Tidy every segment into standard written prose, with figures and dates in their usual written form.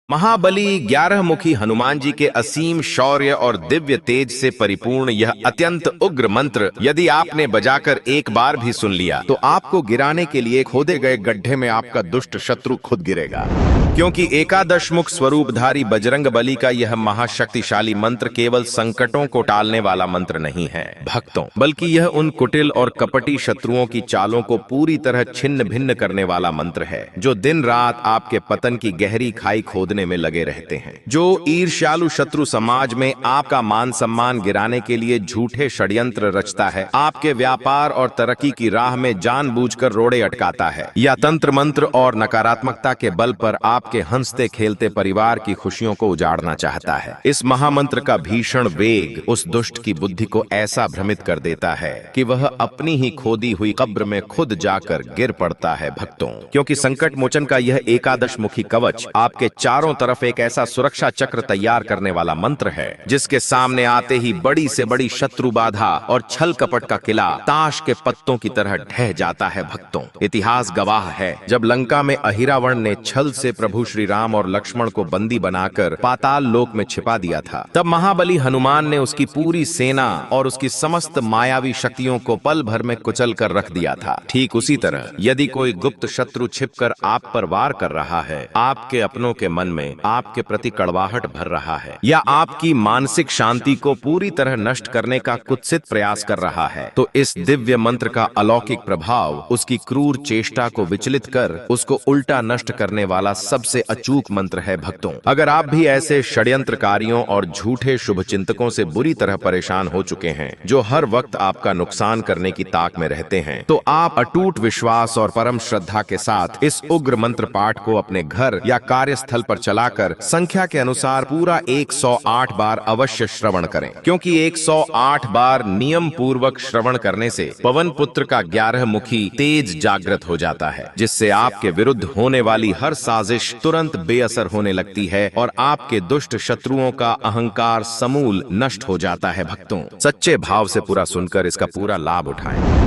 महाबली 11 मुखी हनुमान जी के असीम शौर्य और दिव्य तेज से परिपूर्ण यह अत्यंत उग्र मंत्र यदि आपने बजाकर एक बार भी सुन लिया तो आपको गिराने के लिए खोदे गए गड्ढे में आपका दुष्ट शत्रु खुद गिरेगा। क्योंकि एकादश मुख स्वरूपधारी बजरंग बली का यह महाशक्तिशाली मंत्र केवल संकटों को टालने वाला मंत्र नहीं है भक्तों, बल्कि यह उन कुटिल और कपटी शत्रुओं की चालों को पूरी तरह छिन्न भिन्न करने वाला मंत्र है जो दिन रात आपके पतन की गहरी खाई खोदने में लगे रहते हैं। जो ईर्ष्यालु शत्रु समाज में आपका मान सम्मान गिराने के लिए झूठे षड्यंत्र रचता है, आपके व्यापार और तरक्की की राह में जानबूझकर रोड़े अटकाता है या तंत्र मंत्र और नकारात्मकता के बल पर आपके हंसते खेलते परिवार की खुशियों को उजाड़ना चाहता है, इस महामंत्र का भीषण वेग उस दुष्ट की बुद्धि को ऐसा भ्रमित कर देता है कि वह अपनी ही खोदी हुई कब्र में खुद जाकर गिर पड़ता है भक्तों। क्योंकि संकट मोचन का यह एकादश मुखी कवच आपके चारों तरफ एक ऐसा सुरक्षा चक्र तैयार करने वाला मंत्र है जिसके सामने आते ही बड़ी से बड़ी शत्रु बाधा और छल कपट का किला ताश के पत्तों की तरह ढह जाता है भक्तों। इतिहास गवाह है, जब लंका में अहिरावण ने छल से प्रभु श्री राम और लक्ष्मण को बंदी बनाकर पाताल लोक में छिपा दिया था, तब महाबली हनुमान ने उसकी पूरी सेना और उसकी समस्त मायावी शक्तियों को पल भर में कुचल कर रख दिया था। ठीक उसी तरह यदि कोई गुप्त शत्रु छिपकर आप पर वार कर रहा है, आपके अपनों के मन में आपके प्रति कड़वाहट भर रहा है या आपकी मानसिक शांति को पूरी तरह नष्ट करने का कुत्सित प्रयास कर रहा है, तो इस दिव्य मंत्र का अलौकिक प्रभाव उसकी क्रूर चेष्टा को विचलित कर उसको उल्टा नष्ट करने वाला सबसे अचूक मंत्र है भक्तों। अगर आप भी ऐसे षड्यंत्रकारियों और झूठे शुभ चिंतकों से बुरी तरह परेशान हो चुके हैं जो हर वक्त आपका नुकसान करने की ताक में रहते हैं, तो आप अटूट विश्वास और परम श्रद्धा के साथ इस उग्र मंत्र पाठ को अपने घर या कार्यस्थल पर चलाकर संख्या के अनुसार पूरा 108 बार अवश्य श्रवण करें। क्योंकि 108 बार नियम पूर्वक श्रवण करने से पवन पुत्र का 11 मुखी तेज जागृत हो जाता है, जिससे आपके विरुद्ध होने वाली हर साजिश तुरंत बेअसर होने लगती है और आपके दुष्ट शत्रुओं का अहंकार समूल नष्ट हो जाता है भक्तों। सच्चे भाव से पूरा सुनकर इसका पूरा लाभ उठाएं।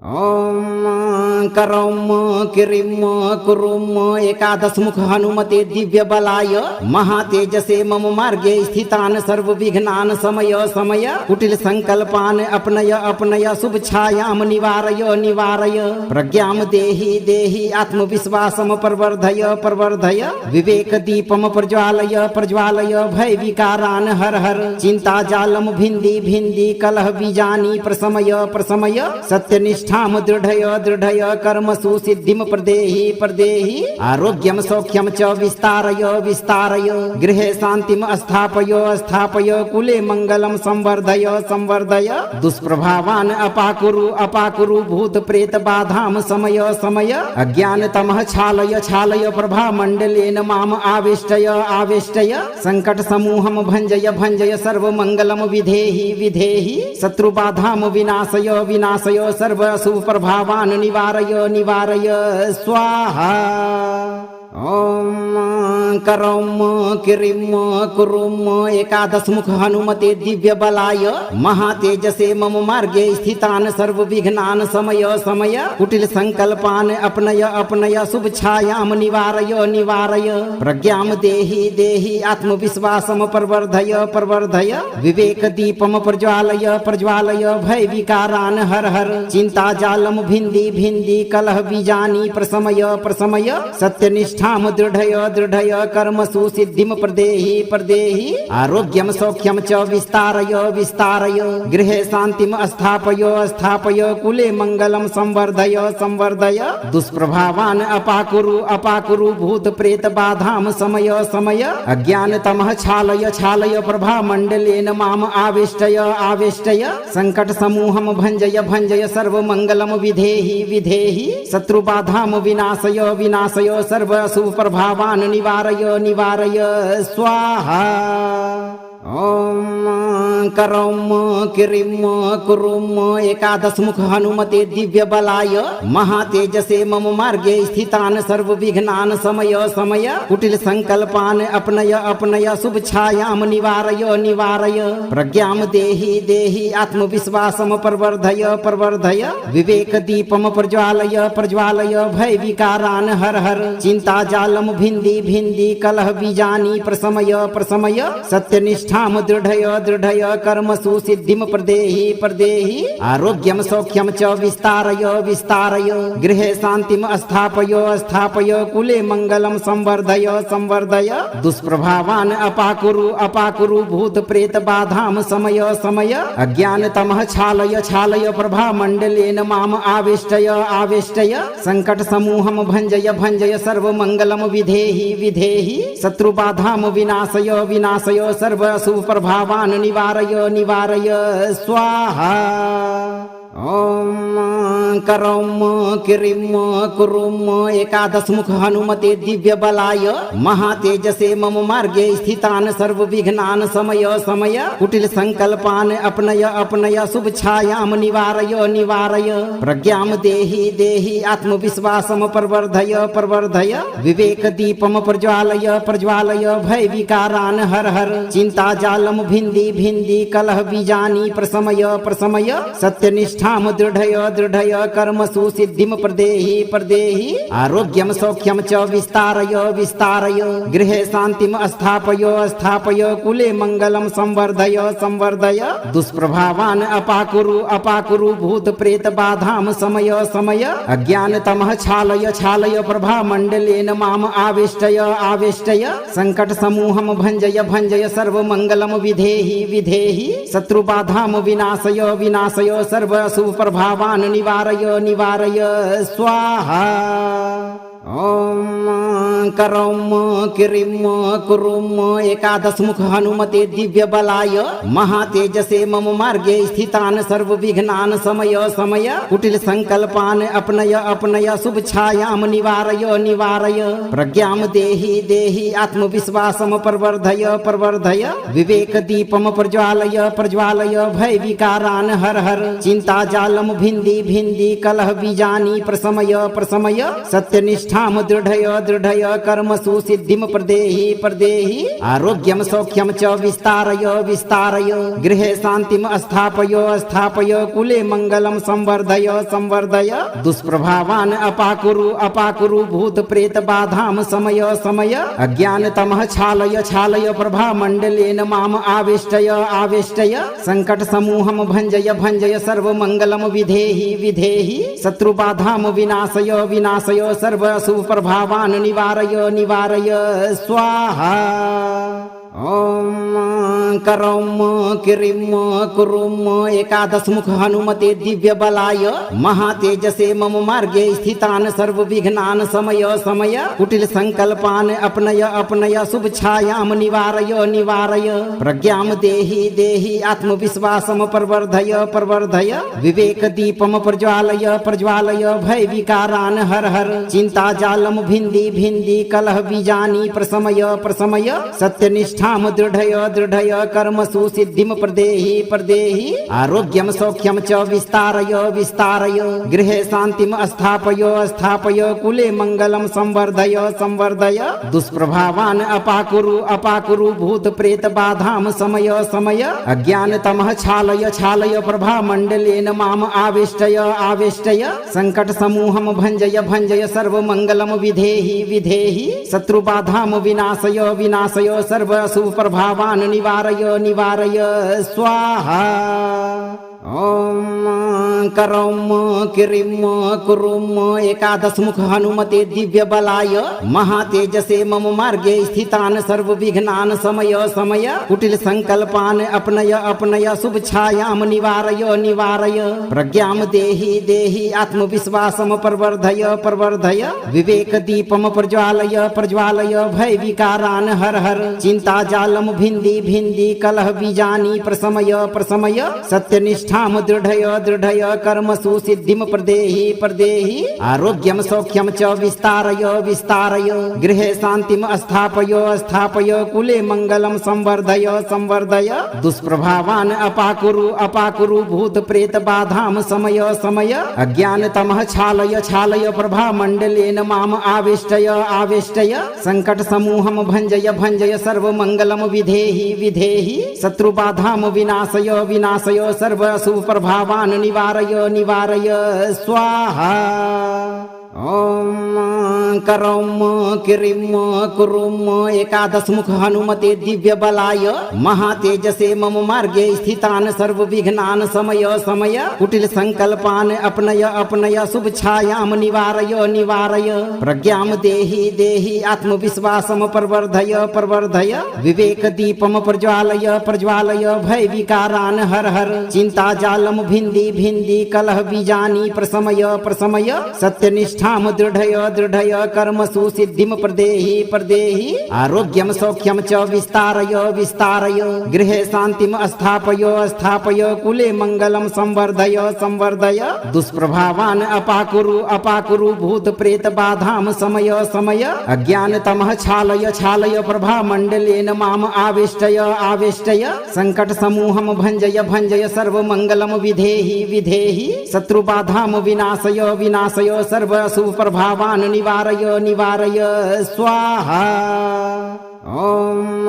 ओम करम किरिम कुरुम एकादश मुख हनुमते दिव्य बलाय महातेजसे मम मार्गे स्थितान सर्व विघ्नान समय समय कुटिल संकल्पान अपनय अपनय शुभ छायाम निवारय निवारय प्रज्ञाम देहि देहि आत्मविश्वासम प्रवर्धय प्रवर्धय विवेक दीपम प्रज्वालय प्रज्वालय भय विकारान हर हर चिंता जालम भिंदी भिंदी कलह बीजानी प्रसमय प्रसमय सत्यनिष्ठ दृढ़य दृढ़य कर्मसु सिद्धिम प्रदेहि प्रदेहि आरोग्यम सौख्यम च विस्तारय विस्तारय गृहे शांतिम स्थापय स्थापय कुले मंगलम संवर्धय संवर्धय दुष्प्रभावान अपाकुरु अपाकुरु भूत प्रेत बाधाम समय समय अज्ञान तमः छालय छालय प्रभा मंडलेन माम आवेष्टय आवेष्टय संकट समूहम भंजय भंजय सर्व मंगलम विधेहि विधेहि शत्रु बाधाम विनाशय विनाशय सर्व शुभ प्रभावान निवारय निवारय स्वाहा। ओम करम किरिम कुरुम एकादश मुख हनुमते दिव्य बलाय महातेजसे मम मार्गे स्थितान सर्व विघ्नान समय समय कुटिल संकल्पान अपनय अपनय शुभ छायाम निवारय निवारय प्रज्ञाम देहि देहि आत्मविश्वासम प्रवर्धय प्रवर्धय विवेक दीपम प्रज्वालय प्रज्वालय भय विकारान हर हर चिंता जालम भिंदी भिंदी कलह बीजानी प्रसमय प्रसमय सत्यनिष्ठ दृढ़य दृढ़य कर्मसु सिद्धिम प्रदेहि प्रदेहि आरोग्यम सौख्यम च विस्तारय विस्तारय गृहे शांतिम स्थापय स्थापय कुले मंगलम संवर्धय संवर्धय दुष्प्रभावान अपाकुरु अपाकुरु भूत प्रेत बाधाम समय समय अज्ञान तमः छालय छालय प्रभा मंडलेन माम आवेष्टय आवेष्टय संकट समूहम भंजय भंजय सर्व मंगलम विधेहि विधेहि शत्रु बाधाम विनाशय विनाशय सर्व शुभ प्रभावान निवारय निवारय स्वाहा। ओम करौम किरिम कुरुम एकादश मुख हनुमते दिव्य बलाय महातेजसे मम मार्गे स्थितान सर्व विघ्नान समय समय कुटिल संकल्पान अपनय अपनय शुभ छायाम निवारय निवारय प्रज्ञाम देहि देहि आत्मविश्वासम प्रवर्धय प्रवर्धय विवेक दीपम प्रज्वालय प्रज्वालय भय विकारान हर हर चिंता जालम भिंदी भिंदी कलह बीजानी प्रसमय प्रसमय सत्यनिष्ठाम दृढ़य दृढ़य कर्मसु सिद्धिम प्रदेहि प्रदेहि आरोग्यम सौख्यम च विस्तारय विस्तारय गृहे शांतिम स्थापय स्थापय कुले मंगलम संवर्धय संवर्धय दुष्प्रभावान अपाकुरु अपाकुरु भूत प्रेत बाधाम समय समय अज्ञान तमः छालय छालय प्रभा मंडलेन माम आवेष्टय आवेष्टय संकट समूहम भंजय भंजय सर्व मंगलम विधेहि विधेहि शत्रु बाधाम विनाशय विनाशय सर्व शुभ प्रभावान निवारय निवारय स्वाहा। ओम करौम किरिम कुरुम एकादश मुख हनुमते दिव्य बलाय महातेजसे मम मार्गे स्थितान सर्व विघ्नान समय समय कुटिल संकल्पान अपनय अपनय शुभ छायाम निवारय निवारय प्रज्ञाम देहि देहि आत्मविश्वासम प्रवर्धय प्रवर्धय विवेक दीपम प्रज्वालय प्रज्वालय भय विकारान हर हर चिंता जालम भिंदी भिंदी कलह बीजानी प्रसमय प्रसमय सत्यनिष्ठ दृढ़य दृढ़य कर्मसु सिद्धिम प्रदेहि प्रदेहि आरोग्यम सौख्यम च विस्तारय विस्तारय गृहे शांतिम स्थापय स्थापय कुले मंगलम संवर्धय संवर्धय दुष्प्रभावान अपाकुरु अपाकुरु भूत प्रेत बाधाम समय समय अज्ञान तमः छालय छालय प्रभा मंडलेन माम आवेष्टय आवेष्टय संकट समूहम भंजय भंजय सर्व मंगलम विधेहि विधेहि शत्रु बाधाम विनाशय विनाशय सर्व शुभ प्रभावान निवारय निवारय स्वाहा। ओम करौम किरिम कुरुम एकादश मुख हनुमते दिव्य बलाय महातेजसे मम मार्गे स्थितान सर्व विघ्नान समय समय कुटिल संकल्पान अपनय अपनय शुभ छायाम निवारय निवारय प्रज्ञाम देहि देहि आत्मविश्वासम प्रवर्धय प्रवर्धय विवेक दीपम प्रज्वालय प्रज्वालय भय विकारान हर हर चिंता जालम भिंदी भिंदी कलह बीजानी प्रसमय प्रसमय सत्यनिष्ठ दृढ़य दृढ़य कर्मसु सिद्धिम प्रदेहि प्रदेहि आरोग्यम सौख्यम च विस्तारय विस्तारय गृहे शांतिम स्थापय स्थापय कुले मंगलम संवर्धय संवर्धय दुष्प्रभावान अपाकुरु अपाकुरु भूत प्रेत बाधाम समय समय अज्ञान तमः छालय छालय प्रभा मंडलेन माम आवेष्टय आवेष्टय संकट समूहम भंजय भंजय सर्व मंगलम विधेहि विधेहि शत्रु बाधाम विनाशय विनाशय सर्व शुभ प्रभावान निवारय निवारय स्वाहा। ओम करौम किरिम कुरुम एकादश मुख हनुमते दिव्य बलाय महातेजसे मम मार्गे स्थितान सर्व विघ्नान समय समय कुटिल संकल्पान अपनय अपनय शुभ छायाम निवारय निवारय प्रज्ञाम देहि देहि आत्मविश्वासम प्रवर्धय प्रवर्धय विवेक दीपम प्रज्वालय प्रज्वालय भय विकारान हर हर चिंता जालम भिंदी भिंदी कलह बीजानी प्रसमय प्रसमय सत्यनिष्ठ दृढ़य दृढ़य कर्मसु सिद्धिम प्रदेहि प्रदेहि आरोग्यम सौख्यम च विस्तारय विस्तारय गृहे शांतिम स्थापय स्थापय कुले मंगलम संवर्धय संवर्धय दुष्प्रभावान अपाकुरु अपाकुरु भूत प्रेत बाधाम समय समय अज्ञान तमः छालय छालय प्रभा मंडलेन माम आवेष्टय आवेष्टय संकट समूहम भंजय भंजय सर्व मंगलम विधेहि विधेहि शत्रु बाधाम विनाशय विनाशय सर्व शुभ प्रभावान निवारय निवारय स्वाहा। ओम करौम किरिम कुरुम एकादश मुख हनुमते दिव्य बलाय महातेजसे मम मार्गे स्थितान सर्व विघ्नान समय समय कुटिल संकल्पान अपनय अपनय शुभ छायाम निवारय निवारय प्रज्ञाम देहि देहि आत्मविश्वासम प्रवर्धय प्रवर्धय विवेक दीपम प्रज्वालय प्रज्वालय भय विकारान हर हर चिंता जालम भिंदी भिंदी कलह बीजानी प्रसमय प्रसमय सत्यनिष्ठ दृढ़य दृढ़य कर्मसु सिद्धिं प्रदेहि प्रदेहि आरोग्यं सौख्यं च विस्तारय विस्तारय गृहे शान्तिं स्थापय स्थापय कुले मङ्गलं संवर्धय संवर्धय दुष्प्रभावान् अपाकुरु अपाकुरु भूत प्रेत बाधां समय समय अज्ञानतमः छालय छालय प्रभा मण्डलेन माम आवेष्टय आवेष्टय संकट समूहं भञ्जय भञ्जय सर्वमङ्गलं विधेहि विधेहि शत्रुबाधां विनाशय विनाशय सर्व अशुभ प्रभावान् निवारय निवारय स्वाहा। ओम करौम किरिम कुरुम एकादश मुख हनुमते दिव्य बलाय महातेजसे मम मार्गे स्थितान सर्व विघ्नान समय समय कुटिल संकल्पान अपनय अपनय शुभ छायाम निवारय निवारय प्रज्ञाम देहि देहि आत्मविश्वासम प्रवर्धय प्रवर्धय विवेक दीपम प्रज्वालय प्रज्वालय भय विकारान हर हर चिंता जालम भिंदी भिंदी कलह बीजानी प्रसमय प्रसमय सत्यनिष्ठ दृढ़य दृढ़य कर्मसु सिद्धिं प्रदेहि प्रदेहि आरोग्यं सौख्यं च विस्तारय विस्तारय गृहे शान्तिं स्थापय स्थापय कुले मङ्गलं संवर्धय संवर्धय दुष्प्रभावान् अपाकुरु अपाकुरु भूत प्रेत बाधां समय समय अज्ञानतमः छालय छालय प्रभा मण्डलेन माम आवेष्टय आवेष्टय संकट समूहं भञ्जय भञ्जय सर्वमङ्गलं विधेहि विधेहि शत्रुबाधां विनाशय विनाशय सर्व शुभ प्रभावान् निवारय निवारय स्वाहा। ओम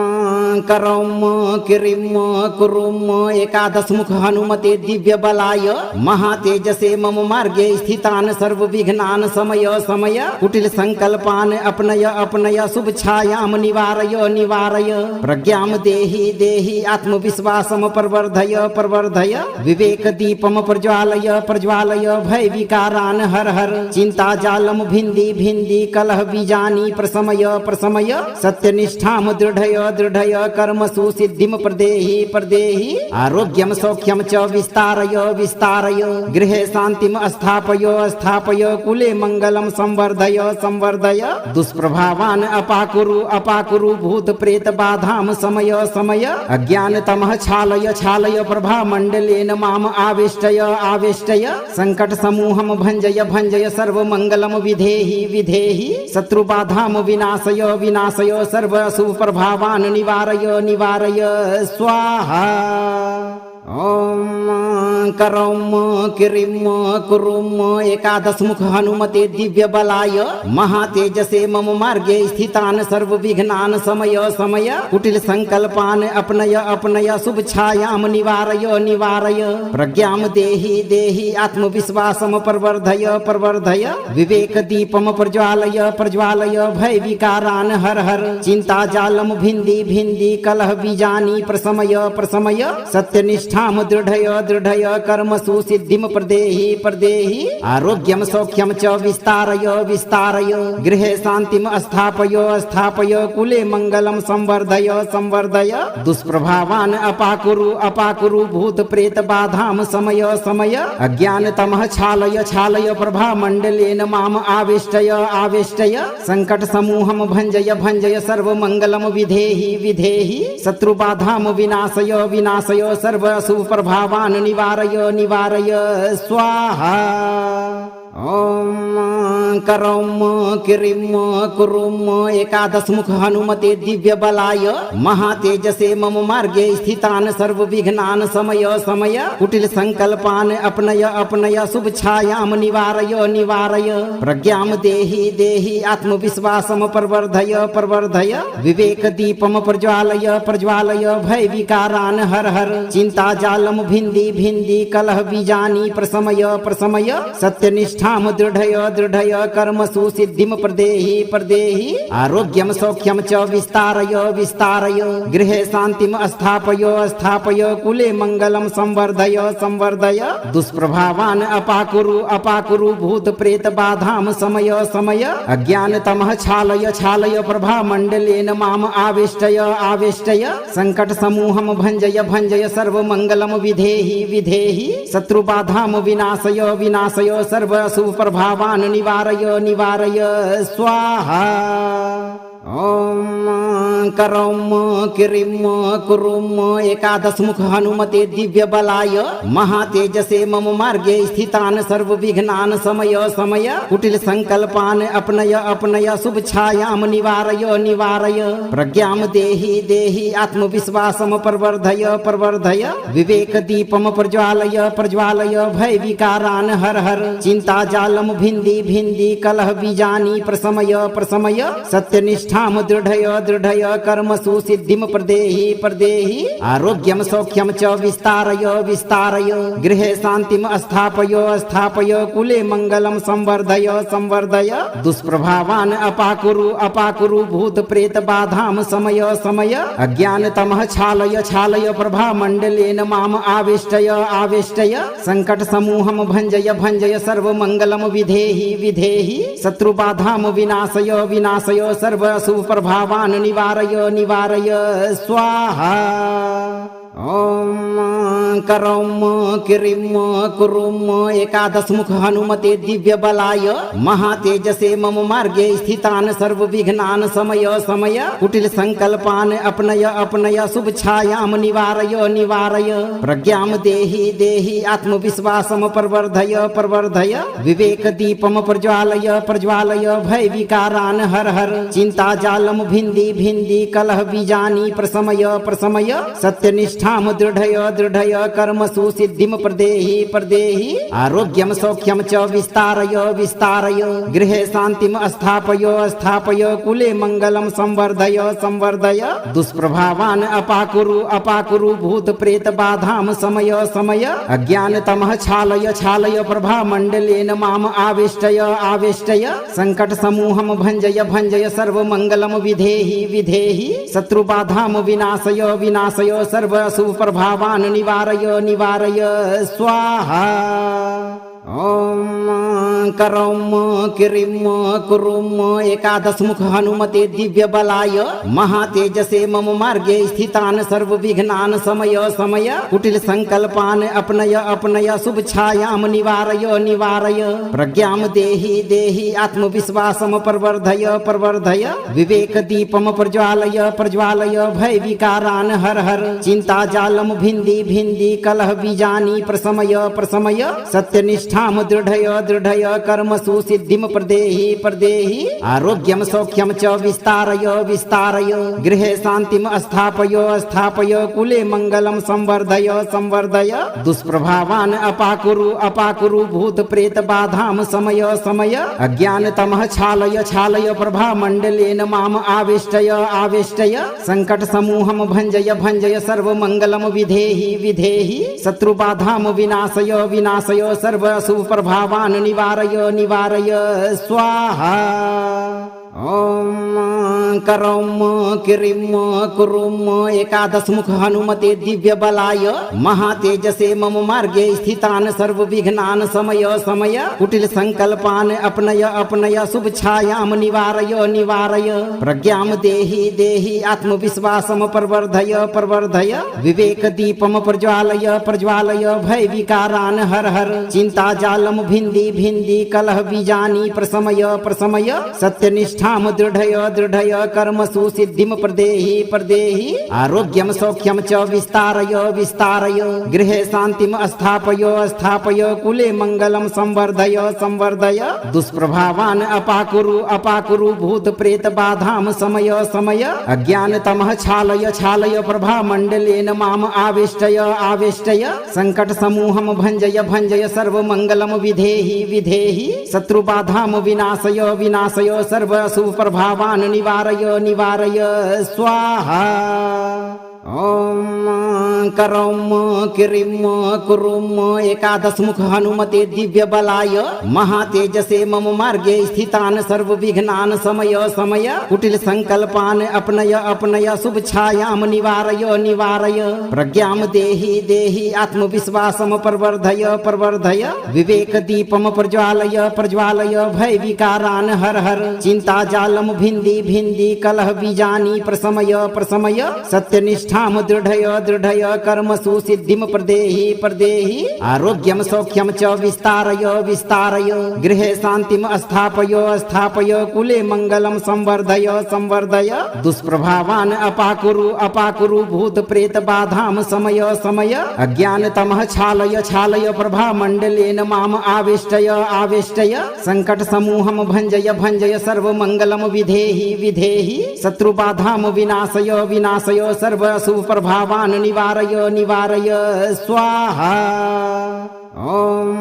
करौम किरिम कुरुम एकादश मुख हनुमते दिव्य बलाय महातेजसे मम मार्गे स्थितान सर्व विघ्नान समय समय कुटिल संकल्पान अपनय अपनय शुभ छायाम निवारय निवारय प्रज्ञाम देहि देहि आत्मविश्वासम प्रवर्धय प्रवर्धय विवेक दीपम प्रज्वालय प्रज्वालय भय विकारान हर हर चिंता जालम भिंदी भिंदी कलह बीजानी प्रसमय प्रसमय सत्यनिष्ठ दृढ़य दृढ़य कर्मसु सिद्धिं प्रदेहि प्रदेहि आरोग्यं सौख्यं च विस्तारय विस्तारय गृहे शान्तिं स्थापय स्थापय कुले मङ्गलं संवर्धय संवर्धय दुष्प्रभावान् अपाकुरु अपाकुरु भूत प्रेत बाधां समय समय अज्ञानतमः छालय छालय प्रभा मण्डलेन माम आवेष्टय आवेष्टय संकट समूहं भञ्जय भञ्जय सर्वमङ्गलं विधेहि विधेहि शत्रुबाधां विनाशय विनाशय सर्व शुभ प्रभावान् निवारय निवारय स्वाहा। ओम करौम किरिम कुरुम एकादश मुख हनुमते दिव्य बलाय महातेजसे मम मार्गे स्थितान सर्व विघ्नान समय समय कुटिल संकल्पान अपनय अपनय शुभ छायाम निवारय निवारय प्रज्ञाम देहि देहि आत्मविश्वासम प्रवर्धय प्रवर्धय विवेक दीपम प्रज्वालय प्रज्वालय भय विकारान हर हर चिंता जालम भिंदी भिंदी कलह बीजानी प्रसमय प्रसमय सत्यनिष्ठ दृढ़य दृढ़य कर्मसु सिद्धिं प्रदेहि प्रदेहि आरोग्यं सौख्यं च विस्तारय विस्तारय गृहे शान्तिं स्थापय स्थापय कुले मङ्गलं संवर्धय संवर्धय दुष्प्रभावान् अपाकुरु अपाकुरु भूत प्रेत बाधां समय समय अज्ञानतमः छालय छालय प्रभा मण्डलेन माम आवेष्टय आवेष्टय संकट समूहं भञ्जय भञ्जय सर्वमङ्गलं विधेहि विधेहि शत्रुबाधां विनाशय विनाशय सर्व शुभ प्रभावान् निवारय निवारय स्वाहा। ओम करौम किरिम कुरुम एकादश मुख हनुमते दिव्य बलाय महातेजसे मम मार्गे स्थितान सर्व विघ्नान समय समय कुटिल संकल्पान अपनय अपनय शुभ छायाम निवारय निवारय प्रज्ञाम देहि देहि आत्मविश्वासम प्रवर्धय प्रवर्धय विवेक दीपम प्रज्वालय प्रज्वालय भय विकारान हर हर चिंता जालम भिंदी भिंदी कलह बीजानी प्रसमय प्रसमय सत्यनिष्ठ दृढ़य दृढ़य कर्मसु सिद्धिं प्रदेहि प्रदेहि आरोग्यं सौख्यं च विस्तारय विस्तारय गृहे शान्तिं स्थापय स्थापय कुले मङ्गलं संवर्धय संवर्धय दुष्प्रभावान् अपाकुरु अपाकुरु भूत प्रेत बाधां समय समय अज्ञानतमः छालय छालय प्रभा मण्डलेन माम आवेष्टय आवेष्टय संकट समूहं भञ्जय भञ्जय सर्वमङ्गलं विधेहि विधेहि शत्रुबाधां विनाशय विनाशय सर्व शुभ प्रभावान् निवारय निवारय स्वाहा। ओम करौम किरिम कुरुम एकादश मुख हनुमते दिव्य बलाय महातेजसे मम मार्गे स्थितान सर्व विघ्नान समय समय कुटिल संकल्पान अपनय अपनय शुभ छायाम निवारय निवारय प्रज्ञाम देहि देहि आत्मविश्वासम प्रवर्धय प्रवर्धय विवेक दीपम प्रज्वालय प्रज्वालय भय विकारान हर हर चिंता जालम भिंदी भिंदी कलह बीजानी प्रसमय प्रसमय सत्यनिष्ठाम दृढ़य दृढ़य कर्मसु सिद्धिम प्रदेहि प्रदेहि आरोग्यम सौख्यम च विस्तारय विस्तारय गृहे शांतिम स्थापय स्थापय कुले मंगलम संवर्धय संवर्धय दुष्प्रभावान अपाकुरु अपाकुरु भूत प्रेत बाधाम समय समय अज्ञान तमः छालय छालय प्रभा मंडलेन माम आविष्टय आविष्टय संकट समूहम भंजय भंजय सर्व मंगलम विधेहि विधेहि शत्रु बाधाम विनाशय विनाशय सर्व शुभ प्रभावान निवारय निवारय स्वाहा। ओम करौम किरिम कुरुम एकादश मुख हनुमते दिव्य बलाय महातेजसे मम मार्गे स्थितान सर्व विघ्नान समय समय कुटिल संकल्पान अपनय अपनय शुभ छायाम निवारय निवारय प्रज्ञाम देहि देहि आत्मविश्वासम प्रवर्धय प्रवर्धय विवेक दीपम प्रज्वालय प्रज्वालय भय विकारान हर हर चिंता जालम भिंदी भिंदी कलह बीजानी प्रसमय प्रसमय सत्यनिष्ठ दृढ़य दृढ़य कर्मसु सिद्धिम प्रदेहि प्रदेहि आरोग्यम सौख्यम च विस्तारय विस्तारय गृहे शांतिम स्थापय स्थापय कुले मंगलम संवर्धय संवर्धय दुष्प्रभावान अपाकुरु अपाकुरु भूत प्रेत बाधाम समय समय अज्ञान तमः छालय छालय प्रभा मंडलेन माम आविष्टय आविष्टय संकट समूहम भंजय भंजय सर्व मंगलम विधेहि विधेहि शत्रु बाधाम विनाशय विनाशय सर्व शुभ प्रभावान निवारय निवारय स्वाहा। ओम करौम किरिम कुरुम एकादश मुख हनुमते दिव्य बलाय महातेजसे मम मार्गे स्थितान सर्व विघ्नान समय समय कुटिल संकल्पान अपनय अपनय शुभ छायाम निवारय निवारय प्रज्ञाम देहि देहि आत्मविश्वासम प्रवर्धय प्रवर्धय विवेक दीपम प्रज्वालय प्रज्वालय भय विकारान हर हर चिंता जालम भिंदी भिंदी कलह बीजानी प्रसमय प्रसमय सत्यनिष्ठ दृढ़य दृढ़य कर्मसु सिद्धिम प्रदेहि प्रदेहि आरोग्यम सौख्यम च विस्तारय विस्तारय गृहे शांतिम स्थापय स्थापय कुले मंगलम संवर्धय संवर्धय दुष्प्रभावान अपाकुरु अपाकुरु भूत प्रेत बाधाम समय समय अज्ञान तमः छालय छालय प्रभा मंडलेन माम आविष्टय आविष्टय संकट समूहम भंजय भंजय सर्व मंगलम विधेहि विधेहि शत्रु बाधाम विनाशय विनाशय सर्व शुभ प्रभावान निवारय निवारय स्वाहा। ओम करौम किरिम कुरुम एकादश मुख हनुमते दिव्य बलाय महातेजसे मम मार्गे स्थितान सर्व विघ्नान समय समय कुटिल संकल्पान अपनय अपनय शुभ छायाम निवारय निवारय प्रज्ञाम देहि देहि आत्मविश्वासम प्रवर्धय प्रवर्धय विवेक दीपम प्रज्वालय प्रज्वालय भय विकारान हर हर चिंता जालम भिंदी भिंदी कलह बीजानी प्रसमय प्रसमय सत्यनिष्ठ दृढ़य दृढ़य कर्मसु सिद्धिम प्रदेहि प्रदेहि आरोग्यम सौख्यम च विस्तारय विस्तारय गृहे शांतिम स्थापय स्थापय कुले मंगलम संवर्धय संवर्धय दुष्प्रभावान अपाकुरु अपाकुरु भूत प्रेत बाधाम समय समय अज्ञान तमः छालय छालय प्रभा मंडलेन माम आविष्टय आविष्टय संकट समूहम भंजय भंजय सर्व मंगलम विधेहि विधेहि शत्रु बाधाम विनाशय विनाशय सर्व शुभ प्रभावान निवारय निवारय स्वाहा। ओम करौम किरिम कुरुम एकादश मुख हनुमते दिव्य बलाय महातेजसे मम मार्गे स्थितान सर्व विघ्नान समय समय कुटिल संकल्पान अपनय अपनय शुभ छायाम निवारय निवारय प्रज्ञाम देहि देहि आत्मविश्वासम प्रवर्धय प्रवर्धय विवेक दीपम प्रज्वालय प्रज्वालय भय विकारान हर हर चिंता जालम भिंदी भिंदी कलह बीजानी प्रसमय प्रसमय सत्यनिष्ठ दृढ़य दृढ़य कर्मसु सिद्धिं प्रदेहि प्रदेहि आरोग्यं सौख्यं च विस्तारय विस्तारय गृहे शान्तिं स्थापय स्थापय कुले मङ्गलं संवर्धय संवर्धय दुष्प्रभावान् अपाकुरु अपाकुरु भूत प्रेत बाधां समय समय अज्ञानतमः छालय छालय प्रभा मण्डलेन माम आवेष्टय आवेष्टय संकट समूहं भञ्जय भञ्जय सर्वमङ्गलं विधेहि विधेहि शत्रुबाधां विनाशय विनाशय सर्व अशुभ प्रभावान् निवारय निवारय स्वाहा। ओम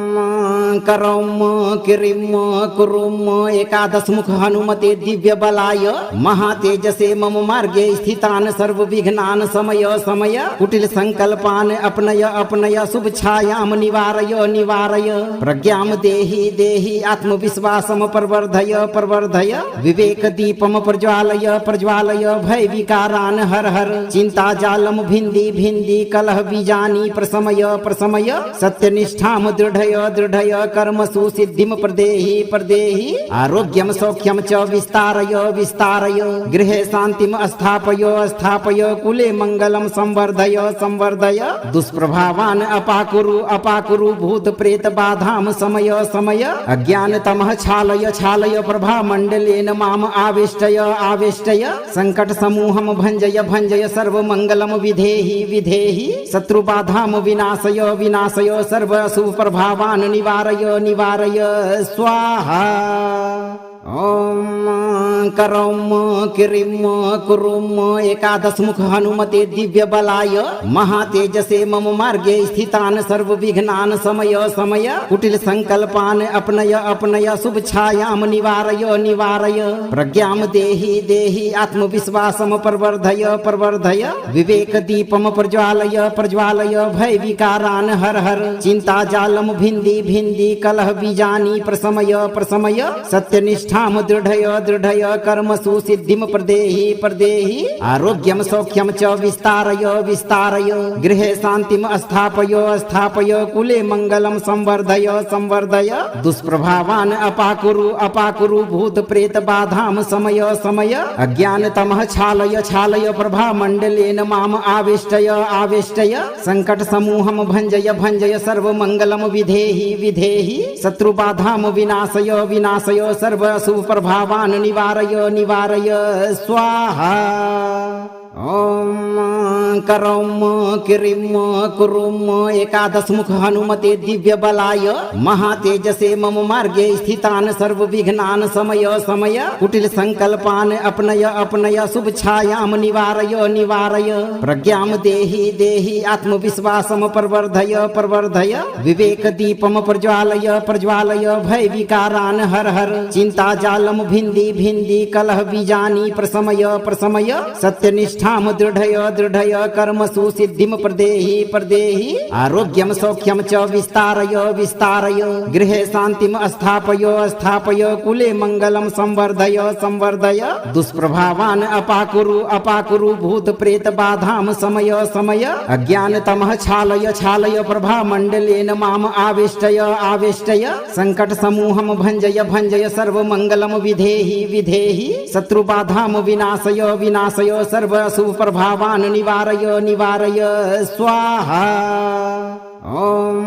करौम किरिम कुरुम एकादश मुख हनुमते दिव्य बलाय महातेजसे मम मार्गे स्थितान सर्व विघ्नान समय समय कुटिल संकल्पान अपनय अपनय शुभ छायाम निवारय निवारय प्रज्ञाम देहि देहि आत्मविश्वासम प्रवर्धय प्रवर्धय विवेक दीपम प्रज्वालय प्रज्वालय भय विकारान हर हर चिंता जालम भिंदी भिंदी कलह बीजानी प्रसमय प्रसमय सत्यनिष्ठ दृढ़य दृढ़य कर्मसु सिद्धिं प्रदेहि प्रदेहि आरोग्यं सौख्यं च विस्तारय विस्तारय गृहे शान्तिं स्थापय स्थापय कुले मङ्गलं संवर्धय संवर्धय दुष्प्रभावान् अपाकुरु अपाकुरु भूत प्रेत बाधां समय समय अज्ञानतमः छालय छालय प्रभा मण्डलेन माम आवेष्टय आवेष्टय संकट समूहं भञ्जय भञ्जय सर्वमङ्गलं विधेहि विधेहि शत्रुबाधां विनाशय विनाशय सर्व शुभ प्रभावान् निवारय निवारय स्वाहा। ओम करौम किरिम कुरुम एकादश मुख हनुमते दिव्य बलाय महातेजसे मम मार्गे स्थितान सर्व विघ्नान समय समय कुटिल संकल्पान अपनय अपनय शुभ छायाम निवारय निवारय प्रज्ञाम देहि देहि आत्मविश्वासम प्रवर्धय प्रवर्धय विवेक दीपम प्रज्वालय प्रज्वालय भय विकारान हर हर चिंता जालम भिंदी भिंदी कलह बीजानी प्रसमय प्रसमय सत्यनिष्ठ दृढ़य दृढ़य कर्मसु सिद्धिं प्रदेहि प्रदेहि आरोग्यं सौख्यं च विस्तारय विस्तारय गृहे शान्तिं स्थापय स्थापय कुले मङ्गलं संवर्धय संवर्धय दुष्प्रभावान् अपाकुरु अपाकुरु भूत प्रेत बाधां समय समय अज्ञानतमः छालय छालय प्रभा मण्डलेन माम आवेष्टय आवेष्टय संकट समूहं भञ्जय भञ्जय सर्वमङ्गलं विधेहि विधेहि शत्रुबाधां विनाशय विनाशय सर्व शुभ प्रभावान् निवारय निवारय स्वाहा। ओम करौम किरिम कुरुम एकादश मुख हनुमते दिव्य बलाय महातेजसे मम मार्गे स्थितान सर्व विघ्नान समय समय कुटिल संकल्पान अपनय अपनय शुभ छायाम निवारय निवारय प्रज्ञाम देहि देहि आत्मविश्वासम प्रवर्धय प्रवर्धय विवेक दीपम प्रज्वालय प्रज्वालय भय विकारान हर हर चिंता जालम भिंदी भिंदी कलह बीजानी प्रसमय प्रसमय सत्यनिष्ठ दृढ़य दृढ़य कर्मसु सिद्धिं प्रदेहि प्रदेहि आरोग्यं सौख्यं च विस्तारय विस्तारय गृहे शान्तिं स्थापय स्थापय कुले मङ्गलं संवर्धय संवर्धय दुष्प्रभावान् अपाकुरु अपाकुरु भूत प्रेत बाधां समय समय अज्ञानतमः छालय छालय प्रभा मण्डलेन माम आवेष्टय आवेष्टय संकट समूहं भञ्जय भञ्जय सर्वमङ्गलं विधेहि विधेहि शत्रुबाधां विनाशय विनाशय सर्व शुभ प्रभावान् निवारय निवारय स्वाहा। ओम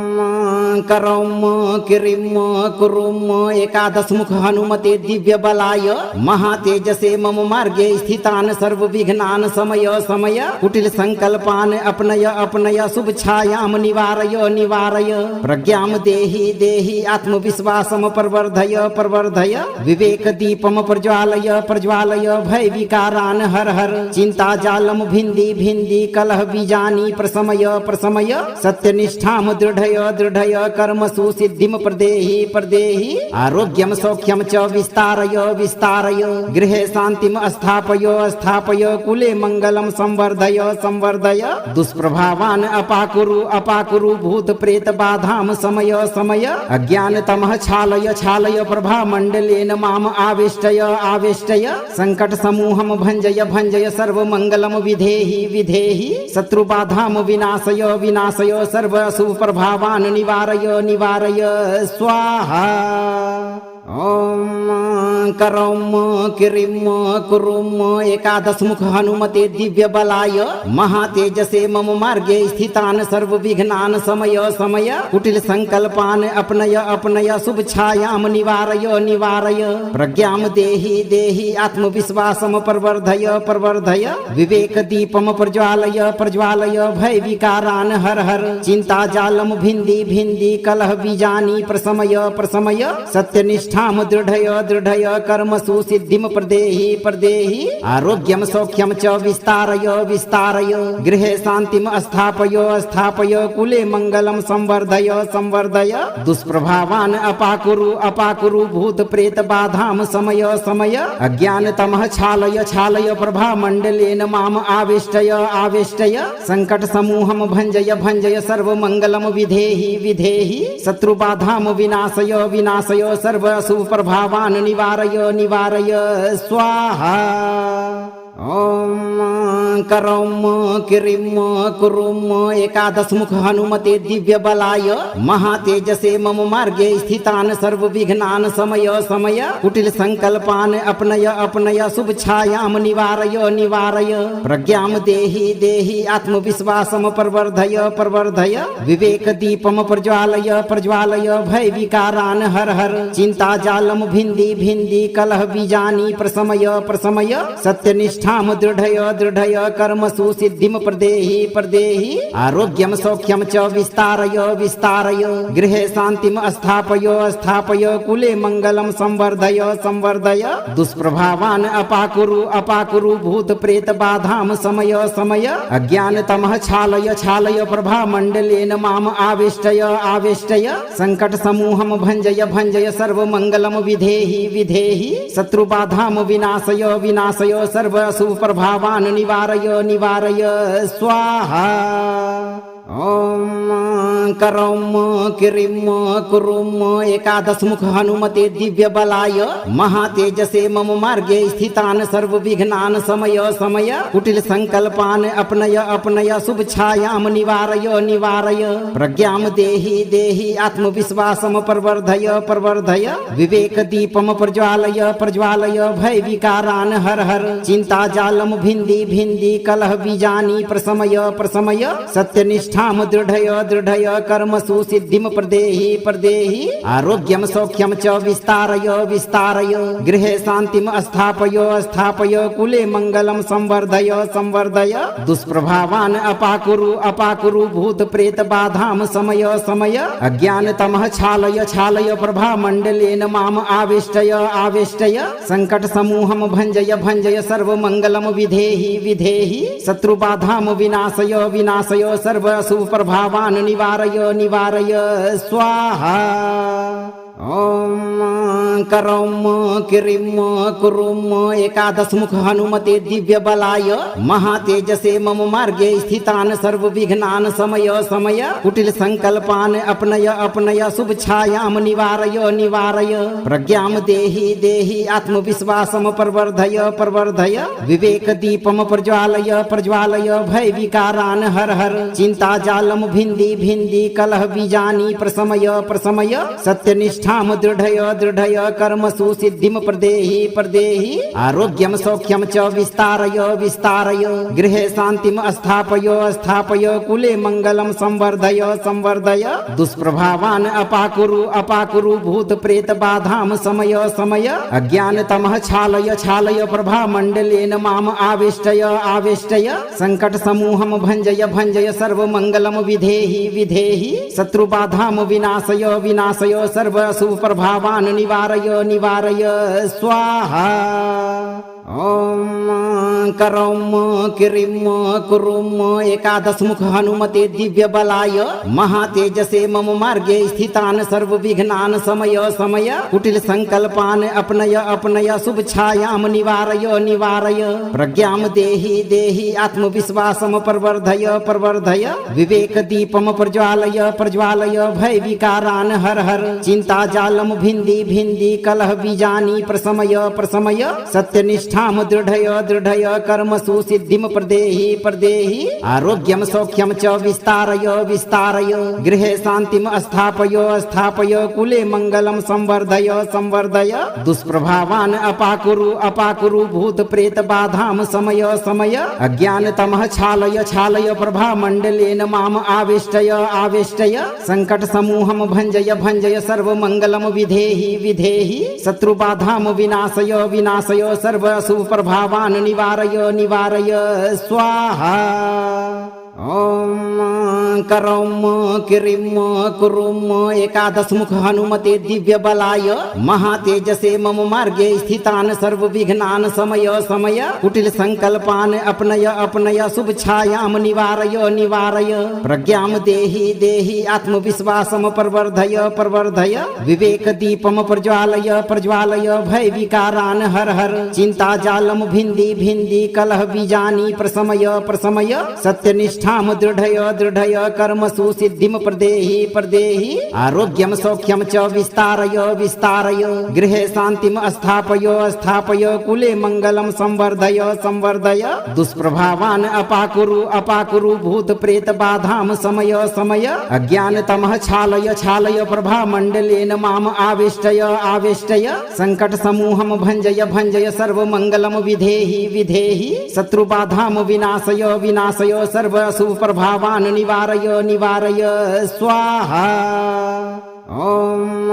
करौम किरिम कुरुम एकादश मुख हनुमते दिव्य बलाय महातेजसे मम मार्गे स्थितान सर्व विघ्नान समय समय कुटिल संकल्पान अपनय अपनय शुभ छायाम निवारय निवारय प्रज्ञाम देहि देहि आत्मविश्वासम प्रवर्धय प्रवर्धय विवेक दीपम प्रज्वालय प्रज्वालय भय विकारान हर हर चिंता जालम भिंदी भिंदी कलह बीजानी प्रसमय प्रसमय सत्यनिष्ठ दृढ़य दृढ़य कर्मसु सिद्धिं प्रदेहि प्रदेहि आरोग्यं सौख्यं च विस्तारय विस्तारय गृहे शान्तिं स्थापय स्थापय कुले मङ्गलं संवर्धय संवर्धय दुष्प्रभावान् अपाकुरु अपाकुरु भूत प्रेत बाधां समय समय अज्ञानतमः छालय छालय प्रभा मण्डलेन माम आवेष्टय आवेष्टय संकट समूहं भञ्जय भञ्जय सर्वमङ्गलं विधेहि विधेहि शत्रुबाधां विनाशय विनाशय सर्व शुभ प्रभावान् निवारय निवारय स्वाहा। ओम करौम किरिम कुरुम एकादश मुख हनुमते दिव्य बलाय महातेजसे मम मार्गे स्थितान सर्व विघ्नान समय समय कुटिल संकल्पान अपनय अपनय शुभ छायाम निवारय निवारय प्रज्ञाम देहि देहि आत्मविश्वासम प्रवर्धय प्रवर्धय विवेक दीपम प्रज्वालय प्रज्वालय भय विकारान हर हर चिंता जालम भिंदी भिंदी कलह बीजानी प्रसमय प्रसमय सत्यनिष्ठाम दृढ़य दृढ़य कर्मसु सिद्धिम प्रदेहि प्रदेहि आरोग्यम सौख्यम च विस्तारय विस्तारय गृहे शांतिम स्थापय स्थापय कुले मंगलम संवर्धय संवर्धय दुष्प्रभावान अपाकुरु अपाकुरु भूत प्रेत बाधाम समय समय अज्ञान तमः छालय छालय प्रभा मंडलेन माम आवेष्टय आवेष्टय संकट समूहम भंजय भंजय सर्व मंगलम विधेहि विधेहि शत्रु बाधाम विनाशय विनाशय सर्व शुभ प्रभावान निवारय निवारय स्वाहा। ओम करौम किरिम कुरुम एकादश मुख हनुमते दिव्य बलाय महातेजसे मम मार्गे स्थितान सर्व विघ्नान समय समय कुटिल संकल्पान अपनय अपनय शुभ छायाम निवारय निवारय प्रज्ञाम देहि देहि आत्मविश्वासम प्रवर्धय प्रवर्धय विवेक दीपम प्रज्वालय प्रज्वालय भय विकारान हर हर चिंता जालम भिंदी भिंदी कलह बीजानी प्रसमय प्रसमय सत्यनिष्ठ दृढ़य दृढ़य कर्मसु सिद्धिम प्रदेहि प्रदेहि आरोग्यम सौख्यम च विस्तारय विस्तारय गृहे शांतिम स्थापय स्थापय कुले मंगलम संवर्धय संवर्धय दुष्प्रभावान अपाकुरु अपाकुरु भूत प्रेत बाधाम समय समय अज्ञान तमः छालय छालय प्रभा मंडलेन माम आवेष्टय आवेष्टय संकट समूहम भंजय भंजय सर्व मंगलम विधेहि विधेहि शत्रु बाधाम विनाशय विनाशय सर्व शुभ प्रभावान निवारय निवारय स्वाहा। ओम करौम किरिम कुरुम एकादश मुख हनुमते दिव्य बलाय महातेजसे मम मार्गे स्थितान सर्व विघ्नान समय समय कुटिल संकल्पान अपनय अपनय शुभ छायाम निवारय निवारय प्रज्ञाम देहि देहि आत्मविश्वासम प्रवर्धय प्रवर्धय विवेक दीपम प्रज्वालय प्रज्वालय भय विकारान हर हर चिंता जालम भिंदी भिंदी कलह बीजानी प्रसमय प्रसमय सत्यनिष्ठ दृढ़य दृढ़य कर्मसु सिद्धिम प्रदेहि प्रदेहि आरोग्यम सौख्यम च विस्तारय विस्तारय गृहे शांतिम स्थापय स्थापय कुले मंगलम संवर्धय संवर्धय दुष्प्रभावान अपाकुरु अपाकुरु भूत प्रेत बाधाम समय समय अज्ञान तमः छालय छालय प्रभा मंडलेन माम आवेष्टय आवेष्टय संकट समूहम भंजय भंजय सर्व मंगलम विधेहि विधेहि शत्रु बाधाम विनाशय विनाशय सर्व शुभ प्रभावान निवारय निवारय स्वाहा। ओम करौम किरिम कुरुम एकादश मुख हनुमते दिव्य बलाय महातेजसे मम मार्गे स्थितान सर्व विघ्नान समय समय कुटिल संकल्पान अपनय अपनय शुभ छायाम निवारय निवारय प्रज्ञाम देहि देहि आत्मविश्वासम प्रवर्धय प्रवर्धय विवेक दीपम प्रज्वालय प्रज्वालय भय विकारान हर हर चिंता जालम भिंदी भिंदी कलह बीजानी प्रसमय प्रसमय सत्यनिष्ठ दृढ़य दृढ़य कर्मसु सिद्धिम प्रदेहि प्रदेहि आरोग्यम सौख्यम च विस्तारय विस्तारय गृहे शांतिम स्थापय स्थापय कुले मंगलम संवर्धय संवर्धय दुष्प्रभावान अपाकुरु अपाकुरु भूत प्रेत बाधाम समय समय अज्ञान तमः छालय छालय प्रभा मंडलेन माम आवेष्टय आवेष्टय संकट समूहम भंजय भंजय सर्व मंगलम विधेहि विधेहि शत्रु बाधाम विनाशय विनाशय सर्व शुभ प्रभावान निवारय निवारय स्वाहा। ओम करौम किरिम कुरुम एकादश मुख हनुमते दिव्य बलाय महातेजसे मम मार्गे स्थितान सर्व विघ्नान समय समय कुटिल संकल्पान अपनय अपनय शुभ छायाम निवारय निवारय प्रज्ञाम देहि देहि आत्मविश्वासम प्रवर्धय प्रवर्धय विवेक दीपम प्रज्वालय प्रज्वालय भय विकारान हर हर चिंता जालम भिंदी भिंदी कलह बीजानी प्रसमय प्रसमय सत्यनिष्ठ सत्यनिष्ठां दृढय दृढय कर्मसु सिद्धिं प्रदेहि प्रदेहि आरोग्यं सौख्यं च विस्तारय विस्तारय गृहे शान्तिं स्थापय स्थापय कुले मङ्गलं संवर्धय संवर्धय दुष्प्रभावान् अपाकुरु अपाकुरु भूत प्रेत बाधां समय समय अज्ञानतमः छालय छालय प्रभा मण्डलेन माम आवेष्टय आवेष्टय संकट समूहं भञ्जय भञ्जय सर्वमङ्गलं विधेहि विधेहि शत्रुबाधां विनाशय विनाशय सर्व अशुभ प्रभावान् निवारय निवारय स्वाहा। ओम करौम किरिम कुरुम एकादश मुख हनुमते दिव्य बलाय महातेजसे मम मार्गे स्थितान सर्व विघ्नान समय समय कुटिल संकल्पान अपनय अपनय शुभ छायाम निवारय निवारय प्रज्ञाम देहि देहि आत्मविश्वासम प्रवर्धय प्रवर्धय विवेक दीपम प्रज्वालय प्रज्वालय भय विकारान हर हर चिंता जालम भिंदी भिंदी कलह बीजानी प्रसमय प्रसमय सत्यनिष्ठ दृढय दृढय कर्मसु सिद्धिं प्रदेहि प्रदेहि आरोग्यं सौख्यं च विस्तारय विस्तारय गृहे शान्तिं स्थापय स्थापय कुले मङ्गलं संवर्धय संवर्धय दुष्प्रभावान् अपाकुरु अपाकुरु भूत प्रेत बाधां समय समय अज्ञानतमः छालय छालय प्रभा मण्डलेन माम आवेष्टय आवेष्टय संकट समूहं भञ्जय भञ्जय सर्वमङ्गलं विधेहि विधेहि शत्रुबाधां विनाशय विनाशय सर्व शुभ प्रभावान् निवारय निवारय स्वाहा। ओम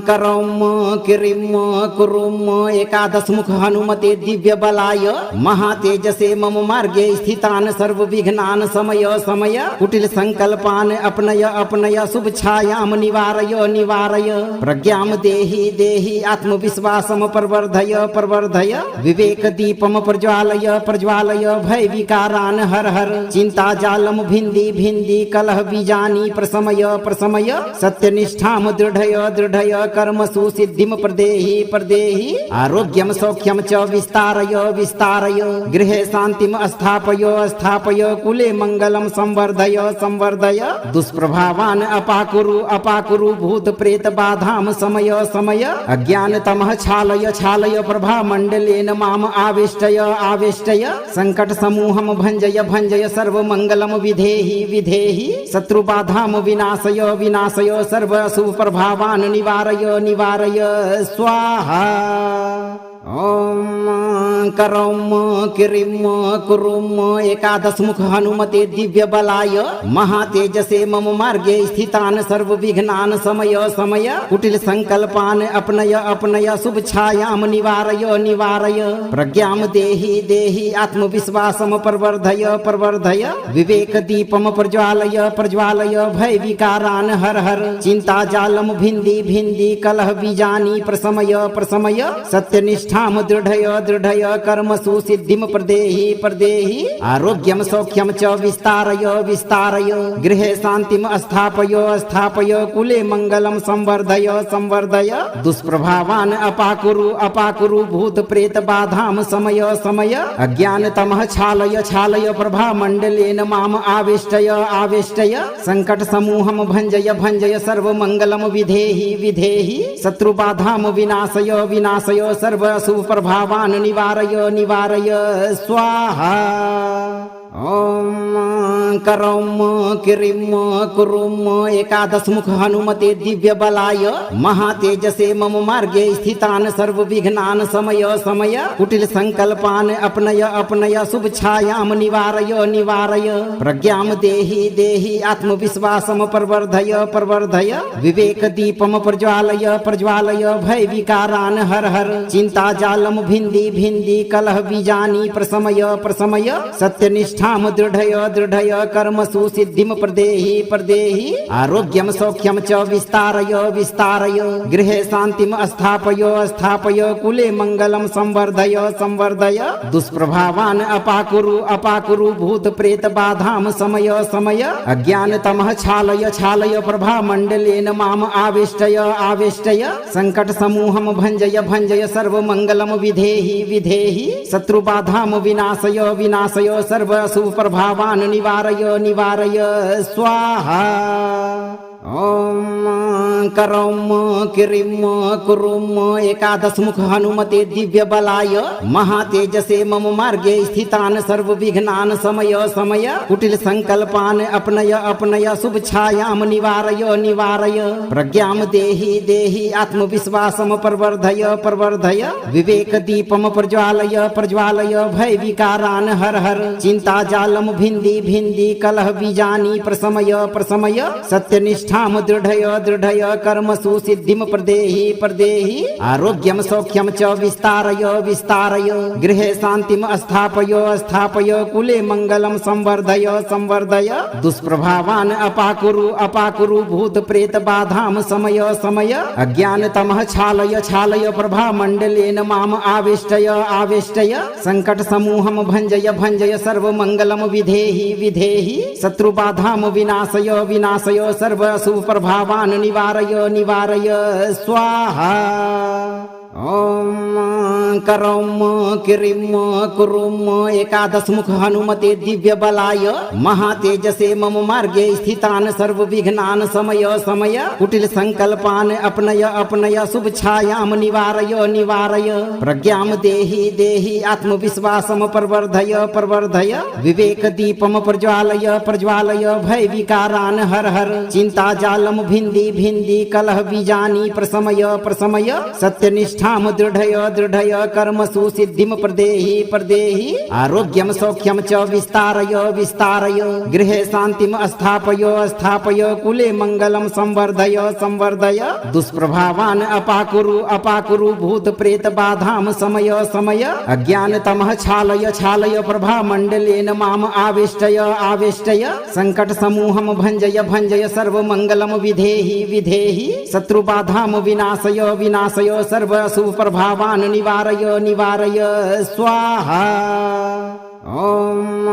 करौम किरिम कुरुम एकादश मुख हनुमते दिव्य बलाय महातेजसे मम मार्गे स्थितान सर्व विघ्नान समय समय कुटिल संकल्पान अपनय अपनय शुभ छायाम निवारय निवारय प्रज्ञाम देहि देहि आत्मविश्वासम प्रवर्धय प्रवर्धय विवेक दीपम प्रज्वालय प्रज्वालय भय विकारान हर हर चिंता जालम भिंदी भिंदी कलह बीजानी प्रसमय प्रसमय सत्यनिष्ठ दृढय दृढय कर्मसु सिद्धिं प्रदेहि प्रदेहि आरोग्यं सौख्यं च विस्तारय विस्तारय गृहे शान्तिं स्थापय स्थापय कुले मङ्गलं संवर्धय संवर्धय दुष्प्रभावान् अपाकुरु अपाकुरु भूत प्रेत बाधां समय समय अज्ञानतमः छालय छालय प्रभा मण्डलेन माम आवेष्टय आवेष्टय संकट समूहं भञ्जय भञ्जय सर्वमङ्गलं विधेहि विधेहि शत्रुबाधां विनाशय विनाशय सर्व शुभ प्रभावान् निवारय निवारय स्वाहा। ओम करौम किरिम कुरुम एकादश मुख हनुमते दिव्य बलाय महातेजसे मम मार्गे स्थितान सर्व विघ्नान समय समय कुटिल संकल्पान अपनय अपनय शुभ छायाम निवारय निवारय प्रज्ञाम देहि देहि आत्मविश्वासम प्रवर्धय प्रवर्धय विवेक दीपम प्रज्वालय प्रज्वालय भय विकारान हर हर चिंता जालम भिंदी भिंदी कलह बीजानी प्रसमय प्रसमय सत्यनिष्ठ दृढय दृढय कर्मसु सिद्धिं प्रदेहि प्रदेहि आरोग्यं सौख्यं च विस्तारय विस्तारय गृहे शान्तिं स्थापय स्थापय कुले मङ्गलं संवर्धय संवर्धय दुष्प्रभावान् अपाकुरु अपाकुरु भूत प्रेत बाधां समय समय अज्ञानतमः छालय छालय प्रभा मण्डलेन माम आवेष्टय आवेष्टय संकट समूहं भञ्जय भञ्जय सर्वमङ्गलं विधेहि विधेहि शत्रुबाधां विनाशय विनाशय सर्व शुभ प्रभावान् निवारय निवारय स्वाहा। ओम करौम किरिम कुरुम एकादश मुख हनुमते दिव्य बलाय महातेजसे मम मार्गे स्थितान सर्व विघ्नान समय समय कुटिल संकल्पान अपनय अपनय शुभ छायाम निवारय निवारय प्रज्ञाम देहि देहि आत्मविश्वासम प्रवर्धय प्रवर्धय विवेक दीपम प्रज्वालय प्रज्वालय भय विकारान हर हर चिंता जालम भिंदी भिंदी कलह बीजानी प्रसमय प्रसमय सत्यनिष्ठ दृढय दृढय कर्मसु सिद्धिं प्रदेहि प्रदेहि आरोग्यं सौख्यं च विस्तारय विस्तारय गृहे शान्तिं स्थापय स्थापय कुले मङ्गलं संवर्धय संवर्धय दुष्प्रभावान् अपाकुरु अपाकुरु भूत प्रेत बाधां समय समय अज्ञानतमः छालय छालय प्रभा मण्डलेन माम आवेष्टय आवेष्टय संकट समूहं भञ्जय भञ्जय सर्वमङ्गलं विधेहि विधेहि शत्रुबाधां विनाशय विनाशय सर्व शुभ प्रभावान् निवारय निवारय स्वाहा। ओम करौम किरिम कुरुम एकादश मुख हनुमते दिव्य बलाय महातेजसे मम मार्गे स्थितान सर्व विघ्नान समय समय कुटिल संकल्पान अपनय अपनय शुभ छायाम निवारय निवारय प्रज्ञाम देहि देहि आत्मविश्वासम प्रवर्धय प्रवर्धय विवेक दीपम प्रज्वालय प्रज्वालय भय विकारान हर हर चिंता जालम भिंदी भिंदी कलह बीजानी प्रसमय प्रसमय सत्यनिष्ठाम दृढ़य दृढ़य कर्म सुसिद्धिम प्रदेहि प्रदेहि आरोग्यम सौख्यम च विस्तारय विस्तारय गृहे शांतिम स्थापय स्थापय कुले मंगलम संवर्धय संवर्धय दुष्प्रभावान अपाकुरु अपाकुरु भूत प्रेत बाधाम समय समय अज्ञान तमः छालय छालय प्रभा मंडलेन माम आवेष्टय आवेष्टय संकट समूहम भंजय भंजय सर्व मंगलम विधेहि विधेहि शत्रु बाधाम विनाशय विनाशय सर्व शुभ प्रभावान निवारय निवारय स्वाहा। ओम करौम किरिम कुरुम एकादश मुख हनुमते दिव्य बलाय महातेजसे मम मार्गे स्थितान सर्व विघ्नान समय समय कुटिल संकल्पान अपनय अपनय शुभ छायाम निवारय निवारय प्रज्ञाम देहि देहि आत्मविश्वासम प्रवर्धय प्रवर्धय विवेक दीपम प्रज्वालय प्रज्वालय भय विकारान हर हर चिंता जालम भिंदी भिंदी कलह बीजानी प्रसमय प्रसमय सत्यनिष्ठ ठाम दृढ़य दृढ़य कर्म सुसिद्धिम प्रदेहि प्रदेहि आरोग्यम सौख्यम च विस्तारय विस्तारय गृहे शांतिम स्थापय स्थापय कुले मंगलम संवर्धय संवर्धय दुष्प्रभावान अपाकुरु अपाकुरु भूत प्रेत बाधाम समय समय अज्ञान तमः छालय छालय प्रभा मंडलेन माम आवेष्टय आवेष्टय संकट समूहम भंजय भंजय सर्व मंगलम विधेहि विधेहि शत्रु बाधाम विनाशय विनाशय सर्व शुभ प्रभावान निवारय निवारय स्वाहा। ओम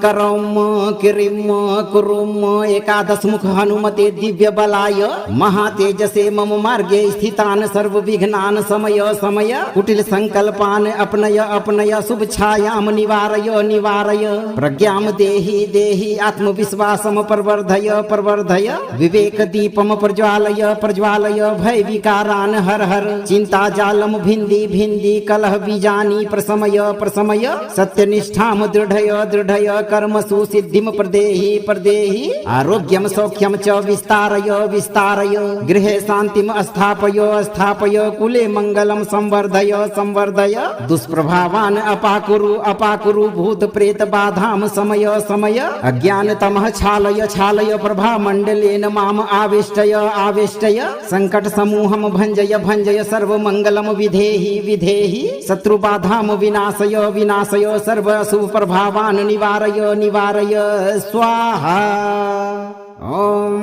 करौम किरिम कुरुम एकादश मुख हनुमते दिव्य बलाय महातेजसे मम मार्गे स्थितान सर्व विघ्नान समय समय कुटिल संकल्पान अपनय अपनय शुभ छायाम निवारय निवारय प्रज्ञाम देहि देहि आत्मविश्वासम प्रवर्धय प्रवर्धय विवेक दीपम प्रज्वालय प्रज्वालय भय विकारान हर हर चिंता जालम भिंदी भिंदी कलह बीजानी प्रसमय प्रसमय सत्यनिष्ठ ठाम दृढ़य दृढ़य कर्म सुसिद्धिम प्रदेहि प्रदेहि आरोग्यम सौख्यम च विस्तारय विस्तारय गृहे शांतिम स्थापय स्थापय कुले मंगलम संवर्धय संवर्धय दुष्प्रभावान अपाकुरु अपाकुरु भूत प्रेत बाधाम समय समय अज्ञान तमः छालय छालय प्रभा मंडलेन माम आवेष्टय आवेष्टय संकट समूहम भंजय भंजय सर्व मंगलम विधेहि विधेहि शत्रु बाधाम विनाशय विनाशय सर्व शुभ प्रभावान निवारय निवारय स्वाहा। ओम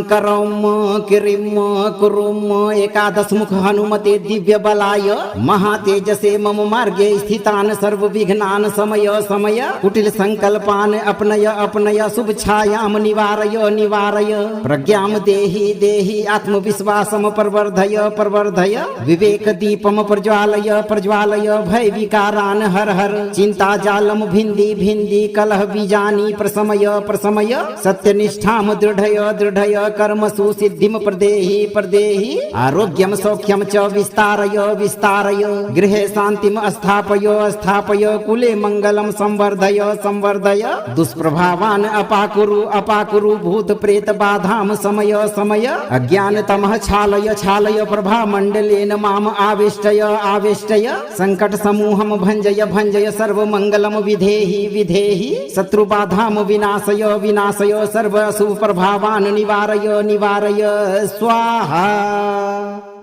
करौम किरिम कुरुम एकादश मुख हनुमते दिव्य बलाय महातेजसे मम मार्गे स्थितान सर्व विघ्नान समय समय कुटिल संकल्पान अपनय अपनय शुभ छायाम निवारय निवारय प्रज्ञाम देहि देहि आत्मविश्वासम प्रवर्धय प्रवर्धय विवेक दीपम प्रज्वालय प्रज्वालय भय विकारान हर हर चिंता जालम भिंदी भिंदी कलह बीजानी प्रसमय प्रसमय सत्यनिष्ठ ठाम दृढ़य दृढ़य कर्म सुसिद्धिम प्रदेहि प्रदेहि आरोग्यम सौख्यम च विस्तारय विस्तारय गृहे शांतिम स्थापय स्थापय कुले मंगलम संवर्धय संवर्धय दुष्प्रभावान अपाकुरु अपाकुरु भूत प्रेत बाधाम समय समय अज्ञान तमः छालय छालय प्रभा मंडलेन माम आवेष्टय आवेष्टय संकट समूहम भंजय भंजय सर्व मंगलम विधेहि विधेहि शत्रु बाधाम विनाशय विनाशय सर्व शुभ प्रभावान निवारय निवारय स्वाहा।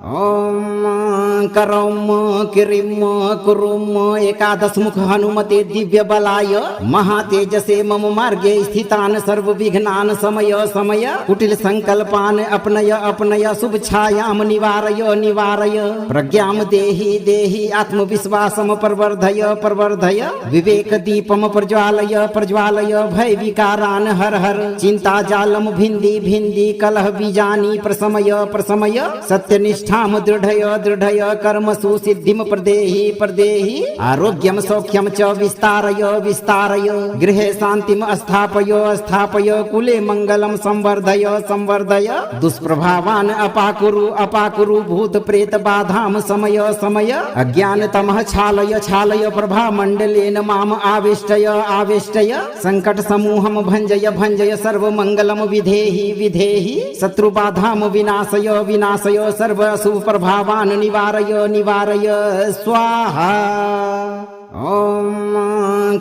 ओम करौम किरिम कुरुम एकादश मुख हनुमते दिव्य बलाय महातेजसे मम मार्गे स्थितान सर्व विघ्नान समय समय कुटिल संकल्पान अपनय अपनय शुभ छायाम निवारय निवारय प्रज्ञाम देहि देहि आत्मविश्वासम प्रवर्धय प्रवर्धय विवेक दीपम प्रज्वालय प्रज्वालय भय विकारान हर हर चिंता जालम भिंदी भिंदी कलह बीजानी प्रसमय प्रसमय सत्यनिष्ठ सत्यनिष्ठां दृढय दृढय कर्मसु सिद्धिं प्रदेहि प्रदेहि आरोग्यं सौख्यं च विस्तारय विस्तारय गृहे शान्तिं स्थापय स्थापय कुले मङ्गलं संवर्धय संवर्धय दुष्प्रभावान् अपाकुरु अपाकुरु भूत प्रेत बाधां समय समय अज्ञानतमः छालय छालय प्रभा मण्डलेन माम आवेष्टय आवेष्टय संकट समूहं भञ्जय भञ्जय सर्वमङ्गलं विधेहि विधेहि शत्रुबाधां विनाशय विनाशय सर्व अशुभ प्रभावान् निवारय निवारय स्वाहा। ओम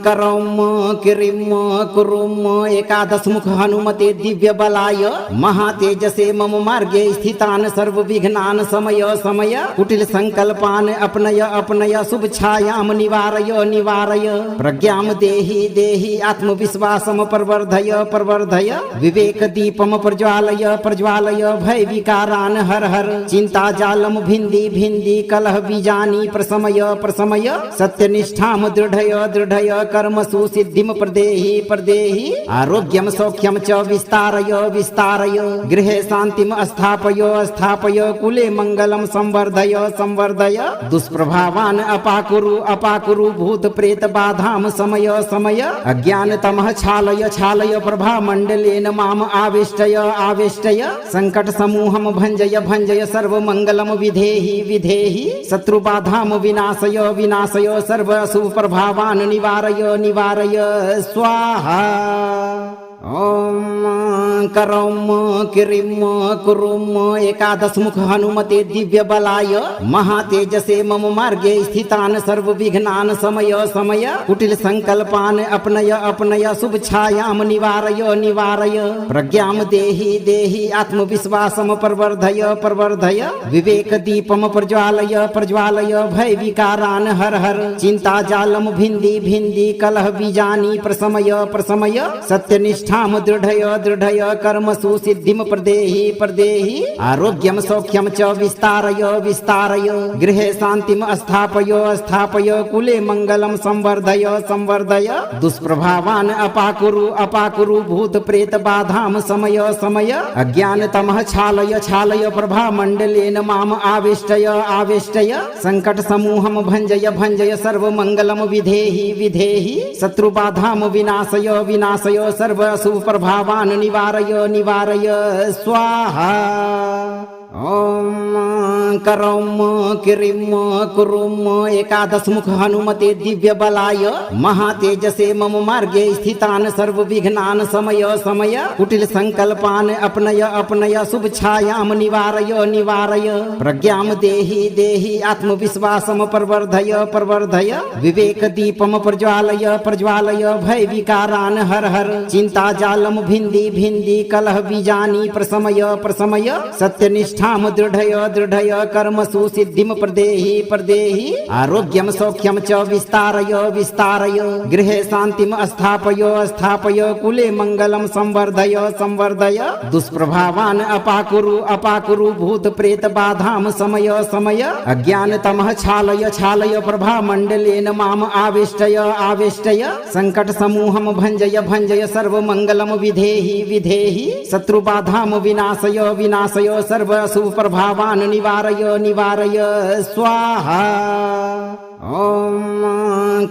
करौम किरिम कुरुम एकादश मुख हनुमते दिव्य बलाय महातेजसे मम मार्गे स्थितान सर्व विघ्नान समय समय कुटिल संकल्पान अपनय अपनय शुभ छायाम निवारय निवारय प्रज्ञाम देहि देहि आत्मविश्वासम प्रवर्धय प्रवर्धय विवेक दीपम प्रज्वालय प्रज्वालय भय विकारान हर हर चिंता जालम भिंदी भिंदी कलह बीजानी प्रसमय प्रसमय सत्यनिष्ठ दृढय दृढय कर्मसु सिद्धिं प्रदेहि प्रदेहि आरोग्यं सौख्यं च विस्तारय विस्तारय गृहे शान्तिं स्थापय स्थापय कुले मङ्गलं संवर्धय संवर्धय दुष्प्रभावान् अपाकुरु अपाकुरु भूत प्रेत बाधां समय समय अज्ञानतमः छालय छालय प्रभा मण्डलेन माम आवेष्टय आवेष्टय संकट समूहं भञ्जय भञ्जय सर्वमङ्गलं विधेहि विधेहि शत्रुबाधां विनाशय विनाशय सर्व शुभ प्रभावान् निवारय निवारय स्वाहा। ओम करौम किरिम कुरुम एकादश मुख हनुमते दिव्य बलाय महातेजसे मम मार्गे स्थितान सर्व विघ्नान समय समय कुटिल संकल्पान अपनय अपनय शुभ छायाम निवारय निवारय प्रज्ञाम देहि देहि आत्मविश्वासम प्रवर्धय प्रवर्धय विवेक दीपम प्रज्वालय प्रज्वालय भय विकारान हर हर चिंता जालम भिंदी भिंदी कलह बीजानी प्रसमय प्रसमय सत्यनिष्ठ दृढय दृढय कर्मसु सिद्धिं प्रदेहि प्रदेहि आरोग्यं सौख्यं च विस्तारय विस्तारय गृहे शान्तिं स्थापय स्थापय कुले मङ्गलं संवर्धय संवर्धय दुष्प्रभावान् अपाकुरु अपाकुरु भूत प्रेत बाधां समय समय अज्ञानतमः छालय छालय प्रभा मण्डलेन माम आवेष्टय आवेष्टय संकट समूहं भञ्जय भञ्जय सर्वमङ्गलं विधेहि विधेहि शत्रुबाधां विनाशय विनाशय सर्व शुभ प्रभावान् निवारय निवारय स्वाहा। ओम करौम किरिम कुरुम एकादश मुख हनुमते दिव्य बलाय महातेजसे मम मार्गे स्थितान सर्व विघ्नान समय समय कुटिल संकल्पान अपनय अपनय शुभ छायाम निवारय निवारय प्रज्ञाम देहि देहि आत्मविश्वासम प्रवर्धय प्रवर्धय विवेक दीपम प्रज्वालय प्रज्वालय भय विकारान हर हर चिंता जालम भिंदी भिंदी कलह बीजानी प्रसमय प्रसमय सत्यनिष्ठ दृढय दृढय कर्मसु सिद्धिं प्रदेहि प्रदेहि आरोग्यं सौख्यं च विस्तारय विस्तारय गृहे शान्तिं स्थापय स्थापय कुले मङ्गलं संवर्धय संवर्धय दुष्प्रभावान् अपाकुरु अपाकुरु भूत प्रेत बाधां समय समय अज्ञानतमः छालय छालय प्रभा मण्डलेन माम आवेष्टय आवेष्टय संकट समूहं भञ्जय भञ्जय सर्वमङ्गलं विधेहि विधेहि शत्रुबाधां विनाशय विनाशय सर्व शुभ प्रभावान् निवारय निवारय स्वाहा। ओम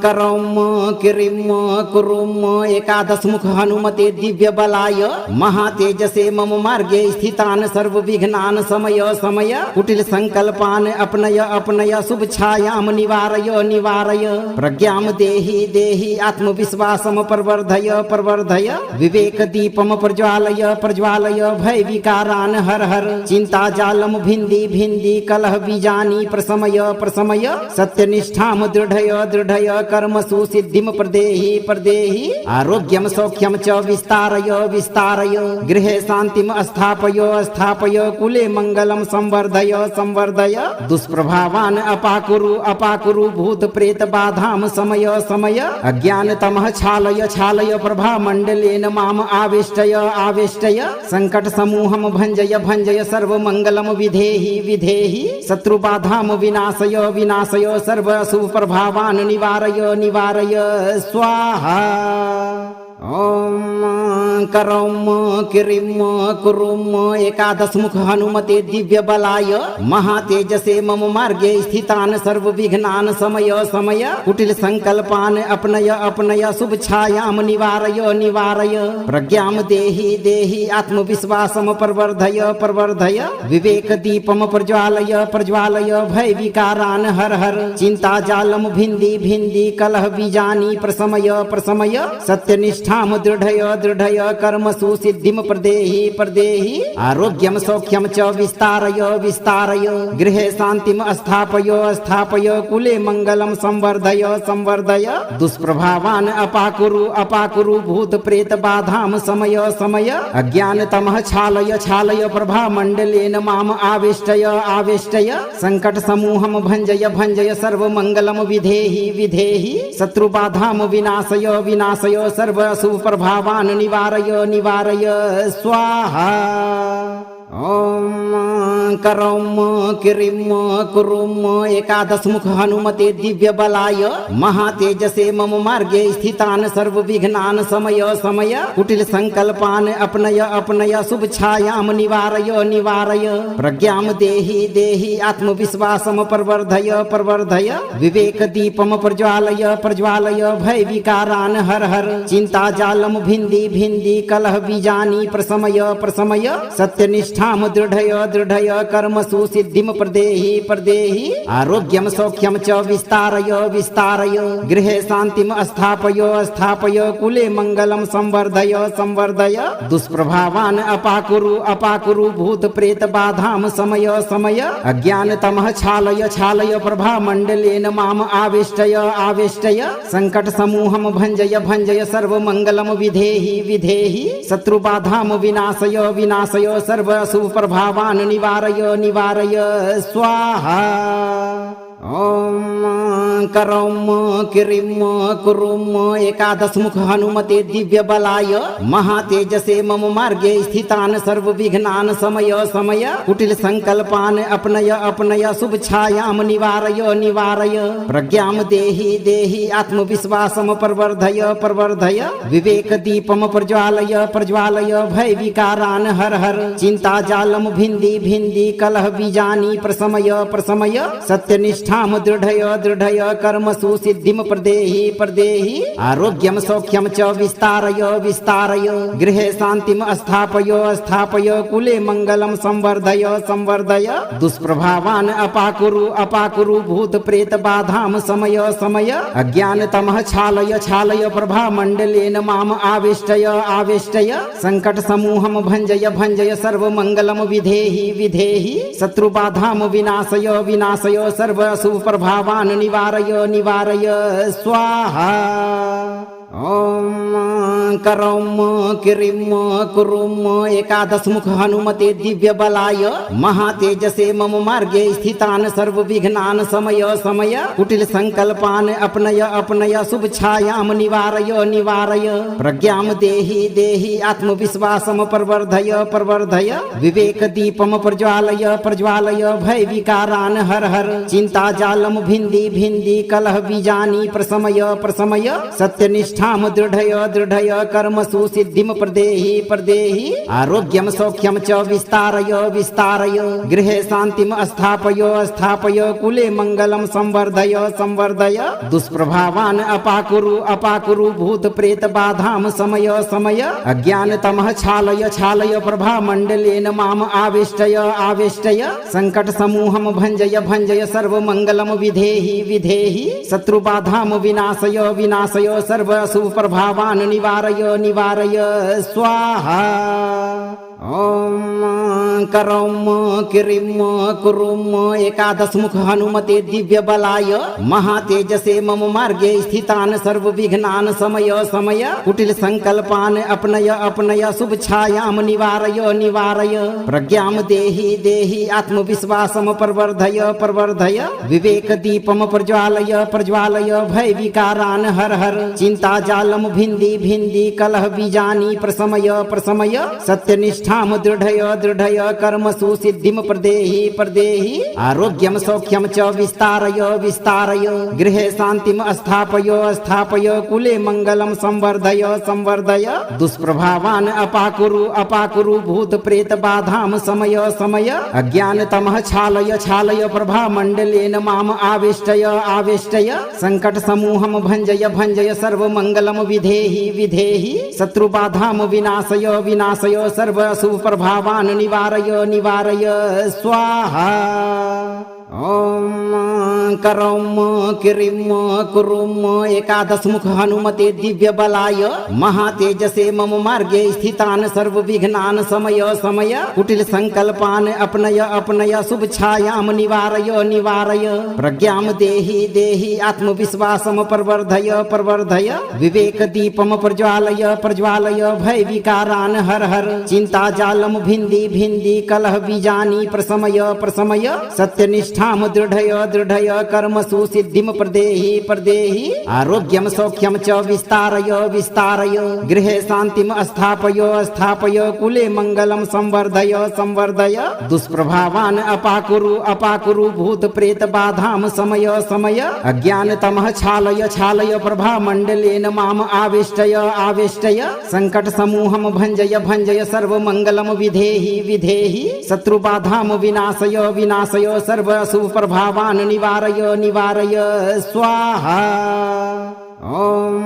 करौम किरिम कुरुम एकादश मुख हनुमते दिव्य बलाय महातेजसे मम मार्गे स्थितान सर्व विघ्नान समय समय कुटिल संकल्पान अपनय अपनय शुभ छायाम निवारय निवारय प्रज्ञाम देहि देहि आत्मविश्वासम प्रवर्धय प्रवर्धय विवेक दीपम प्रज्वालय प्रज्वालय भय विकारान हर हर चिंता जालम भिंदी भिंदी कलह बीजानी प्रसमय प्रसमय सत्यनिष्ठ दृढय दृढय कर्मसु सिद्धिं प्रदेहि प्रदेहि आरोग्यं सौख्यं च विस्तारय विस्तारय गृहे शान्तिं स्थापय स्थापय कुले मङ्गलं संवर्धय संवर्धय दुष्प्रभावान् अपाकुरु अपाकुरु भूत प्रेत बाधां समय समय अज्ञानतमः छालय छालय प्रभा मण्डलेन माम आवेष्टय आवेष्टय संकट समूहं भञ्जय भञ्जय सर्वमङ्गलं विधेहि विधेहि शत्रुबाधां विनाशय विनाशय सर्व शुभ प्रभावान् निवारय निवारय स्वाहा। ओम करौम किरिम कुरुम एकादश मुख हनुमते दिव्य बलाय महातेजसे मम मार्गे स्थितान सर्व विघ्नान समय समय कुटिल संकल्पान अपनय अपनय शुभ छायाम निवारय निवारय प्रज्ञाम देहि देहि आत्मविश्वासम प्रवर्धय प्रवर्धय विवेक दीपम प्रज्वालय प्रज्वालय भय विकारान हर हर चिंता जालम भिंदी भिंदी कलह बीजानी प्रसमय प्रसमय सत्यनिष्ठाम दृढ़य दृढ़य कर्म सुसिद्धिम प्रदेहि प्रदेहि आरोग्यम सौख्यम च विस्तारय विस्तारय गृहे शांतिम स्थापय स्थापय कुले मंगलम संवर्धय संवर्धय दुष्प्रभावान अपाकुरु अपाकुरु भूत प्रेत बाधाम समय समय अज्ञान तमः छालय छालय प्रभा मंडलेन माम आवेष्टय आवेष्टय संकट समूहम भंजय भंजय सर्व मंगलम विधेहि विधेहि शत्रु बाधाम विनाशय विनाशय सर्व शुभ प्रभावान निवारय निवारय स्वाहा। ओम करौम किरिम कुरुम एकादश मुख हनुमते दिव्य बलाय महातेजसे मम मार्गे स्थितान सर्व विघ्नान समय समय कुटिल संकल्पान अपनय अपनय शुभ छायाम निवारय निवारय प्रज्ञाम देहि देहि आत्मविश्वासम प्रवर्धय प्रवर्धय विवेक दीपम प्रज्वालय प्रज्वालय भय विकारान हर हर चिंता जालम भिंदी भिंदी कलह बीजानी प्रसमय प्रसमय सत्यनिष्ठ ठाम दृढ़य दृढ़य कर्म सुसिद्धिम प्रदेहि प्रदेहि आरोग्यम सौख्यम च विस्तारय विस्तारय गृहे शांतिम स्थापय स्थापय कुले मंगलम संवर्धय संवर्धय दुष्प्रभावान अपाकुरु अपाकुरु भूत प्रेत बाधाम समय समय अज्ञान तमः छालय छालय प्रभा मंडलेन माम आवेष्टय आवेष्टय संकट समूहम भंजय भंजय सर्व मंगलम विधेहि विधेहि शत्रु बाधाम विनाशय विनाशय सर्व शुभ प्रभावान निवारय निवारय स्वाहा। ओम करौम किरिम कुरुम एकादश मुख हनुमते दिव्य बलाय महातेजसे मम मार्गे स्थितान सर्व विघ्नान समय समय कुटिल संकल्पान अपनय अपनय शुभ छायाम निवारय निवारय प्रज्ञाम देहि देहि आत्मविश्वासम प्रवर्धय प्रवर्धय विवेक दीपम प्रज्वालय प्रज्वालय भय विकारान हर हर चिंता जालम भिंदी भिंदी कलह बीजानी प्रसमय प्रसमय सत्यनिष्ठ ठाम दृढ़य दृढ़य कर्म सुसिद्धिम प्रदेहि प्रदेहि आरोग्यम सौख्यम च विस्तारय विस्तारय गृहे शांतिम स्थापय स्थापय कुले मंगलम संवर्धय संवर्धय दुष्प्रभावान अपाकुरु अपाकुरु भूत प्रेत बाधाम समय समय अज्ञान तमः छालय छालय प्रभा मंडलेन माम आवेष्टय आवेष्टय संकट समूहम भंजय भंजय सर्व मंगलम विधेहि विधेहि शत्रु बाधाम विनाशय विनाशय सर्व शुभ प्रभावान निवारय निवारय स्वाहा। ओम करौम किरिम कुरुम एकादश मुख हनुमते दिव्य बलाय महातेजसे मम मार्गे स्थितान सर्व विघ्नान समय समय कुटिल संकल्पान अपनय अपनय शुभ छायाम निवारय निवारय प्रज्ञाम देहि देहि आत्मविश्वासम प्रवर्धय प्रवर्धय विवेक दीपम प्रज्वालय प्रज्वालय भय विकारान हर हर चिंता जालम भिंदी भिंदी कलह बीजानी प्रसमय प्रसमय सत्यनिष्ठ ठाम दृढ़य दृढ़य कर्म सुसिद्धिम प्रदेहि प्रदेहि आरोग्यम सौख्यम च विस्तारय विस्तारय गृहे शांतिम स्थापय स्थापय कुले मंगलम संवर्धय संवर्धय दुष्प्रभावान अपाकुरु अपाकुरु भूत प्रेत बाधाम समय समय अज्ञान तमः छालय छालय प्रभा मंडलेन माम आवेष्टय आवेष्टय संकट समूहम भंजय भंजय सर्व मंगलम विधेहि विधेहि शत्रु बाधाम विनाशय विनाशय सर्व शुभ प्रभावान निवारय निवारय स्वाहा। ओम करौम किरिम कुरुम एकादश मुख हनुमते दिव्य बलाय महातेजसे मम मार्गे स्थितान सर्व विघ्नान समय समय कुटिल संकल्पान अपनय अपनय शुभ छायाम निवारय निवारय प्रज्ञाम देहि देहि आत्मविश्वासम प्रवर्धय प्रवर्धय विवेक दीपम प्रज्वालय प्रज्वालय भय विकारान हर हर चिंता जालम भिंदी भिंदी कलह बीजानी प्रसमय प्रसमय सत्यनिष्ठ सत्यनिष्ठां दृढय दृढय कर्मसु सिद्धिं प्रदेहि प्रदेहि आरोग्यं सौख्यं च विस्तारय विस्तारय गृहे शान्तिं स्थापय स्थापय कुले मङ्गलं संवर्धय संवर्धय दुष्प्रभावान् अपाकुरु अपाकुरु भूत प्रेत बाधां समय समय अज्ञानतमः छालय छालय प्रभा मण्डलेन माम आवेष्टय आवेष्टय संकट समूहं भञ्जय भञ्जय सर्वमङ्गलं विधेहि विधेहि शत्रुबाधां विनाशय विनाशय सर्व अशुभ प्रभावान् निवारय निवारय स्वाहा। ओम करौम किरिम कुरुम एकादश मुख हनुमते दिव्य बलाय महातेजसे मम मार्गे स्थितान सर्व विघ्नान समय समय कुटिल संकल्पान अपनय अपनय शुभ छायाम निवारय निवारय प्रज्ञाम देहि देहि आत्मविश्वासम प्रवर्धय प्रवर्धय विवेक दीपम प्रज्वालय प्रज्वालय भय विकारान हर हर चिंता जालम भिंदी भिंदी कलह बीजानी प्रसमय प्रसमय सत्यनिष्ठ दृढय दृढय कर्मसु सिद्धिं प्रदेहि प्रदेहि आरोग्यं सौख्यं च विस्तारय विस्तारय गृहे शान्तिं स्थापय स्थापय कुले मङ्गलं संवर्धय संवर्धय दुष्प्रभावान् अपाकुरु अपाकुरु भूत प्रेत बाधां समय समय अज्ञानतमः छालय छालय प्रभा मण्डलेन माम आवेष्टय आवेष्टय संकट समूहं भञ्जय भञ्जय सर्वमङ्गलं विधेहि विधेहि शत्रुबाधां विनाशय विनाशय सर्व शुभ प्रभावान् निवारय निवारय स्वाहा। ओम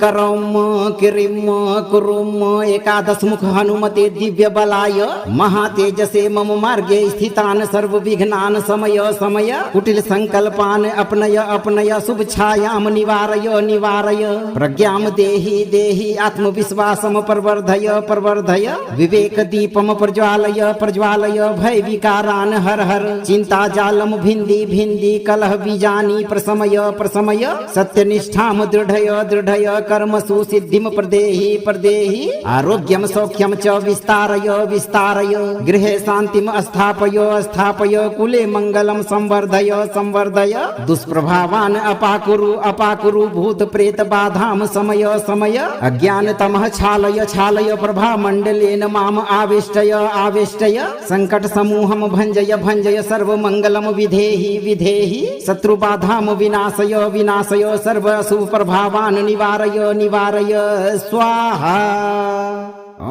करौम किरिम कुरुम एकादश मुख हनुमते दिव्य बलाय महातेजसे मम मार्गे स्थितान सर्व विघ्नान समय समय कुटिल संकल्पान अपनय अपनय शुभ छायाम निवारय निवारय प्रज्ञाम देहि देहि आत्मविश्वासम प्रवर्धय प्रवर्धय विवेक दीपम प्रज्वालय प्रज्वालय भय विकारान हर हर चिंता जालम भिंदी भिंदी कलह बीजानी प्रसमय प्रसमय सत्यनिष्ठ दृढय दृढय कर्मसु सिद्धिं प्रदेहि प्रदेहि आरोग्यं सौख्यं च विस्तारय विस्तारय गृहे शान्तिं स्थापय स्थापय कुले मङ्गलं संवर्धय संवर्धय दुष्प्रभावान् अपाकुरु अपाकुरु भूत प्रेत बाधां समय समय अज्ञानतमः छालय छालय प्रभा मण्डलेन माम आवेष्टय आवेष्टय संकट समूहं भञ्जय भञ्जय सर्वमङ्गलं विधेहि विधेहि शत्रुबाधां विनाशय विनाशय सर्व शुभ प्रभावान् निवारय निवारय स्वाहा।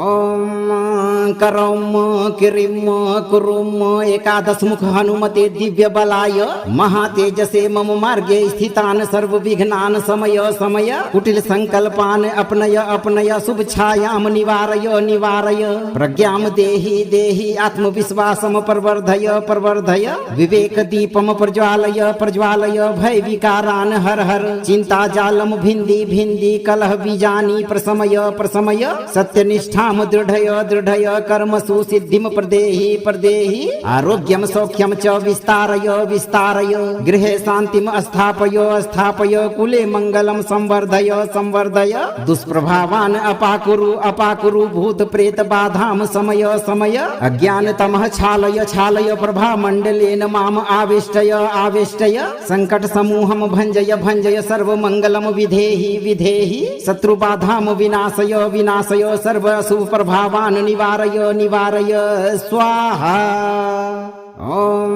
ओम करौम किरिम कुरुम एकादश मुख हनुमते दिव्य बलाय महातेजसे मम मार्गे स्थितान सर्व विघ्नान समय समय कुटिल संकल्पान अपनय अपनय शुभ छायाम निवारय निवारय प्रज्ञाम देहि देहि आत्मविश्वासम प्रवर्धय प्रवर्धय विवेक दीपम प्रज्वालय प्रज्वालय भय विकारान हर हर चिंता जालम भिंदी भिंदी कलह बीजानी प्रसमय प्रसमय सत्यनिष्ठ दृढय दृढय कर्मसु सिद्धिं प्रदेहि प्रदेहि आरोग्यं सौख्यं च विस्तारय विस्तारय गृहे शान्तिं स्थापय स्थापय कुले मङ्गलं संवर्धय संवर्धय दुष्प्रभावान् अपाकुरु अपाकुरु भूत प्रेत बाधां समय समय अज्ञानतमः छालय छालय प्रभा मण्डलेन माम आवेष्टय आवेष्टय संकट समूहं भञ्जय भञ्जय सर्वमङ्गलं विधेहि विधेहि शत्रुबाधां विनाशय विनाशय सर्व शुभ प्रभावान् निवारय निवारय स्वाहा। ओम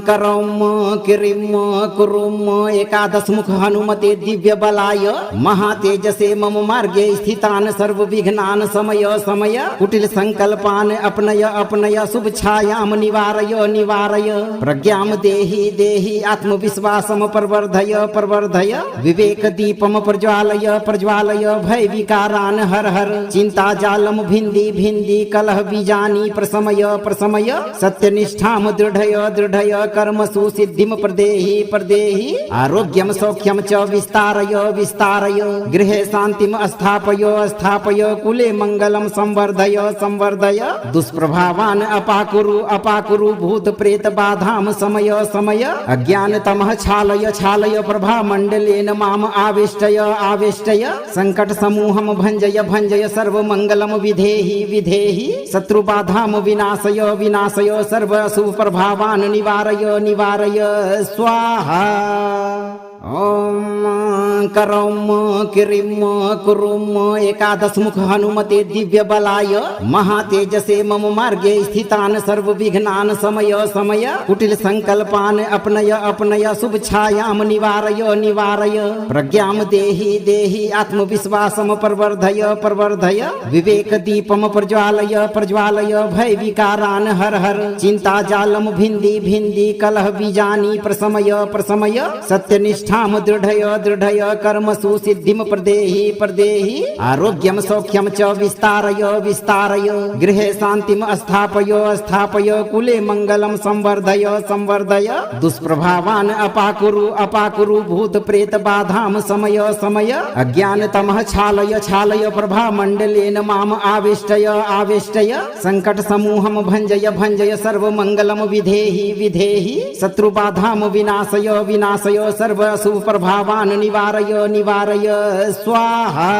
करौम किरिम कुरुम एकादश मुख हनुमते दिव्य बलाय महातेजसे मम मार्गे स्थितान सर्व विघ्नान समय समय कुटिल संकल्पान अपनय अपनय शुभ छायाम निवारय निवारय प्रज्ञाम देहि देहि आत्मविश्वासम प्रवर्धय प्रवर्धय विवेक दीपम प्रज्वालय प्रज्वालय भय विकारान हर हर चिंता जालम भिंदी भिंदी कलह बीजानी प्रसमय प्रसमय सत्यनिष्ठ दृढय दृढय कर्मसु सिद्धिं प्रदेहि प्रदेहि आरोग्यं सौख्यं च विस्तारय विस्तारय गृहे शान्तिं स्थापय स्थापय कुले मङ्गलं संवर्धय संवर्धय दुष्प्रभावान् अपाकुरु अपाकुरु भूत प्रेत बाधां समय समय अज्ञानतमः छालय छालय प्रभा मण्डलेन माम आवेष्टय आवेष्टय संकट समूहं भञ्जय भञ्जय सर्वमङ्गलं विधेहि विधेहि शत्रुबाधां विनाशय विनाशय सर्व शुभ प्रभावान् निवारय निवारय स्वाहा। ॐ करौम किरिम कुरुम एकादश मुख हनुमते दिव्य बलाय महातेजसे मम मार्गे स्थितान सर्व विघ्नान समय समय कुटिल संकल्पान अपनय अपनय शुभ छायाम निवारय निवारय प्रज्ञाम देहि देहि आत्मविश्वासम प्रवर्धय प्रवर्धय विवेक दीपम प्रज्वालय प्रज्वालय भय विकारान हर हर चिंता जालम भिंदी भिंदी कलह बीजानी प्रसमय प्रसमय सत्यनिष्ठाम दृढ़य दृढ़य कर्मसु सिद्धिम प्रदेहि प्रदेहि आरोग्यम सौख्यम च विस्तारय विस्तारय गृहे शांतिम स्थापय स्थापय कुले मंगलम संवर्धय संवर्धय दुष्प्रभावान अपाकुरु अपाकुरु भूत प्रेत बाधाम समय समय अज्ञान तमः छालय छालय प्रभा मंडलेन माम आविष्टय आविष्टय संकट समूहम भंजय भंजय सर्व मंगलम विधेहि विधेहि शत्रु बाधाम विनाशय विनाशय सर्व शुभ प्रभावान निवारय निवारय स्वाहा।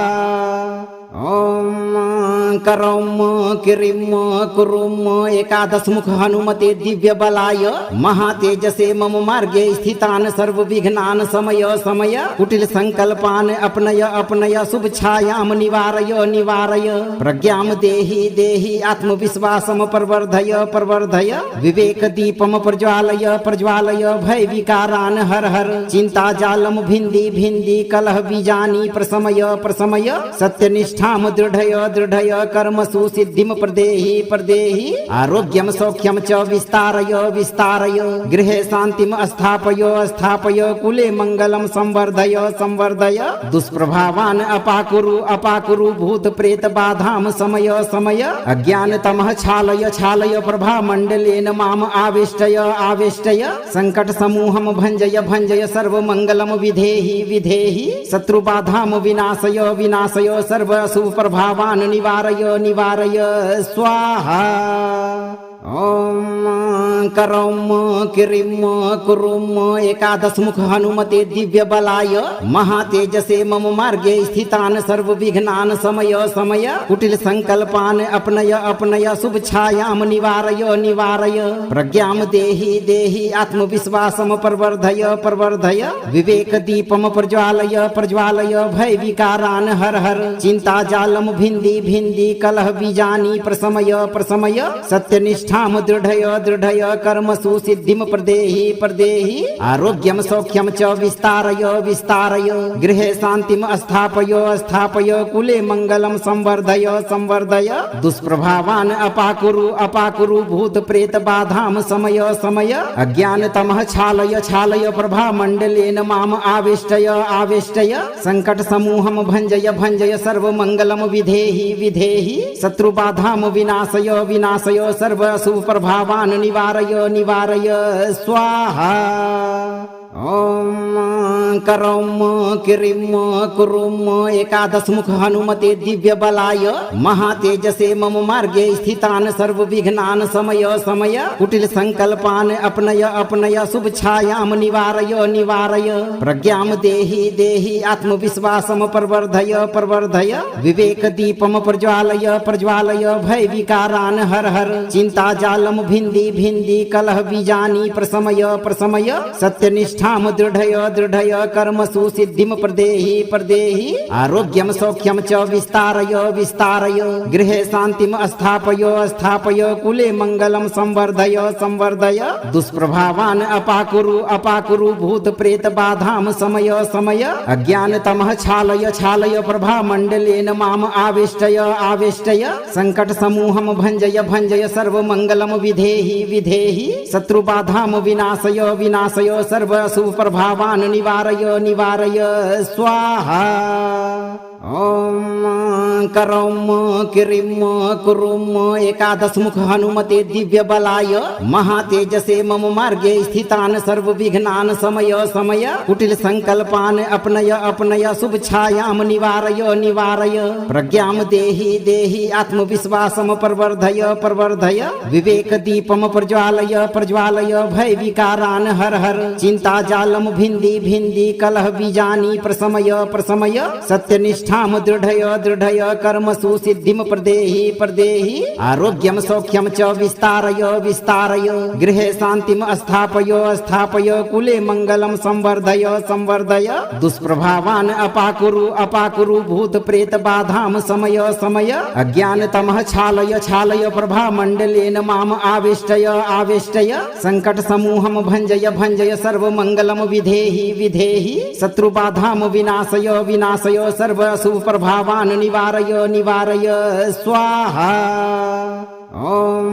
ॐ करौम किरिम कुरुम एकादश मुख हनुमते दिव्य बलाय महातेजसे मम मार्गे स्थितान सर्व विघ्नान समय समय कुटिल संकल्पान अपनय अपनय शुभ छायाम निवारय निवारय प्रज्ञाम देहि देहि आत्मविश्वासम प्रवर्धय प्रवर्धय विवेक दीपम प्रज्वालय प्रज्वालय भय विकारान हर हर चिंता जालम भिंदी भिंदी कलह बीजानी प्रसमय प्रसमय सत्यनिष्ठ ठाम दृढ़य दृढ़य कर्मसु सिद्धिम प्रदेहि प्रदेहि आरोग्यम सौख्यम च विस्तारय विस्तारय गृहे शांतिम स्थापय स्थापय कुले मंगलम संवर्धय संवर्धय दुष्प्रभावान अपाकुरु अपाकुरु भूत प्रेत बाधाम समय समय अज्ञान तमः छालय छालय प्रभा मंडलेन माम आविष्टय आविष्टय संकट समूहम भंजय भंजय सर्व मंगलम विधेहि विधेहि शत्रु बाधाम विनाशय विनाशय सर्व शुभ प्रभावान निवारय निवारय स्वाहा। ॐ करौम किरिम कुरुम एकादश मुख हनुमते दिव्य बलाय महातेजसे मम मार्गे स्थितान सर्व विघ्नान समय समय कुटिल संकल्पान अपनय अपनय शुभ छायाम निवारय निवारय प्रज्ञाम देहि देहि आत्मविश्वासम प्रवर्धय प्रवर्धय विवेक दीपम प्रज्वालय प्रज्वालय भय विकारान हर हर चिंता जालम भिंदी भिंदी कलह बीजानी प्रसमय प्रसमय सत्यनिष्ठ ठाम दृढ़य दृढ़य कर्मसु सिद्धिम प्रदेहि प्रदेहि आरोग्यम सौख्यम च विस्तारय विस्तारय गृहे शांतिम स्थापय स्थापय कुले मंगलम संवर्धय संवर्धय दुष्प्रभावान अपाकुरु अपाकुरु भूत प्रेत बाधाम समय समय अज्ञान तमः छालय छालय प्रभा मंडलेन माम आविष्टय आविष्टय संकट समूहम भंजय भंजय सर्व मंगलम विधेहि विधेहि शत्रु बाधाम विनाशय विनाशय सर्व शुभ प्रभावान निवारय निवारय स्वाहा। ॐ करौम किरिम कुरुम एकादश मुख हनुमते दिव्य बलाय महातेजसे मम मार्गे स्थितान सर्व विघ्नान समय समय कुटिल संकल्पान अपनय अपनय शुभ छायाम निवारय निवारय प्रज्ञाम देहि देहि आत्मविश्वासम प्रवर्धय प्रवर्धय विवेक दीपम प्रज्वालय प्रज्वालय भय विकारान हर हर चिंता जालम भिंदी भिंदी कलह बीजानी प्रसमय प्रसमय सत्यनिष्ठ ठाम दृढ़य दृढ़य कर्मसु सिद्धिम प्रदेहि प्रदेहि आरोग्यम सौख्यम च विस्तारय विस्तारय गृहे शांतिम स्थापय स्थापय कुले मंगलम संवर्धय संवर्धय दुष्प्रभावान अपाकुरु अपाकुरु भूत प्रेत बाधाम समय समय अज्ञान तमः छालय छालय प्रभा मंडलेन माम आविष्टय आविष्टय संकट समूहम भंजय भंजय सर्व मंगलम विधेहि विधेहि शत्रु बाधाम विनाशय विनाशय सर्व शुभ प्रभावान निवारय निवारय स्वाहा। ॐ करौम किरिम कुरुम एकादश मुख हनुमते दिव्य बलाय महातेजसे मम मार्गे स्थितान सर्व विघ्नान समय समय कुटिल संकल्पान अपनय अपनय शुभ छायाम निवारय निवारय प्रज्ञाम देहि देहि आत्मविश्वासम प्रवर्धय प्रवर्धय विवेक दीपम प्रज्वालय प्रज्वालय भय विकारान हर हर चिंता जालम भिंदी भिंदी कलह बीजानी प्रसमय प्रसमय सत्यनिष्ठ ठाम दृढ़य दृढ़य कर्मसु सिद्धिं प्रदेहि प्रदेहि आरोग्यं सौख्यं च विस्तारय विस्तारय गृहे शान्तिं स्थापय स्थापय कुले मङ्गलं संवर्धय संवर्धय दुष्प्रभावान् अपाकुरु अपाकुरु भूत प्रेत बाधां समय समय अज्ञानतमः छालय छालय प्रभा मण्डलेन माम आवेष्टय आवेष्टय संकट समूहं भञ्जय भञ्जय सर्वमङ्गलं विधेहि विधेहि शत्रुबाधां विनाशय विनाशय सर्व अशुभ प्रभावान् निवारय निवारय स्वाहा। ओम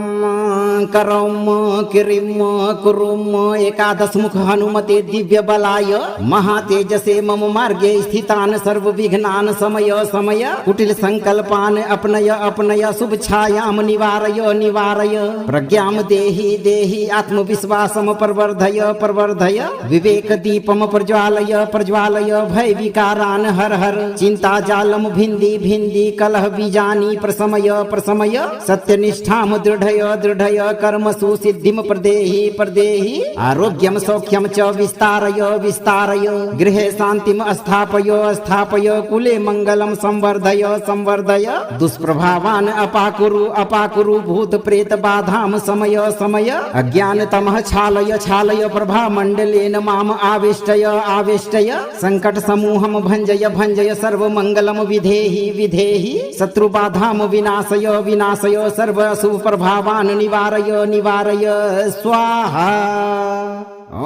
करौम किरिम कुरुम एकादश मुख हनुमते दिव्य बलाय महातेजसे मम मार्गे स्थितान सर्व विघ्नान समय समय कुटिल संकल्पान अपनय अपनय शुभ छायाम निवारय निवारय प्रज्ञाम देहि देहि आत्मविश्वासम प्रवर्धय प्रवर्धय विवेक दीपम प्रज्वालय प्रज्वालय भय विकारान हर हर चिंता जालम भिंदी भिंदी कलह बीजानी प्रसमय प्रसमय सत्यनिष्ठ दृढ़य दृढ़य कर्मसु सिद्धिं प्रदेहि प्रदेहि आरोग्यं सौख्यं च विस्तारय विस्तारय गृहे शान्तिं स्थापय स्थापय कुले मङ्गलं संवर्धय संवर्धय दुष्प्रभावान् अपाकुरु अपाकुरु भूत प्रेत बाधां समय समय अज्ञानतमः छालय छालय प्रभा मण्डलेन माम आवेष्टय आवेष्टय संकट समूहं भञ्जय भञ्जय सर्वमङ्गलं विधेहि विधेहि शत्रुबाधां विनाशय विनाशय सर्व शुभ प्रभावान् निवारय निवारय स्वाहा।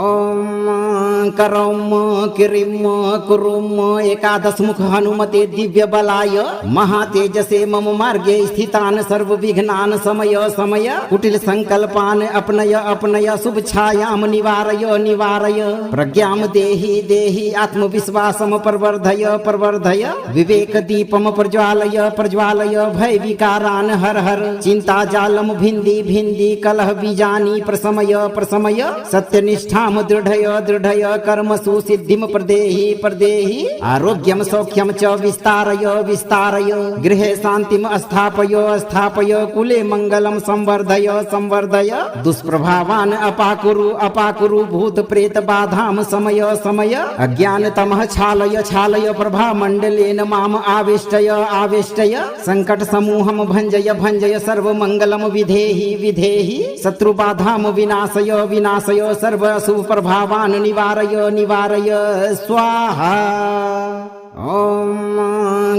ओम करौम किरिम कुरुम एकादश मुख हनुमते दिव्य बलाय महातेजसे मम मार्गे स्थितान सर्व विघ्नान समय समय कुटिल संकल्पान अपनय अपनय शुभ छायाम निवारय निवारय प्रज्ञाम देहि देहि आत्मविश्वासम प्रवर्धय प्रवर्धय विवेक दीपम प्रज्वालय प्रज्वालय भय विकारान हर हर चिंता जालम भिंदी भिंदी कलह बीजानी प्रसमय प्रसमय सत्यनिष्ठ दृढ़य दृढ़य कर्मसु सिद्धिं प्रदेहि प्रदेहि आरोग्यं सौख्यं च विस्तारय विस्तारय गृहे शान्तिं स्थापय स्थापय कुले मङ्गलं संवर्धय संवर्धय दुष्प्रभावान् अपाकुरु अपाकुरु भूत प्रेत बाधां समय समय अज्ञानतमः छालय छालय प्रभा मण्डलेन माम आवेष्टय आवेष्टय संकट समूहं भञ्जय भञ्जय सर्वमङ्गलं विधेहि विधेहि शत्रुबाधां विनाशय विनाशय सर्व शुभ प्रभावान् निवारय निवारय स्वाहा। ओम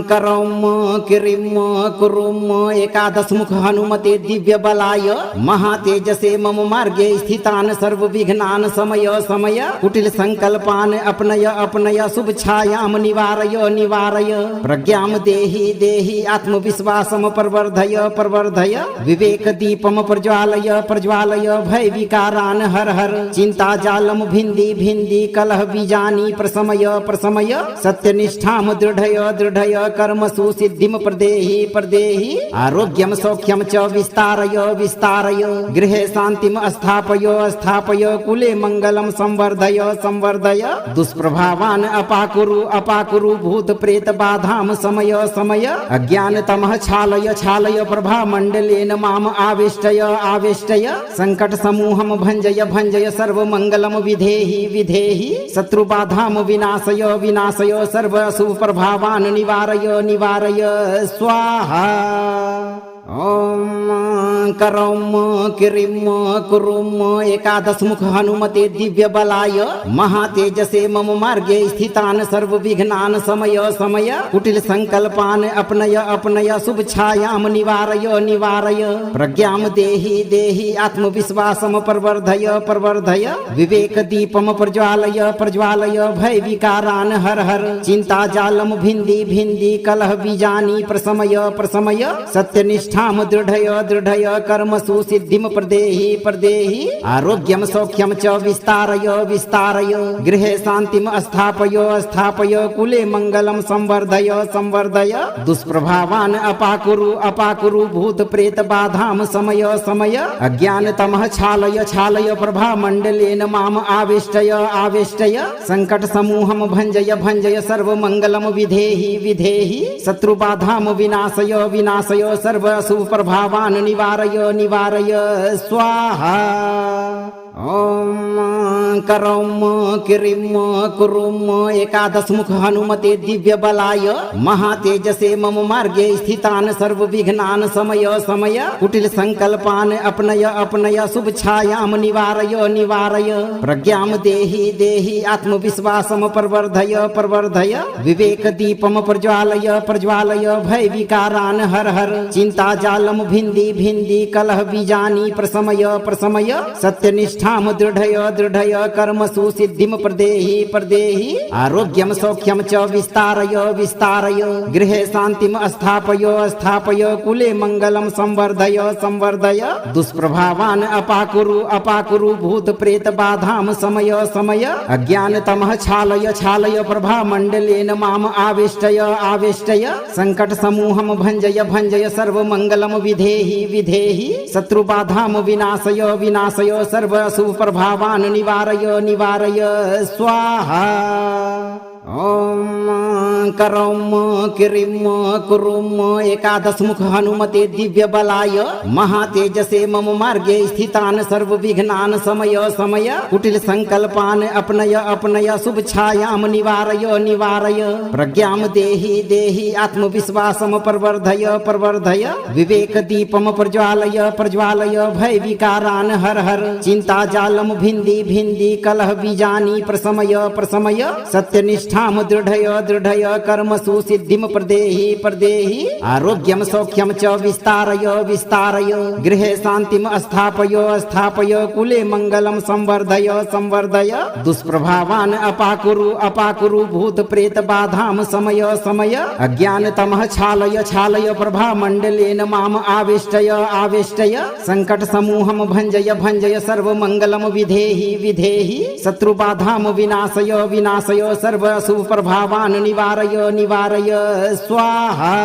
करौम किरिम कुरुम एकादश मुख हनुमते दिव्य बलाय महातेजसे मम मार्गे स्थितान सर्व विघ्नान समय समय कुटिल संकल्पान अपनय अपनय शुभ छायाम निवारय निवारय प्रज्ञाम देहि देहि आत्मविश्वासम प्रवर्धय प्रवर्धय विवेक दीपम प्रज्वालय प्रज्वालय भय विकारान हर हर चिंता जालम भिंदी भिंदी कलह बीजानी प्रसमय प्रसमय सत्यनिष्ठ दृढ़य दृढ़य कर्मसु सिद्धिं प्रदेहि प्रदेहि आरोग्यं सौख्यं च विस्तारय विस्तारय गृहे शान्तिं स्थापय स्थापय कुले मङ्गलं संवर्धय संवर्धय दुष्प्रभावान् अपाकुरु अपाकुरु भूत प्रेत बाधां समय समय अज्ञानतमः छालय छालय प्रभा मण्डलेन माम आवेष्टय आवेष्टय संकट समूहं भञ्जय भञ्जय सर्वमङ्गलं विधेहि विधेहि शत्रुबाधां विनाशय विनाशय सर्व शुभ प्रभावान् निवारय निवारय स्वाहा। ओम करौम किरिम कुरुम एकादश मुख हनुमते दिव्य बलाय महातेजसे मम मार्गे स्थितान सर्व विघ्नान समय समय कुटिल संकल्पान अपनय अपनय शुभ छायाम निवारय निवारय प्रज्ञाम देहि देहि आत्मविश्वासम प्रवर्धय प्रवर्धय विवेक दीपम प्रज्वालय प्रज्वालय भय विकारान हर हर चिंता जालम भिंदी भिंदी कलह बीजानी प्रसमय प्रसमय सत्यनिष्ठ दृढ़य दृढ़य कर्मसु सिद्धिं प्रदेहि प्रदेहि आरोग्यं सौख्यं च विस्तारय विस्तारय गृहे शान्तिं स्थापय स्थापय कुले मङ्गलं संवर्धय संवर्धय दुष्प्रभावान् अपाकुरु अपाकुरु भूत प्रेत बाधां समय समय अज्ञानतमः छालय छालय प्रभा मण्डलेन माम आवेष्टय आवेष्टय संकट समूहं भञ्जय भञ्जय सर्वमङ्गलं विधेहि विधेहि शत्रुबाधां विनाशय विनाशय सर्व शुभ प्रभावान् निवारय निवारय स्वाहा। ॐ करौम किरिम कुरुम एकादश मुख हनुमते दिव्य बलाय महातेजसे मम मार्गे स्थितान सर्व विघ्नान समय समय कुटिल संकल्पान अपनय अपनय शुभ छायाम निवारय निवारय प्रज्ञाम देहि देहि आत्मविश्वासम प्रवर्धय प्रवर्धय विवेक दीपम प्रज्वालय प्रज्वालय भय विकारान हर हर चिंता जालम भिंदी भिंदी कलह बीजानी प्रसमय प्रसमय सत्यनिष्ठाम दृढ़य दृढ़य कर्मसु सिद्धिम प्रदेहि प्रदेहि आरोग्यम सौख्यम च विस्तारय विस्तारय गृहे शांतिम स्थापय स्थापय कुले मंगलम संवर्धय संवर्धय दुष्प्रभावान अपाकुरु अपाकुरु भूत प्रेत बाधाम समय समय अज्ञान तमः छालय छालय प्रभा मंडलेन माम आवेष्टय आवेष्टय संकट समूहम भंजय भंजय सर्व मंगलम विधेहि विधेहि शत्रु बाधाम विनाशय विनाशय सर्व शुभ प्रभावान निवारय निवारय स्वाहा। ॐ करौम किरिम कुरुम एकादश मुख हनुमते दिव्य बलाय महातेजसे मम मार्गे स्थितान सर्व विघ्नान समय समय कुटिल संकल्पान अपनय अपनय शुभ छायाम निवारय निवारय प्रज्ञाम देहि देहि आत्मविश्वासम प्रवर्धय प्रवर्धय विवेक दीपम प्रज्वालय प्रज्वालय भय विकारान हर हर चिंता जालम भिंदी भिंदी कलह बीजानी प्रसमय प्रसमय सत्यनिष्ठ ठाम दृढ़य दृढ़य कर्मसु सिद्धिम प्रदेहि प्रदेहि आरोग्यम सौख्यम च विस्तारय विस्तारय गृहे शांतिम स्थापय स्थापय कुले मंगलम संवर्धय संवर्धय दुष्प्रभावान अपाकुरु अपाकुरु भूत प्रेत बाधाम समय समय अज्ञान तमः छालय छालय प्रभा मंडलेन माम आवेष्टय आवेष्टय संकट समूहम भंजय भंजय सर्व मंगलम विधेहि विधेहि शत्रु बाधाम विनाशय विनाशय सर्व शुभ प्रभावान निवारय निवारय स्वाहा।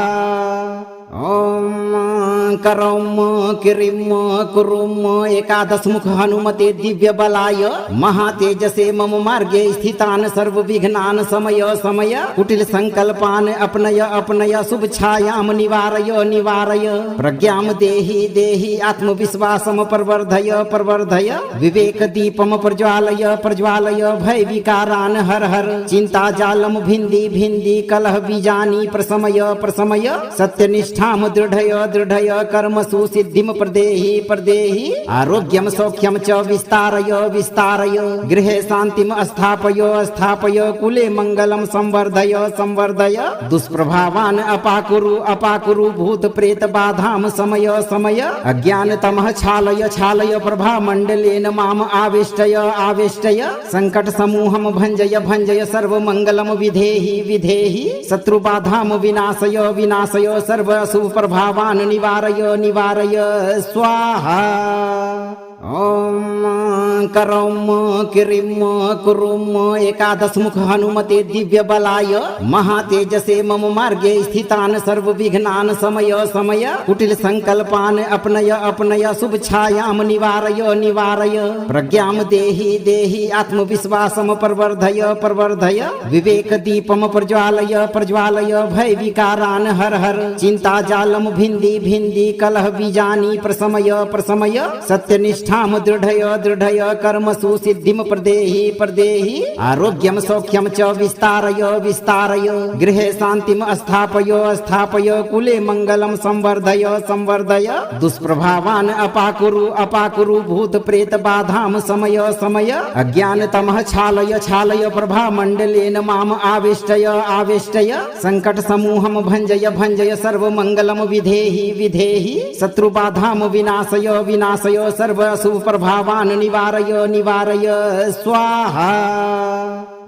ॐ करौम किरिम कुरुम एकादश मुख हनुमते दिव्य बलाय महातेजसे मम मार्गे स्थितान सर्व विघ्नान समय समय कुटिल संकल्पान अपनय अपनय शुभ छायाम निवारय निवारय प्रज्ञाम देहि देहि आत्मविश्वासम प्रवर्धय प्रवर्धय विवेक दीपम प्रज्वालय प्रज्वालय भय विकारान हर हर चिंता जालम भिंदी भिंदी कलह बीजानी प्रसमय प्रसमय सत्यनिष्ठ ठाम दृढ़य दृढ़य कर्मसु सिद्धिम प्रदेहि प्रदेहि आरोग्यम सौख्यम च विस्तारय विस्तारय गृहे शांतिम स्थापय स्थापय कुले मंगलम संवर्धय संवर्धय दुष्प्रभावान अपाकुरु अपाकुरु भूत प्रेत बाधाम समय समय अज्ञान तमः छालय छालय प्रभा मंडलेन माम आवेष्टय आवेष्टय संकट समूहम भंजय भंजय सर्व मंगलम विधेहि विधेहि शत्रु बाधाम विनाशय विनाशय सर्व शुभ प्रभावान निवारय निवारय स्वाहा। ॐ करौम किरिम कुरुम एकादश मुख हनुमते दिव्य बलाय महातेजसे मम मार्गे स्थितान सर्व विघ्नान समय समय कुटिल संकल्पान अपनय अपनय शुभ छायाम निवारय निवारय प्रज्ञाम देहि देहि आत्मविश्वासम प्रवर्धय प्रवर्धय विवेक दीपम प्रज्वालय प्रज्वालय भय विकारान हर हर चिंता जालम भिंदी भिंदी कलह बीजानी प्रसमय प्रसमय सत्यनिष्ठ ठाम दृढ़य दृढ़य कर्मसु सिद्धिम प्रदेहि प्रदेहि आरोग्यम सौख्यम च विस्तारय विस्तारय गृहे शांतिम स्थापय स्थापय कुले मंगलम संवर्धय संवर्धय दुष्प्रभावान अपाकुरु अपाकुरु भूत प्रेत बाधाम समय समय अज्ञान तमः छालय छालय प्रभा मंडलेन माम आवेष्टय आवेष्टय संकट समूहम भंजय भंजय सर्व मंगलम विधेहि विधेहि शत्रु बाधाम विनाशय विनाशय सर्व शुभ प्रभावान निवारय निवारय स्वाहा।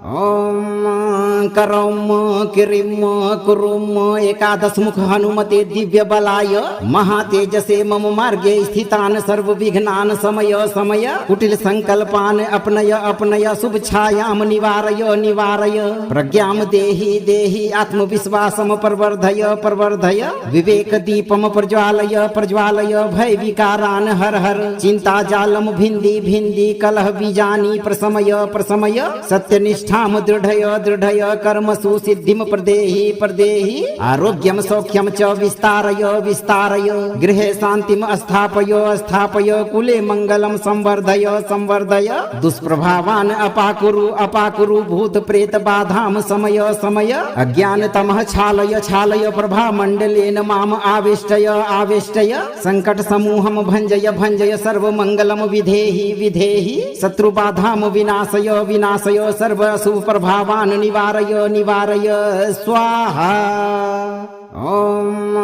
ॐ करौम किरिम कुरुम एकादश मुख हनुमते दिव्य बलाय महातेजसे मम मार्गे स्थितान सर्व विघ्नान समय समय कुटिल संकल्पान अपनय अपनय शुभ छायाम निवारय निवारय प्रज्ञाम देहि देहि आत्मविश्वासम प्रवर्धय प्रवर्धय विवेक दीपम प्रज्वालय प्रज्वालय भय विकारान हर हर चिंता जालम भिंदी भिंदी कलह बीजानी प्रसमय प्रसमय सत्यनिष्ठ सत्यनिष्ठां दृढय दृढय कर्मसु सिद्धिं प्रदेहि प्रदेहि आरोग्यं सौख्यं च विस्तारय विस्तारय गृहे शान्तिं स्थापय स्थापय कुले मङ्गलं संवर्धय संवर्धय दुष्प्रभावान् अपाकुरु अपाकुरु भूत प्रेत बाधां समय समय अज्ञानतमः छालय छालय प्रभा मण्डलेन माम आवेष्टय आवेष्टय संकट समूहं भञ्जय भञ्जय सर्वमङ्गलं विधेहि विधेहि शत्रुबाधां विनाशय विनाशय सर्व अशुभ प्रभावान् निवारय निवारय स्वाहा। ओम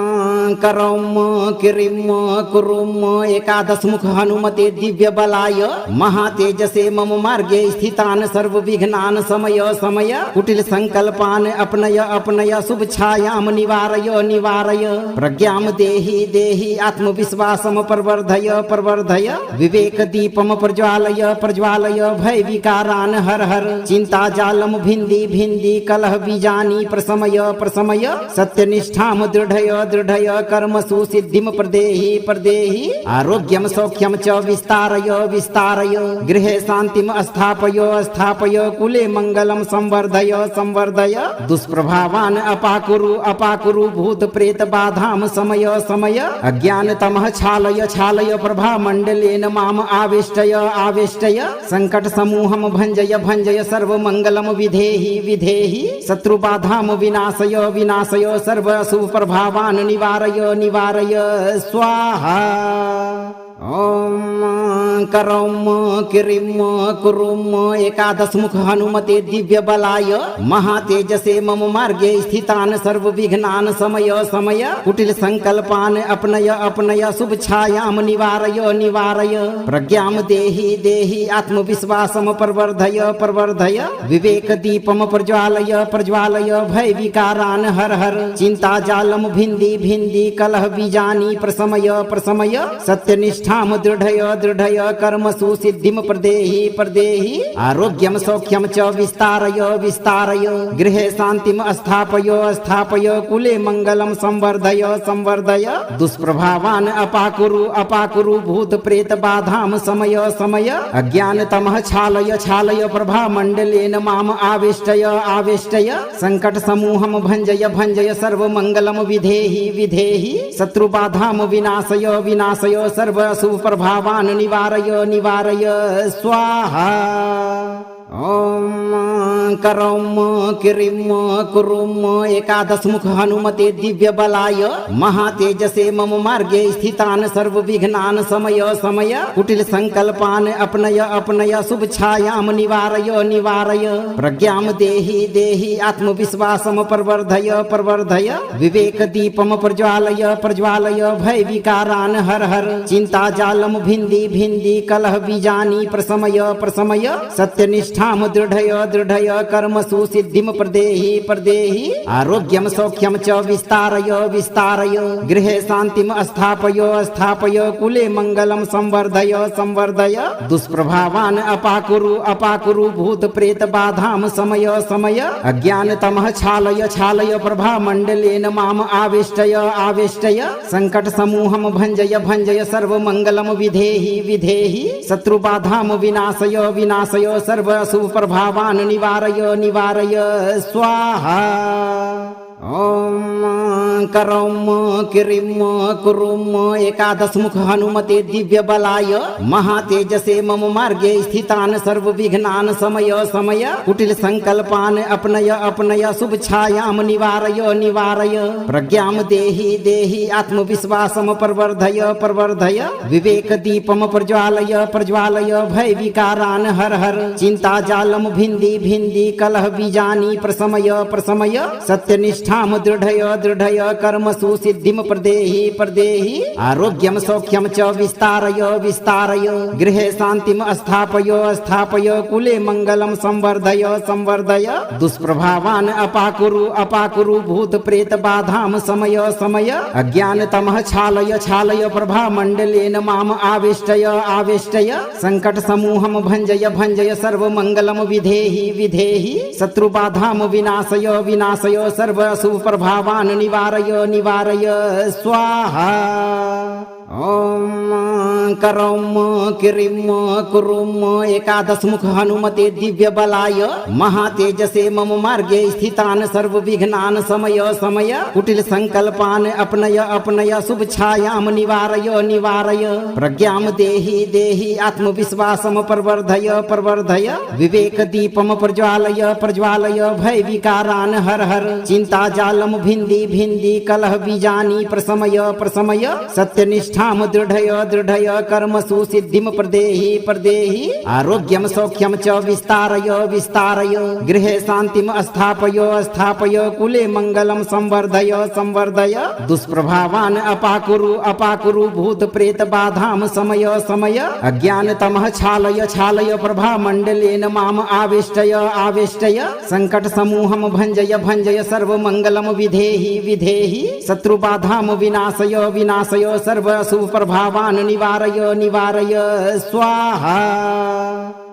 करौम किरिम कुरुम एकादश मुख हनुमते दिव्य बलाय महातेजसे मम मार्गे स्थितान सर्व विघ्नान समय समय कुटिल संकल्पान अपनय अपनय शुभ छायाम निवारय निवारय प्रज्ञाम देहि देहि आत्मविश्वासम प्रवर्धय प्रवर्धय विवेक दीपम प्रज्वालय प्रज्वालय भय विकारान हर हर चिंता जालम भिंदी भिंदी कलह बीजानी प्रसमय प्रसमय सत्यनिष्ठ दृढय दृढय कर्मसु सिद्धिं प्रदेहि प्रदेहि आरोग्यं सौख्यं च विस्तारय विस्तारय गृहे शान्तिं स्थापय स्थापय कुले मङ्गलं संवर्धय संवर्धय दुष्प्रभावान् अपाकुरु अपाकुरु भूत प्रेत बाधां समय समय अज्ञानतमः छालय छालय प्रभा मण्डलेन माम आवेष्टय आवेष्टय संकट समूहं भञ्जय भञ्जय सर्वमङ्गलं विधेहि विधेहि शत्रुबाधां विनाशय विनाशय सर्व शुभ प्रभावान् निवारय निवारय स्वाहा। ओम करौम किरिम कुरुम एकादश मुख हनुमते दिव्य बलाय महातेजसे मम मार्गे स्थितान सर्व विघ्नान समय समय कुटिल संकल्पान अपनय अपनय शुभ छायाम निवारय निवारय प्रज्ञाम देहि देहि आत्मविश्वासम प्रवर्धय प्रवर्धय विवेक दीपम प्रज्वालय प्रज्वालय भय विकारान हर हर चिंता जालम भिंदी भिंदी कलह बीजानी प्रसमय प्रसमय सत्यनिष्ठ दृढय दृढय कर्मसु सिद्धिं प्रदेहि प्रदेहि आरोग्यं सौख्यं च विस्तारय विस्तारय गृहे शान्तिं स्थापय स्थापय कुले मङ्गलं संवर्धय संवर्धय दुष्प्रभावान् अपाकुरु अपाकुरु भूत प्रेत बाधां समय समय अज्ञानतमः छालय छालय प्रभा मण्डलेन माम आवेष्टय आवेष्टय संकट समूहं भञ्जय भञ्जय सर्वमङ्गलं विधेहि विधेहि शत्रुबाधां विनाशय विनाशय सर्व शुभ प्रभावान् निवारय निवारय स्वाहा। ओम करौम किरिम कुरुम एकादश मुख हनुमते दिव्य बलाय महातेजसे मम मार्गे स्थितान सर्व विघ्नान समय समय कुटिल संकल्पान अपनय अपनय शुभ छायाम निवारय निवारय प्रज्ञाम देहि देहि आत्मविश्वासम प्रवर्धय प्रवर्धय विवेक दीपम प्रज्वालय प्रज्वालय भय विकारान हर हर चिंता जालम भिंदी भिंदी कलह बीजानी प्रसमय प्रसमय सत्यनिष्ठ दृढय दृढय कर्मसु सिद्धिं प्रदेहि प्रदेहि आरोग्यं सौख्यं च विस्तारय विस्तारय गृहे शान्तिं स्थापय स्थापय कुले मङ्गलं संवर्धय संवर्धय दुष्प्रभावान् अपाकुरु अपाकुरु भूत प्रेत बाधां समय समय अज्ञानतमः छालय छालय प्रभा मण्डलेन माम आवेष्टय आवेष्टय संकट समूहं भञ्जय भञ्जय सर्वमङ्गलं विधेहि विधेहि शत्रुबाधां विनाशय विनाशय सर्व शुभ प्रभावान् निवारय निवारय स्वाहा। ओम करौम किरिम कुरुम एकादश मुख हनुमते दिव्य बलाय महातेजसे मम मार्गे स्थितान सर्व विघ्नान समय समय कुटिल संकल्पान अपनय अपनय शुभ छायाम निवारय निवारय प्रज्ञाम देहि देहि आत्मविश्वासम प्रवर्धय प्रवर्धय विवेक दीपम प्रज्वालय प्रज्वालय भय विकारान हर हर चिंता जालम भिंदी भिंदी कलह बीजानी प्रसमय प्रसमय सत्यनिष्ठ दृढय दृढय कर्मसु सिद्धिं प्रदेहि प्रदेहि आरोग्यं सौख्यं च विस्तारय विस्तारय गृहे शान्तिं स्थापय स्थापय कुले मङ्गलं संवर्धय संवर्धय दुष्प्रभावान् अपाकुरु अपाकुरु भूत प्रेत बाधां समय समय अज्ञानतमः छालय छालय प्रभा मण्डलेन माम आवेष्टय आवेष्टय संकट समूहं भञ्जय भञ्जय सर्वमङ्गलं विधेहि विधेहि शत्रुबाधां विनाशय विनाशय सर्व शुभ प्रभावान् निवारय निवारय स्वाहा। ॐ करौम किरिम कुरुम एकादश मुख हनुमते दिव्य बलाय महातेजसे मम मार्गे स्थितान सर्व विघ्नान समय समय कुटिल संकल्पान अपनय अपनय शुभ छायाम निवारय निवारय प्रज्ञाम देहि देहि आत्मविश्वासम प्रवर्धय प्रवर्धय विवेक दीपम प्रज्वालय प्रज्वालय भय विकारान हर हर चिंता जालम भिंदी भिंदी कलह बीजानी प्रसमय प्रसमय सत्यनिष्ठाम दृढ़य दृढ़य कर्मसु सिद्धिम प्रदेहि प्रदेहि आरोग्यम सौख्यम च विस्तारय विस्तारय गृहे शांतिम स्थापय स्थापय कुले मंगलम संवर्धय संवर्धय दुष्प्रभावान अपाकुरु अपाकुरु भूत प्रेत बाधाम समय समय अज्ञान तमः छालय छालय प्रभा मंडलेन माम आवेष्टय आवेष्टय संकट समूहम भंजय भंजय सर्व मंगलम विधेहि विधेहि शत्रु बाधाम विनाशय विनाशय सर्व शुभ प्रभावान निवारय निवारय स्वाहा।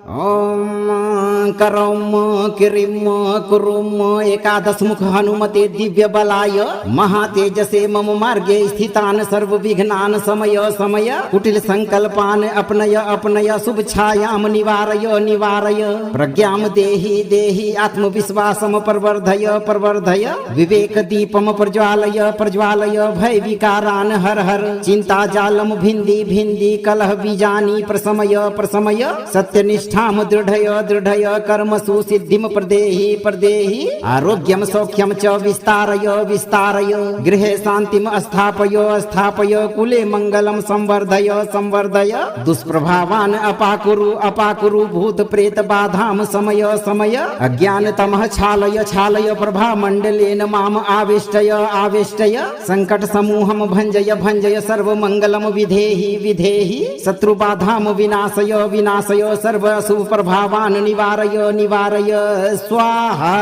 ॐ करौम किरिम कुरुम एकादश मुख हनुमते दिव्य बलाय महातेजसे मम मार्गे स्थितान सर्व विघ्नान समय समय कुटिल संकल्पान अपनय अपनय शुभ छायाम निवारय निवारय प्रज्ञाम देहि देहि आत्मविश्वासम प्रवर्धय प्रवर्धय विवेक दीपम प्रज्वालय प्रज्वालय भय विकारान हर हर चिंता जालम भिंदी भिंदी कलह बीजानी प्रसमय प्रसमय सत्यनिष्ठ ठाम दृढ़य दृढ़य कर्मसु सिद्धिम प्रदेहि प्रदेहि आरोग्यम सौख्यम च विस्तारय विस्तारय गृहे शांतिम स्थापय स्थापय कुले मंगलम संवर्धय संवर्धय दुष्प्रभावान अपाकुरु अपाकुरु भूत प्रेत बाधाम समय समय अज्ञान तमः छालय छालय प्रभा मंडलेन माम आवेष्टय आवेष्टय संकट समूहम भंजय भंजय सर्व मंगलम विधेहि विधेहि शत्रु बाधाम विनाशय विनाशय सर्व शुभ प्रभावान निवारय निवारय स्वाहा।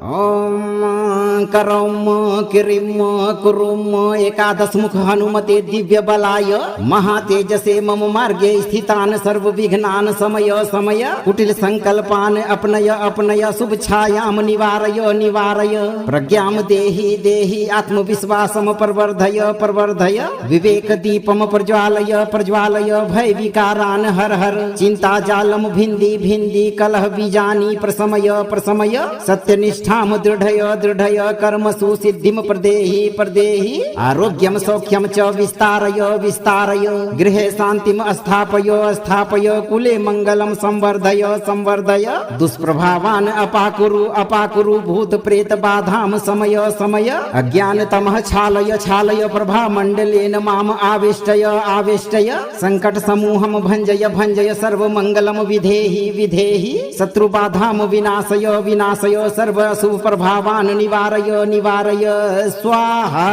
ॐ करौम किरिम कुरुम एकादश मुख हनुमते दिव्य बलाय महातेजसे मम मार्गे स्थितान सर्व विघ्नान समय समय कुटिल संकल्पान अपनय अपनय शुभ छायाम निवारय निवारय प्रज्ञाम देहि देहि आत्मविश्वासम प्रवर्धय प्रवर्धय विवेक दीपम प्रज्वालय प्रज्वालय भय विकारान हर हर चिंता जालम भिंदी भिंदी कलह बीजानी प्रसमय प्रसमय सत्यनिष्ठ ठाम दृढ़य दृढ़य कर्मसु सिद्धिम प्रदेहि प्रदेहि आरोग्यम सौख्यम च विस्तारय विस्तारय गृहे शांतिम स्थापय स्थापय कुले मंगलम संवर्धय संवर्धय दुष्प्रभावान अपाकुरु अपाकुरु भूत प्रेत बाधाम समय समय अज्ञान तमः छालय छालय प्रभा मंडलेन माम आवेष्टय आवेष्टय संकट समूहम भंजय भंजय सर्व मंगलम विधेहि विधेहि शत्रु बाधाम विनाशय विनाशय सर्व शुभ प्रभावान निवारय निवारय स्वाहा।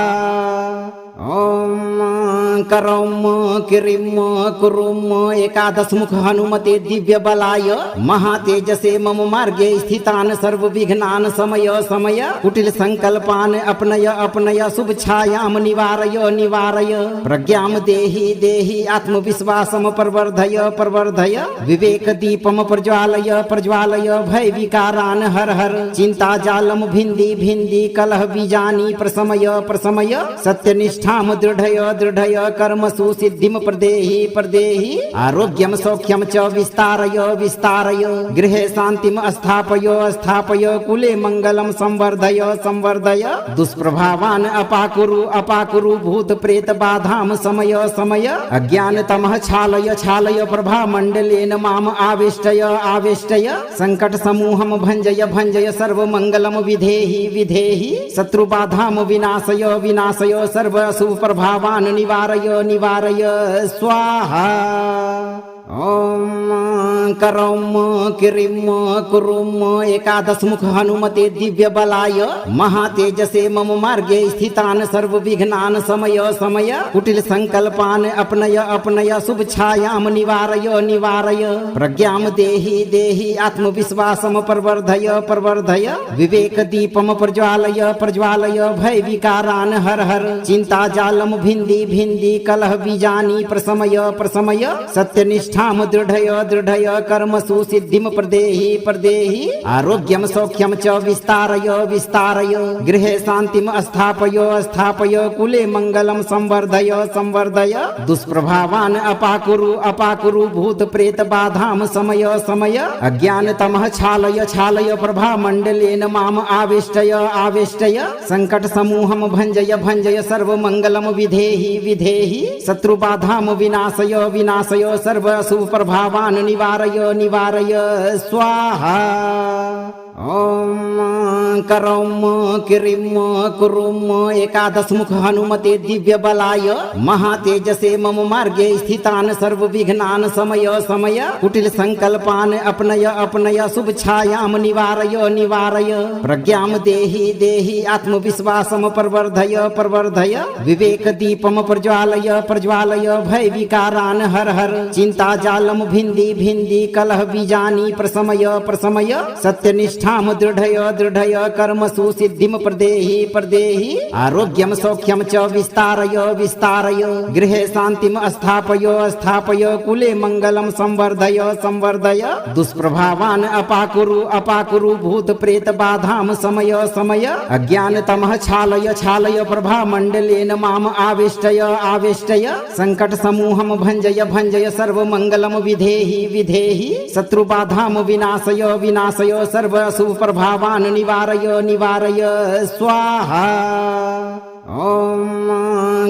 ॐ करौम किरिम कुरुम एकादश मुख हनुमते दिव्य बलाय महातेजसे मम मार्गे स्थितान सर्व विघ्नान समय समय कुटिल संकल्पान अपनय अपनय शुभ छायाम निवारय निवारय प्रज्ञाम देहि देहि आत्मविश्वासम प्रवर्धय प्रवर्धय विवेक दीपम प्रज्वालय प्रज्वालय भय विकारान हर हर चिंता जालम भिंदी भिंदी कलह बीजानी प्रसमय प्रसमय सत्यनिष्ठ ठाम दृढ़य दृढ़य कर्मसु सिद्धिम प्रदेहि प्रदेहि आरोग्यम सौख्यम च विस्तारय विस्तारय गृहे शांतिम स्थापय स्थापय कुले मंगलम संवर्धय संवर्धय दुष्प्रभावान अपाकुरु अपाकुरु भूत प्रेत बाधाम समय समय अज्ञान तमः छालय छालय प्रभा मंडलेन माम आवेष्टय आवेष्टय संकट समूहम भंजय भंजय सर्व मंगलम विधेहि विधेहि शत्रु बाधाम विनाशय विनाशय सर्व शुभ प्रभावान निवारय निवारय स्वाहा। ॐ करौम किरिम कुरुम एकादश मुख हनुमते दिव्य बलाय महातेजसे मम मार्गे स्थितान सर्व विघ्नान समय समय कुटिल संकल्पान अपनय अपनय शुभ छायाम निवारय निवारय प्रज्ञाम देहि देहि आत्मविश्वासम प्रवर्धय प्रवर्धय विवेक दीपम प्रज्वालय प्रज्वालय भय विकारान हर हर चिंता जालम भिंदी भिंदी कलह बीजानी प्रसमय प्रसमय सत्यनिष्ठ ठाम दृढ़य दृढ़य कर्मसु सिद्धिं प्रदेहि प्रदेहि आरोग्यं सौख्यं च विस्तारय विस्तारय गृहे शान्तिं स्थापय स्थापय कुले मङ्गलं संवर्धय संवर्धय दुष्प्रभावान् अपाकुरु अपाकुरु भूत प्रेत बाधां समय समय अज्ञानतमः छालय छालय प्रभा मण्डलेन माम आवेष्टय आवेष्टय संकट समूहं भञ्जय भञ्जय सर्वमङ्गलं विधेहि विधेहि शत्रुबाधां विनाशय विनाशय सर्व अशुभ प्रभावान् निवारय निवारय स्वाहा। ओम करौम किरिम कुरुम एकादश मुख हनुमते दिव्य बलाय महातेजसे मम मार्गे स्थितान सर्व विघ्नान समय समय कुटिल संकल्पान अपनय अपनय शुभ छायाम निवारय निवारय प्रज्ञाम देहि देहि आत्मविश्वासम प्रवर्धय प्रवर्धय विवेक दीपम प्रज्वालय प्रज्वालय भय विकारान हर हर चिंता जालम भिंदी भिंदी कलह बीजानी प्रसमय प्रसमय सत्यनिष्ठ दृढ़य दृढ़य कर्मसु सिद्धिं प्रदेहि प्रदेहि आरोग्यं सौख्यं च विस्तारय विस्तारय गृहे शान्तिं स्थापय स्थापय कुले मङ्गलं संवर्धय संवर्धय दुष्प्रभावान् अपाकुरु अपाकुरु भूत प्रेत बाधां समय समय अज्ञानतमः छालय छालय प्रभा मण्डलेन माम आवेष्टय आवेष्टय संकट समूहं भञ्जय भञ्जय सर्वमङ्गलं विधेहि विधेहि शत्रुबाधां विनाशय विनाशय सर्व शुभ प्रभावान् निवारय निवारय स्वाहा। ओम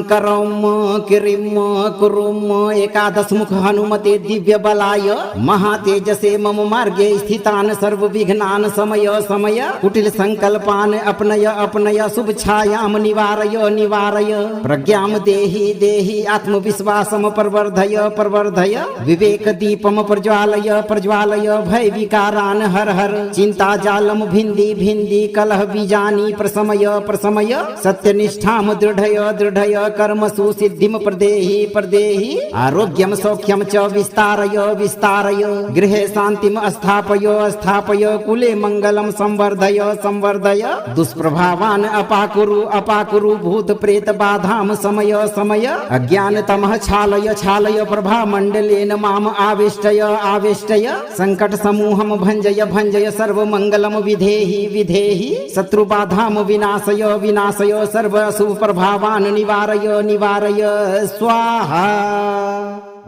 करौम किरिम कुरुम एकादश मुख हनुमते दिव्य बलाय महातेजसे मम मार्गे स्थितान सर्व विघ्नान समय समय कुटिल संकल्पान अपनय अपनय शुभ छायाम निवारय निवारय प्रज्ञाम देहि देहि आत्मविश्वासम प्रवर्धय प्रवर्धय विवेक दीपम प्रज्वालय प्रज्वालय भय विकारान हर हर चिंता जालम भिंदी भिंदी कलह बीजानी प्रसमय प्रसमय सत्यनिष्ठ दृढ़य दृढ़य कर्मसु सिद्धिं प्रदेहि प्रदेहि आरोग्यं सौख्यं च विस्तारय विस्तारय गृहे शान्तिं स्थापय स्थापय कुले मङ्गलं संवर्धय संवर्धय दुष्प्रभावान् अपाकुरु अपाकुरु भूत प्रेत बाधां समय समय अज्ञानतमः छालय छालय प्रभा मण्डलेन माम आवेष्टय आवेष्टय संकट समूहं भञ्जय भञ्जय सर्वमङ्गलं विधेहि विधेहि शत्रुबाधां विनाशय विनाशय सर्व शुभ प्रभावान् निवारय निवारय स्वाहा।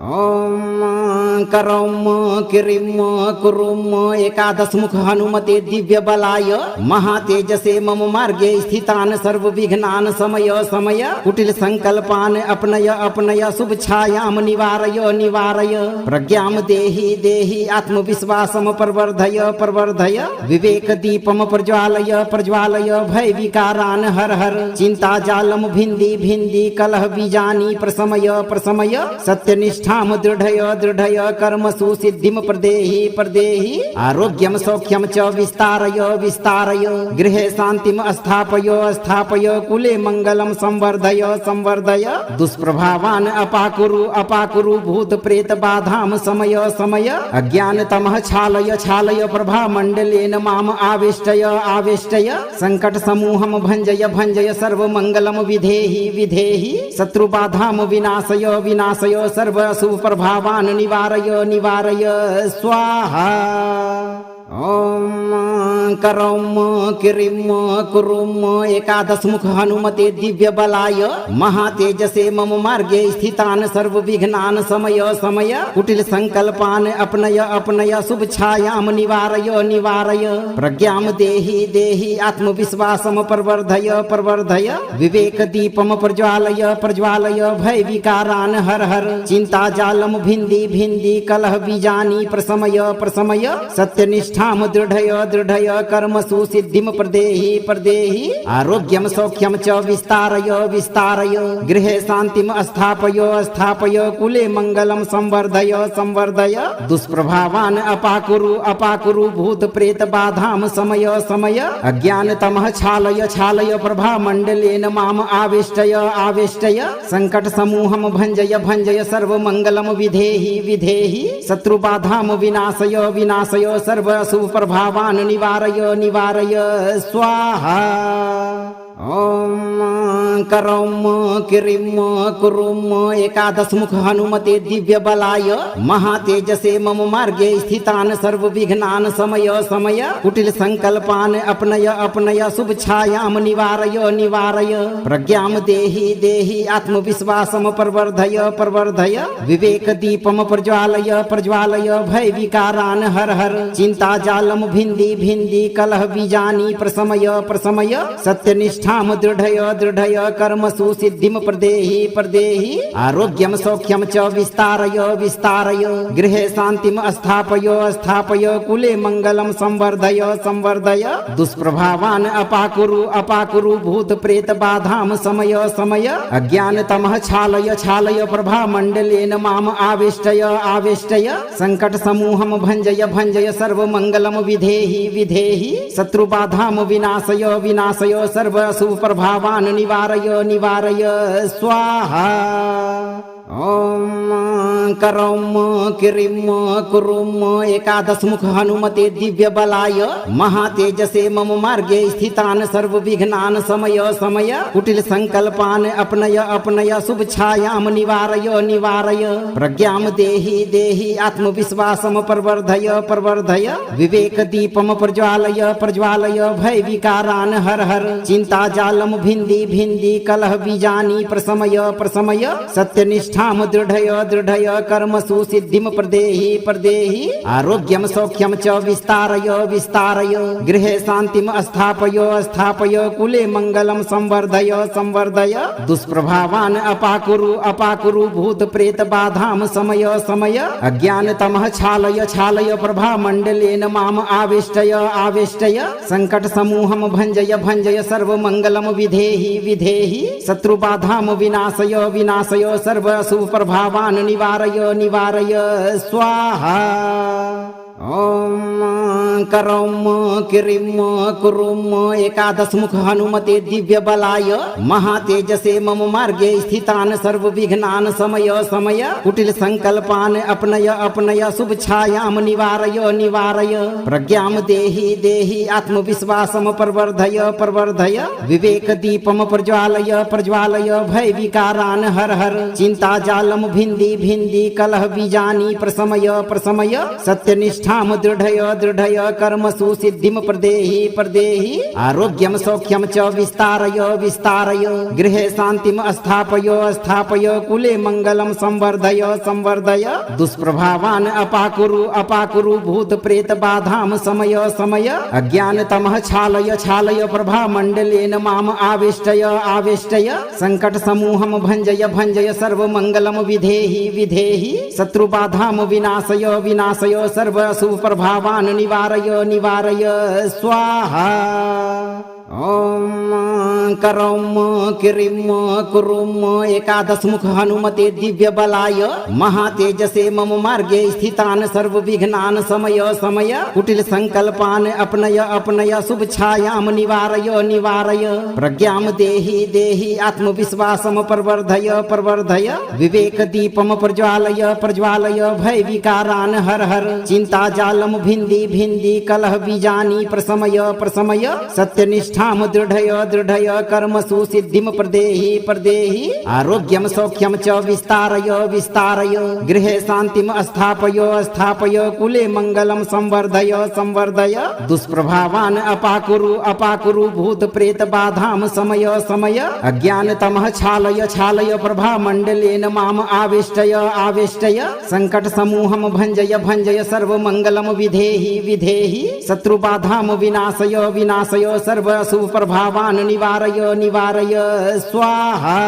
ओम करौम किरिम कुरुम एकादश मुख हनुमते दिव्य बलाय महातेजसे मम मार्गे स्थितान सर्व विघ्नान समय समय कुटिल संकल्पान अपनय अपनय शुभ छायाम निवारय निवारय प्रज्ञाम देहि देहि आत्मविश्वासम प्रवर्धय प्रवर्धय विवेक दीपम प्रज्वालय प्रज्वालय भय विकारान हर हर चिंता जालम भिंदी भिंदी कलह बीजानी प्रसमय प्रसमय सत्यनिष्ठ दृढ़य दृढ़य कर्मसु सिद्धिं प्रदेहि प्रदेहि आरोग्यं सौख्यं च विस्तारय विस्तारय गृहे शान्तिं स्थापय स्थापय कुले मङ्गलं संवर्धय संवर्धय दुष्प्रभावान् अपाकुरु अपाकुरु भूत प्रेत बाधां समय समय अज्ञानतमः छालय छालय प्रभा मण्डलेन माम आवेष्टय आवेष्टय संकट समूहं भञ्जय भञ्जय सर्वमङ्गलं विधेहि विधेहि शत्रुबाधां विनाशय विनाशय सर्व शुभ प्रभावान् निवारय निवारय स्वाहा। ओम करौम किरिम कुरुम एकादश मुख हनुमते दिव्य बलाय महातेजसे मम मार्गे स्थितान सर्व विघ्नान समय समय कुटिल संकल्पान अपनय अपनय शुभ छायाम निवारय निवारय प्रज्ञाम देहि देहि आत्मविश्वासम प्रवर्धय प्रवर्धय विवेक दीपम प्रज्वालय प्रज्वालय भय विकारान हर हर चिंता जालम भिंदी भिंदी कलह बीजानी प्रसमय प्रसमय सत्यनिष्ठ दृढ़य दृढ़य कर्मसु सिद्धिं प्रदेहि प्रदेहि आरोग्यं सौख्यं च विस्तारय विस्तारय गृहे शान्तिं स्थापय स्थापय कुले मङ्गलं संवर्धय संवर्धय दुष्प्रभावान् अपाकुरु अपाकुरु भूत प्रेत बाधां समय समय अज्ञानतमः छालय छालय प्रभा मण्डलेन माम आवेष्टय आवेष्टय संकट समूहं भञ्जय भञ्जय सर्वमङ्गलं विधेहि विधेहि शत्रुबाधां विनाशय विनाशय सर्व शुभ प्रभावान् निवारय निवारय स्वाहा। ॐ करौम किरिम कुरुम एकादश मुख हनुमते दिव्य बलाय महातेजसे मम मार्गे स्थितान सर्व विघ्नान समय समय कुटिल संकल्पान अपनय अपनय शुभ छायाम निवारय निवारय प्रज्ञाम देहि देहि आत्मविश्वासम प्रवर्धय प्रवर्धय विवेक दीपम प्रज्वालय प्रज्वालय भय विकारान हर हर चिंता जालम भिंदी भिंदी कलह बीजानी प्रसमय प्रसमय सत्यनिष्ठाम दृढ़य दृढ़य कर्मसु सिद्धिम प्रदेहि प्रदेहि आरोग्यम सौख्यम च विस्तारय विस्तारय गृहे शांतिम स्थापय स्थापय कुले मंगलम संवर्धय संवर्धय दुष्प्रभावान अपाकुरु अपाकुरु भूत प्रेत बाधाम समय समय अज्ञान तमः छालय छालय प्रभा मंडलेन माम आवेष्टय आवेष्टय संकट समूहम भंजय भंजय सर्व मंगलम विधेहि विधेहि शत्रु बाधाम विनाशय विनाशय सर्व शुभ प्रभावान निवारय निवारय स्वाहा। ॐ करौम किरिम कुरुम एकादश मुख हनुमते दिव्य बलाय महातेजसे मम मार्गे स्थितान सर्व विघ्नान समय समय कुटिल संकल्पान अपनय अपनय शुभ छायाम निवारय निवारय प्रज्ञाम देहि देहि आत्मविश्वासम प्रवर्धय प्रवर्धय विवेक दीपम प्रज्वालय प्रज्वालय भय विकारान हर हर चिंता जालम भिंदी भिंदी कलह बीजानी प्रसमय प्रसमय सत्यनिष्ठ ठाम दृढ़य दृढ़य कर्मसु सिद्धिम प्रदेहि प्रदेहि आरोग्यम सौख्यम च विस्तारय विस्तारय गृहे शांतिम स्थापय स्थापय कुले मंगलम संवर्धय संवर्धय दुष्प्रभावान अपाकुरु अपाकुरु भूत प्रेत बाधाम समय समय अज्ञान तमः छालय छालय प्रभा मंडलेन माम आवेष्टय आवेष्टय संकट समूहम भंजय भंजय सर्व मंगलम विधेहि विधेहि शत्रु बाधाम विनाशय विनाशय सर्व शुभ प्रभावान निवारय निवारय स्वाहा। ॐ करौम किरिम कुरुम एकादश मुख हनुमते दिव्य बलाय महातेजसे मम मार्गे स्थितान सर्व विघ्नान समय समय कुटिल संकल्पान अपनय अपनय शुभ छायाम निवारय निवारय प्रज्ञाम देहि देहि आत्मविश्वासम प्रवर्धय प्रवर्धय विवेक दीपम प्रज्वालय प्रज्वालय भय विकारान हर हर चिंता जालम भिंदी भिंदी कलह बीजानी प्रसमय प्रसमय सत्यनिष्ठ ठाम दृढ़य दृढ़य कर्मसु सिद्धिम प्रदेहि प्रदेहि आरोग्यम सौख्यम च विस्तारय विस्तारय गृहे शांतिम स्थापय स्थापय कुले मंगलम संवर्धय संवर्धय दुष्प्रभावान अपाकुरु अपाकुरु भूत प्रेत बाधाम समय समय अज्ञान तमः छालय छालय प्रभा मंडलेन माम आवेष्टय आवेष्टय संकट समूहम भंजय भंजय सर्व मंगलम विधेहि विधेहि शत्रु बाधाम विनाशय विनाशय सर्व शुभ प्रभावान निवारय निवारय स्वाहा। ॐ करौम किरिम कुरुम एकादश मुख हनुमते दिव्य बलाय महातेजसे मम मार्गे स्थितान सर्व विघ्नान समय समय कुटिल संकल्पान अपनय अपनय शुभ छायाम निवारय निवारय प्रज्ञाम देहि देहि आत्मविश्वासम प्रवर्धय प्रवर्धय विवेक दीपम प्रज्वालय प्रज्वालय भय विकारान हर हर चिंता जालम भिंदी भिंदी कलह बीजानी प्रसमय प्रसमय सत्यनिष्ठ ठाम दृढ़य दृढ़य कर्मसु सिद्धिम प्रदेहि प्रदेहि आरोग्यम सौख्यम च विस्तारय विस्तारय गृहे शांतिम स्थापय स्थापय कुले मंगलम संवर्धय संवर्धय दुष्प्रभावान अपाकुरु अपाकुरु भूत प्रेत बाधाम समय समय अज्ञान तमः छालय छालय प्रभा मंडलेन माम आवेष्टय आवेष्टय संकट समूहम भंजय भंजय सर्व मंगलम विधेहि विधेहि शत्रु बाधाम विनाशय विनाशय सर्व शुभ प्रभावान निवारय निवारय स्वाहा।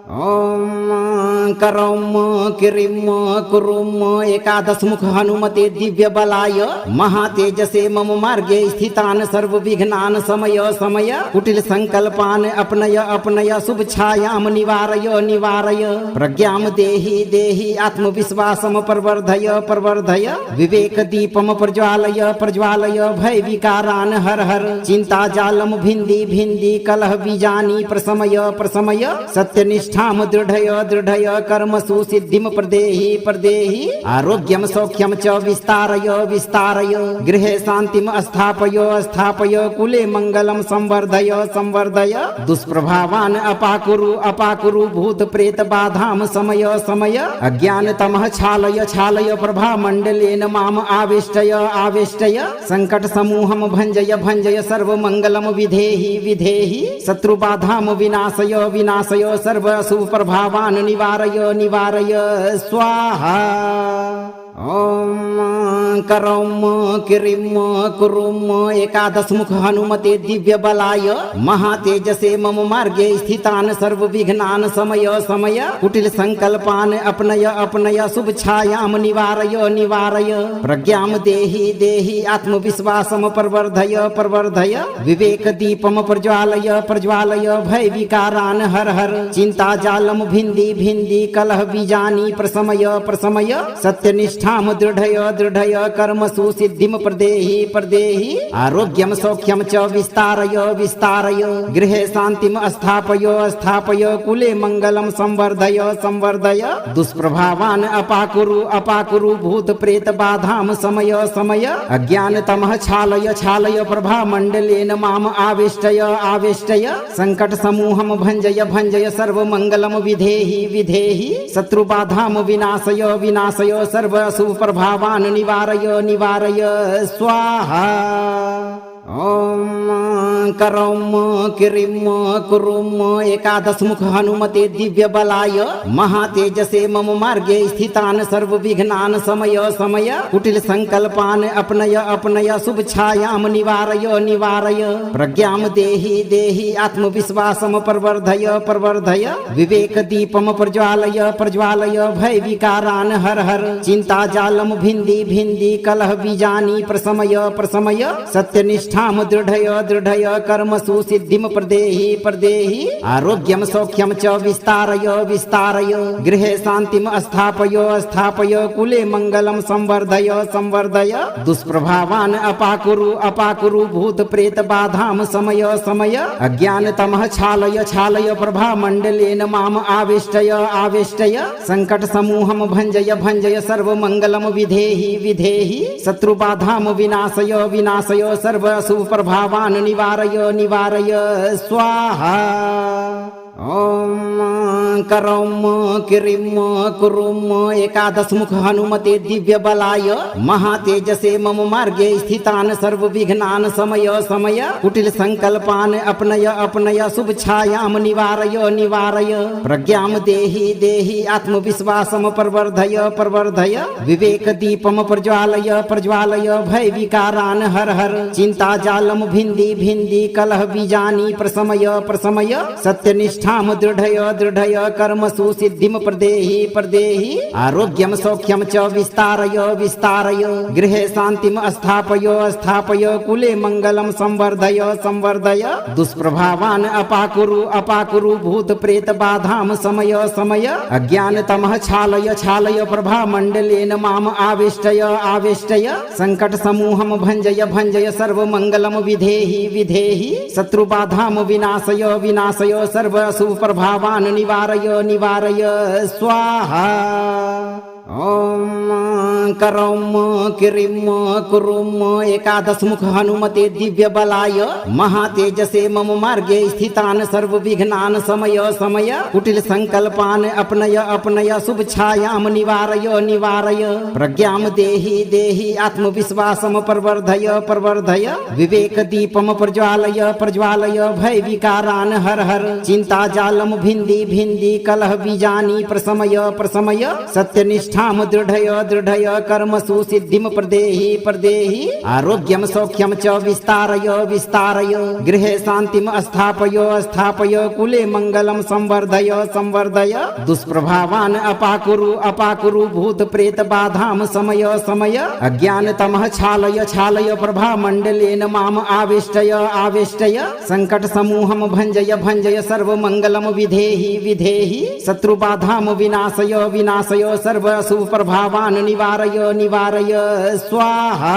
ॐ करौम किरिम कुरुम एकादश मुख हनुमते दिव्य बलाय महातेजसे मम मार्गे स्थितान सर्व विघ्नान समय समय कुटिल संकल्पान अपनय अपनय शुभ छायाम निवारय निवारय प्रज्ञाम देहि देहि आत्मविश्वासम प्रवर्धय प्रवर्धय विवेक दीपम प्रज्वालय प्रज्वालय भय विकारान हर हर चिंता जालम भिंदी भिंदी कलह बीजानी प्रसमय प्रसमय सत्यनिष्ठ ठाम दृढ़य दृढ़य कर्मसु सिद्धिं प्रदेहि प्रदेहि आरोग्यं सौख्यं च विस्तारय विस्तारय गृहे शान्तिं स्थापय स्थापय कुले मंगलं संवर्धय संवर्धय दुष्प्रभावान् अपाकुरु अपाकुरु भूत प्रेत बाधां समय समय अज्ञानतमः छालय छालय प्रभा मंडलेन माम आवेष्टय आवेष्टय संकट समूहं भंजय भंजय सर्व मंगलम विधेहि विधेहि शत्रु बाधां विनाशय विनाशय सर्व अशुभ प्रभावान् निवारय निवारय स्वाहा। ओम करौम किरिम कुरुम एकादश मुख हनुमते दिव्य बलाय महातेजसे मम मार्गे स्थितान सर्व विघ्नान समय समय कुटिल संकल्पान अपनय अपनय शुभ छायाम निवारय निवारय प्रज्ञाम देहि देहि आत्मविश्वासम प्रवर्धय प्रवर्धय विवेक दीपम प्रज्वालय प्रज्वालय भय विकारान हर हर चिंता जालम भिंदी भिंदी कलह बीजानी प्रसमय प्रसमय सत्यनिष्ठ दृढ़य दृढ़य कर्मसु सिद्धिं प्रदेहि प्रदेहि आरोग्यं सौख्यं च विस्तारय विस्तारय गृहे शान्तिं स्थापय स्थापय कुले मंगलं संवर्धय संवर्धय दुष्प्रभावान् अपाकुरु अपाकुरु भूत प्रेत बाधां समय समय अज्ञानतमः छालय छालय प्रभा मंडलेन माम आवेष्टय आवेष्टय संकट समूहं भंजय भंजय सर्व मंगलम विधेहि विधेहि शत्रु बाधां विनाशय विनाशय सर्व शुभ प्रभावान् निवारय निवारय स्वाहा। ओम करौम किरिम कुरुम एकादश मुख हनुमते दिव्य बलाय महातेजसे मम मार्गे स्थितान सर्व विघ्नान समय समय कुटिल संकल्पान अपनय अपनय शुभ छायाम निवारय निवारय प्रज्ञाम देहि देहि आत्मविश्वासम प्रवर्धय प्रवर्धय विवेक दीपम प्रज्वालय प्रज्वालय भय विकारान हर हर चिंता जालम भिंदी भिंदी कलह बीजानी प्रसमय प्रसमय सत्यनिष्ठ दृढ़य दृढ़य कर्मसु सिद्धिं प्रदेहि प्रदेहि आरोग्यं सौख्यं च विस्तारय विस्तारय गृहे शान्तिं स्थापय स्थापय कुले मंगलं संवर्धय संवर्धय दुष्प्रभावान् अपाकुरु अपाकुरु भूत प्रेत बाधां समय समय अज्ञानतमः छालय छालय प्रभा मंडलेन माम आवेष्टय आवेष्टय संकट समूहं भंजय भंजय सर्व मंगलम विधेहि विधेहि शत्रु बाधां विनाशय विनाशय सर्व शुभ प्रभावान् निवारय निवारय स्वाहा। ओम करौम किरिम कुरुम एकादश मुख हनुमते दिव्य बलाय महातेजसे मम मार्गे स्थितान सर्व विघ्नान समय समय कुटिल संकल्पान अपनय अपनय शुभ छायाम निवारय निवारय प्रज्ञाम देहि देहि आत्मविश्वासम प्रवर्धय प्रवर्धय विवेक दीपम प्रज्वालय प्रज्वालय भय विकारान हर हर चिंता जालम भिंदी भिंदी कलह बीजानी प्रसमय प्रसमय सत्यनिष्ठ दृढ़य दृढ़य कर्मसु सिद्धिं प्रदेहि प्रदेहि आरोग्यं सौख्यं च विस्तारय विस्तारय गृहे शान्तिं स्थापय स्थापय कुले मंगलं संवर्धय संवर्धय दुष्प्रभावान् अपाकुरु अपाकुरु भूत प्रेत बाधां समय समय अज्ञानतमः छालय छालय प्रभा मंडलेन माम आवेष्टय आवेष्टय संकट समूहं भंजय भंजय सर्व मंगलम विधेहि विधेहि शत्रु बाधां विनाशय विनाशय सर्व शुभ प्रभावान् निवारय निवारय स्वाहा। ओम करौम किरिम कुरुम एकादश मुख हनुमते दिव्य बलाय महातेजसे मम मार्गे स्थितान सर्व विघ्नान समय समय कुटिल संकल्पान अपनय अपनय शुभ छायाम निवारय निवारय प्रज्ञाम देहि देहि आत्मविश्वासम प्रवर्धय प्रवर्धय विवेक दीपम प्रज्वालय प्रज्वालय भय विकारान हर हर चिंता जालम भिंदी भिंदी कलह बीजानी प्रसमय प्रसमय सत्यनिष्ठ दृढ़य दृढ़य कर्मसु सिद्धिं प्रदेहि प्रदेहि आरोग्यं सौख्यं च विस्तारय विस्तारय गृहे शान्तिं स्थापय स्थापय कुले मंगलं संवर्धय संवर्धय दुष्प्रभावान् अपाकुरु अपाकुरु भूत प्रेत बाधां समय समय अज्ञानतमः छालय छालय प्रभा मंडलेन माम आवेष्टय आवेष्टय संकट समूहं भंजय भंजय सर्व मंगलम विधेहि विधेहि शत्रु बाधां विनाशय विनाशय सर्व शुभ प्रभावान् निवारय निवारय स्वाहा।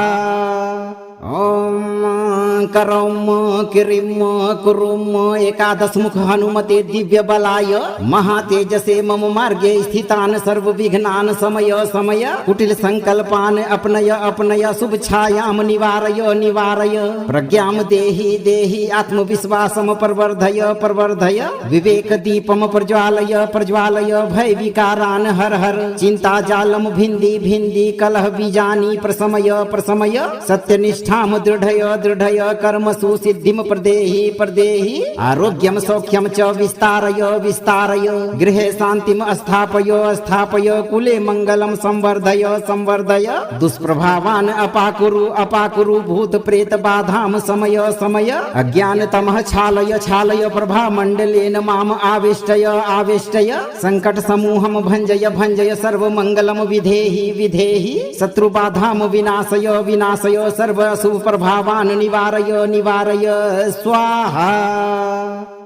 ओम करौम किरिम कुरुम एकादश मुख हनुमते दिव्य बलाय महातेजसे मम मार्गे स्थितान सर्व विघ्नान समय समय कुटिल संकल्पान अपनय अपनय शुभ छायाम निवारय निवारय प्रज्ञाम देहि देहि आत्मविश्वासम प्रवर्धय प्रवर्धय विवेक दीपम प्रज्वालय प्रज्वालय भय विकारान हर हर चिंता जालम भिंदी भिंदी कलह बीजानी प्रसमय प्रसमय सत्यनिष्ठाम दृढ़य दृढ़य कर्मसु सिद्धिम प्रदेहि प्रदेहि आरोग्यम सौख्यम च विस्तारय विस्तारय गृहे शांतिम स्थापय स्थापय कुले मंगलम संवर्धय संवर्धय दुष्प्रभावान अपाकुरु अपाकुरु भूत प्रेत बाधाम समय समय अज्ञान तमः छालय छालय प्रभा मंडलेन माम आवेष्टय आवेष्टय संकट समूहम भंजय भंजय सर्व मंगलम विधेहि विधेहि शत्रु बाधाम विनाशय विनाशय सर्व शुभ प्रभावान निवारय निवारय स्वाहा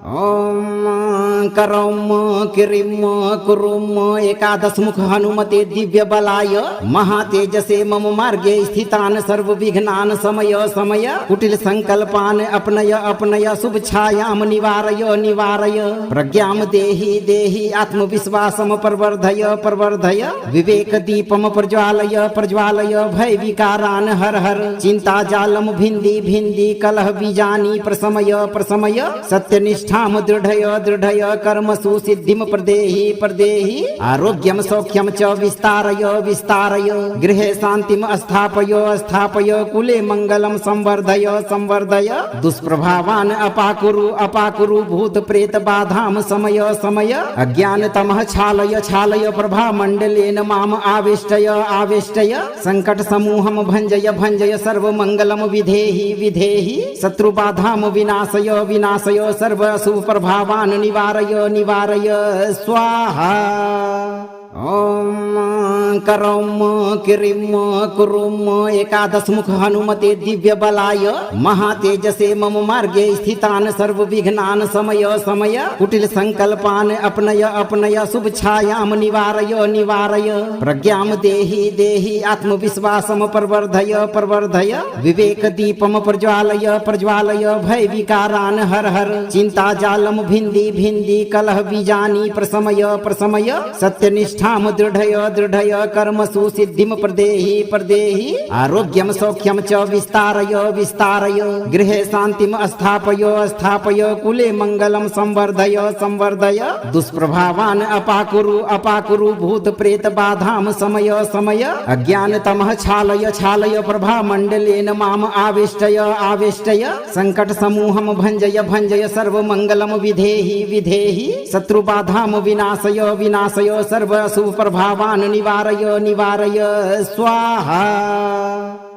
ओम करौम किरिम कुरुम एकादश मुख हनुमते दिव्य बलाय महातेजसे मम मार्गे स्थितान सर्व विघ्नान समय समय कुटिल संकल्पान अपनय अपनय शुभ छायाम निवारय निवारय प्रज्ञाम देहि देहि आत्मविश्वासम प्रवर्धय प्रवर्धय विवेक दीपम प्रज्वालय प्रज्वालय भय विकारान हर हर चिंता जालम भिंदी भिंदी कलह बीजानी प्रसमय प्रसमय सत्यनिष्ठ ठाम दृढ़य दृढ़य कर्मसु सिद्धिम प्रदेहि प्रदेहि आरोग्यम सौख्यम च विस्तारय विस्तारय गृहे शांतिम स्थापय स्थापय कुले मंगलम संवर्धय संवर्धय दुष्प्रभावान अपाकुरु अपाकुरु भूत प्रेत बाधाम समय समय अज्ञान तमः छालय छालय प्रभा मंडलेन माम आवेष्टय आवेष्टय संकट समूहम भंजय भंजय सर्व मंगलम विधेहि विधेहि शत्रु बाधाम विनाशय विनाशय सर्व शुभ प्रभावान निवारय निवारय स्वाहा ओम करौम किरिम कुरुम एकादश मुख हनुमते दिव्य बलाय महातेजसे मम मार्गे स्थितान सर्व विघ्नान समय समय कुटिल संकल्पान अपनय अपनय शुभ छायाम निवारय निवारय प्रज्ञाम देहि देहि आत्मविश्वासम प्रवर्धय प्रवर्धय विवेक दीपम प्रज्वालय प्रज्वालय भय विकारान हर हर चिंता जालम भिंदी भिंदी कलह बीजानी प्रसमय प्रसमय सत्यनिष्ठ ठाम दृढ़य दृढ़य कर्मसु सिद्धिम प्रदेहि प्रदेहि आरोग्यम सौख्यम च विस्तारय विस्तारय गृहे शांतिम स्थापय स्थापय कुले मंगलम संवर्धय संवर्धय दुष्प्रभावान अपाकुरु अपाकुरु भूत प्रेत बाधाम समय समय अज्ञान तमः छालय छालय प्रभा मंडलेन माम आवेष्टय आवेष्टय संकट समूहम भंजय भंजय सर्व मंगलम विधेहि विधेहि शत्रु बाधाम विनाशय विनाशय सर्व शुभ प्रभावान निवारय निवारय स्वाहा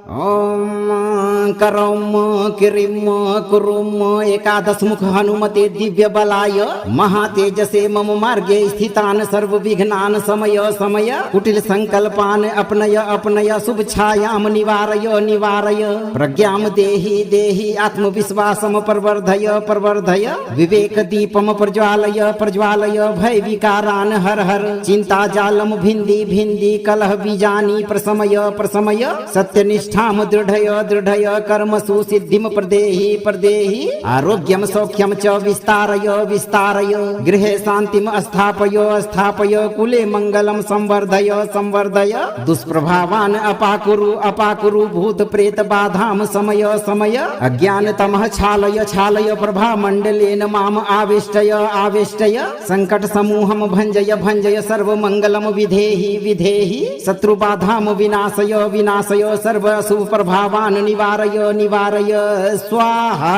ओम करौम किरिम कुरुम एकादश मुख हनुमते दिव्य बलाय महातेजसे मम मार्गे स्थितान सर्व विघ्नान समय समय कुटिल संकल्पान अपनय अपनय शुभ छायाम निवारय निवारय प्रज्ञाम देहि देहि आत्मविश्वासम प्रवर्धय प्रवर्धय विवेक दीपम प्रज्वालय प्रज्वालय भय विकारान हर हर चिंता जालम भिंदी भिंदी कलह बीजानी प्रसमय प्रसमय सत्यनिष्ठ ठाम दृढ़य दृढ़य कर्मसु सिद्धिम प्रदेहि प्रदेहि आरोग्यम सौख्यम च विस्तारय विस्तारय गृहे शांतिम स्थापय स्थापय कुले मंगलम संवर्धय संवर्धय दुष्प्रभावान अपाकुरु अपाकुरु भूत प्रेत बाधाम समय समय अज्ञान तमः छालय छालय प्रभा मंडलेन माम आवेष्टय आवेष्टय संकट समूहम भंजय भंजय सर्व मंगलम विधेहि विधेहि शत्रु बाधाम विनाशय विनाशय सर्व शुभ प्रभावान निवारय निवारय स्वाहा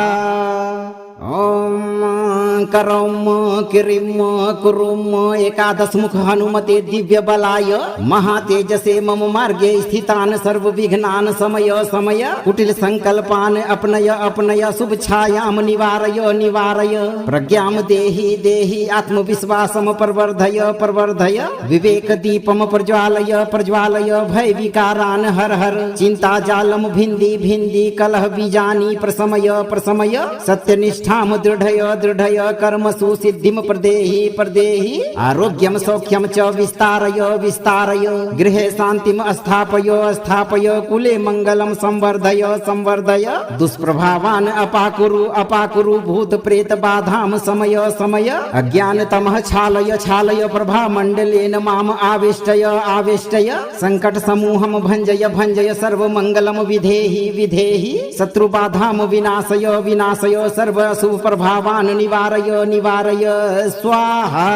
ओम करौम किरिम कुरुम एकादश मुख हनुमते दिव्य बलाय महातेजसे मम मार्गे स्थितान सर्व विघ्नान समय समय कुटिल संकल्पान अपनय अपनय शुभ छायाम निवारय निवारय प्रज्ञाम देहि देहि आत्मविश्वासम प्रवर्धय प्रवर्धय विवेक दीपम प्रज्वालय प्रज्वालय भय विकारान हर हर चिंता जालम भिंदी भिंदी कलह बीजानी प्रसमय प्रसमय सत्यनिष्ठ ठाम दृढ़य दृढ़य कर्मसु सिद्धिं प्रदेहि प्रदेहि आरोग्यं सौख्यं च विस्तारय विस्तारय गृहे शान्तिं स्थापय स्थापय कुले मङ्गलं संवर्धय संवर्धय दुष्प्रभावान् अपाकुरु अपाकुरु भूत प्रेत बाधां समय समय अज्ञानतमः छालय छालय प्रभा मण्डलेन माम आवेष्टय आवेष्टय संकट समूहं भञ्जय भञ्जय सर्वमङ्गलं विधेहि विधेहि शत्रुबाधां विनाशय विनाशय सर्व अशुभ प्रभावान् निवारय निवारय स्वाहा।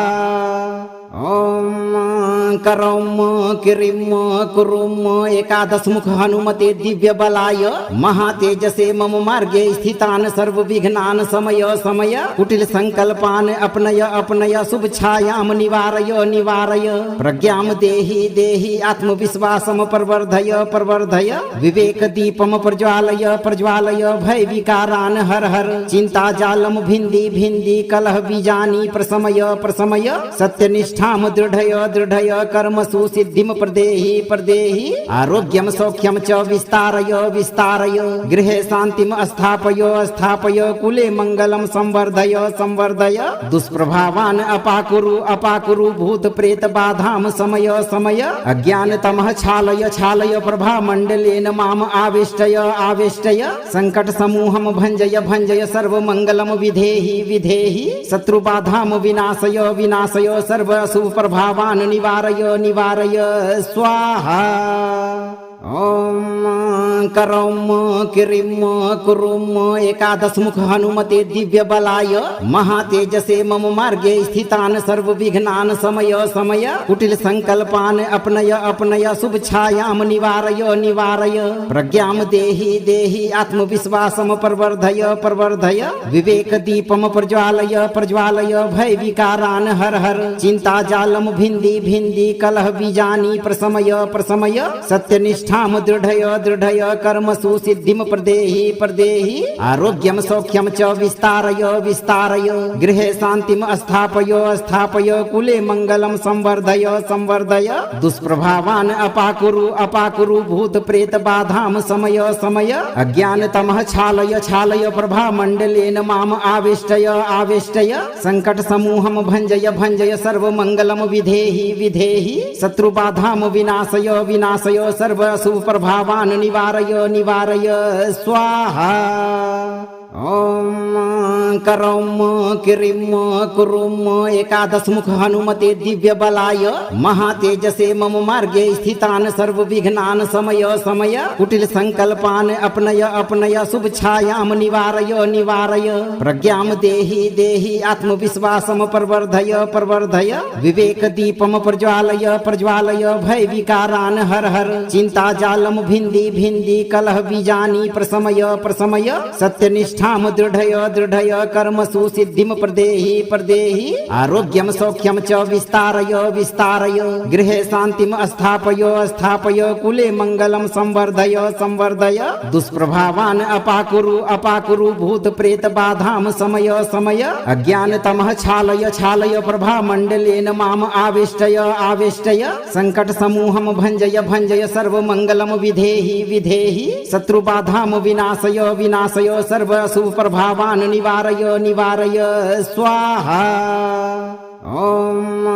ओम करौम किरिम कुरुम एकादश मुख हनुमते दिव्य बलाय महातेजसे मम मार्गे स्थितान सर्व विघ्नान समय समय कुटिल संकल्पान अपनय अपनय शुभ छायाम निवारय निवारय प्रज्ञाम देहि देहि आत्मविश्वासम प्रवर्धय प्रवर्धय विवेक दीपम प्रज्वालय प्रज्वालय भय विकारान हर हर चिंता जालम भिंदी भिंदी कलह बीजानी प्रसमय प्रसमय सत्यनिष्ठ दृढ़य दृढ़य कर्मसु सिद्धिं प्रदेहि प्रदेहि आरोग्यं सौख्यं च विस्तारय विस्तारय गृहे शान्तिं स्थापय स्थापय कुले मङ्गलं संवर्धय संवर्धय दुष्प्रभावान् अपाकुरु अपाकुरु भूत प्रेत बाधां समय समय अज्ञानतमः छालय छालय प्रभा मण्डलेन माम आवेष्टय आवेष्टय संकट समूहं भञ्जय भञ्जय सर्वमङ्गलं विधेहि विधेहि शत्रुबाधां विनाशय विनाशय सर्व शुभ प्रभावान् निवारय निवारय स्वाहा। ओम करौम किरिम कुरुम एकादश मुख हनुमते दिव्य बलाय महातेजसे मम मार्गे स्थितान सर्व विघ्नान समय समय कुटिल संकल्पान अपनय अपनय शुभ छायाम निवारय निवारय प्रज्ञाम देहि देहि आत्मविश्वासम प्रवर्धय प्रवर्धय विवेक दीपम प्रज्वालय प्रज्वालय भय विकारान हर हर चिंता जालम भिंदी भिंदी कलह बीजानी प्रसमय प्रसमय सत्यनिष्ठ दृढ़य दृढ़य कर्मसु सिद्धिं प्रदेहि प्रदेहि आरोग्यं सौख्यं च विस्तारय विस्तारय गृहे शान्तिं स्थापय स्थापय कुले मङ्गलं संवर्धय संवर्धय दुष्प्रभावान् अपाकुरु अपाकुरु भूत प्रेत बाधां समय समय अज्ञानतमः छालय छालय प्रभा मण्डलेन माम आवेष्टय आवेष्टय संकट समूहं भञ्जय भञ्जय सर्वमङ्गलं विधेहि विधेहि शत्रुबाधां विनाशय विनाशय सर्व शुभ प्रभावान् निवारय निवारय स्वाहा। ओम करौम किरिम कुरुम एकादश मुख हनुमते दिव्य बलाय महातेजसे मम मार्गे स्थितान सर्व विघ्नान समय समय कुटिल संकल्पान अपनय अपनय शुभ छायाम निवारय निवारय प्रज्ञाम देहि देहि आत्मविश्वासम प्रवर्धय प्रवर्धय विवेक दीपम प्रज्वालय प्रज्वालय भय विकारान हर हर चिंता जालम भिंदी भिंदी कलह बीजानी प्रसमय प्रसमय सत्यनिष्ठ दृढ़य दृढ़य कर्मसु सिद्धिं प्रदेहि प्रदेहि आरोग्यं सौख्यं च विस्तारय विस्तारय गृहे शान्तिं स्थापय स्थापय कुले मङ्गलं संवर्धय संवर्धय दुष्प्रभावान् अपाकुरु अपाकुरु भूत प्रेत बाधां समय समय अज्ञानतमः छालय छालय प्रभा मण्डलेन माम आवेष्टय आवेष्टय संकट समूहं भञ्जय भञ्जय सर्वमङ्गलं विधेहि विधेहि शत्रुबाधां विनाशय विनाशय सर्व शुभ प्रभावान् निवारय निवारय स्वाहा। ओम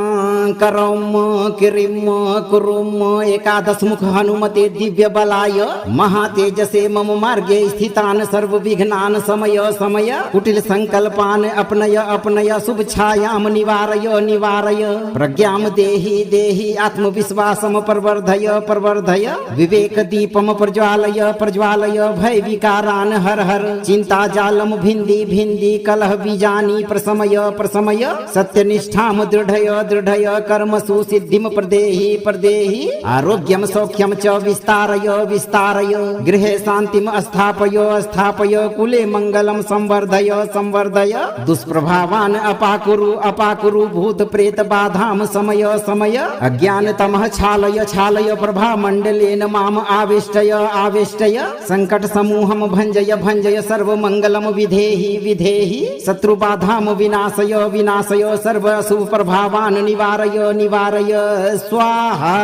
करौम किरिम कुरुम एकादश मुख हनुमते दिव्य बलाय महातेजसे मम मार्गे स्थितान सर्व विघ्नान समय समय कुटिल संकल्पान अपनय अपनय शुभ छायाम निवारय निवारय प्रज्ञाम देहि देहि आत्मविश्वासम प्रवर्धय प्रवर्धय विवेक दीपम प्रज्वालय प्रज्वालय भय विकारान हर हर चिंता जालम भिंदी भिंदी कलह बीजानी प्रसमय प्रसमय सत्यनिष्ठ दृढ़य दृढ़य कर्मसु सिद्धिं प्रदेहि प्रदेहि आरोग्यं सौख्यं च विस्तारय विस्तारय गृहे शान्तिं स्थापय स्थापय कुले मङ्गलं संवर्धय संवर्धय दुष्प्रभावान् अपाकुरु अपाकुरु भूत प्रेत बाधां समय समय अज्ञानतमः छालय छालय प्रभा मण्डलेन माम आवेष्टय आवेष्टय संकट समूहं भञ्जय भञ्जय सर्वमङ्गलं विधेहि विधेहि शत्रुबाधां विनाशय विनाशय सर्व शुभ प्रभावान् निवारय निवारय स्वाहा।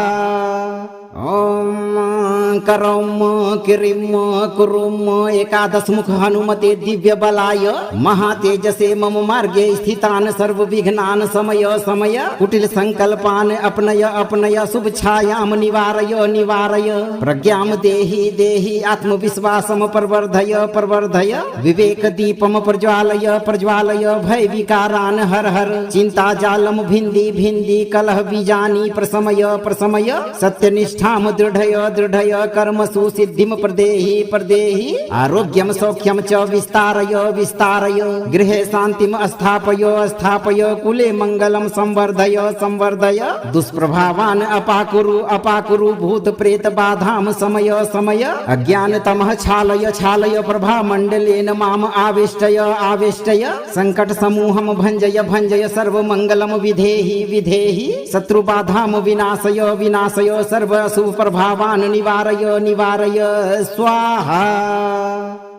ॐ करौम किरिम कुरुम एकादश मुख हनुमते दिव्य बलाय महातेजसे मम मार्गे स्थितान सर्व विघ्नान समय समय कुटिल संकल्पान अपनय अपनय शुभ छायाम निवारय निवारय प्रज्ञाम देहि देहि आत्मविश्वासम प्रवर्धय प्रवर्धय विवेक दीपम प्रज्वालय प्रज्वालय भय विकारान हर हर चिंता जालम भिंदी भिंदी कलह बीजानी प्रसमय प्रसमय सत्यनिष्ठाम दृढ़य दृढ़य कर्मसु सिद्धिम प्रदेहि प्रदेहि आरोग्यम सौख्यम च विस्तारय विस्तारय गृहे शांतिम स्थापय स्थापय कुले मंगलम संवर्धय संवर्धय दुष्प्रभावान अपाकुरु अपाकुरु भूत प्रेत बाधाम समय समय अज्ञान तमः छालय छालय प्रभा मंडलेन माम आवेष्टय आवेष्टय संकट समूहम भंजय भंजय सर्व मंगलम विधेहि विधेहि शत्रु बाधाम विनाशय विनाशय सर्व शुभ प्रभावान निवारय निवारय स्वाहा।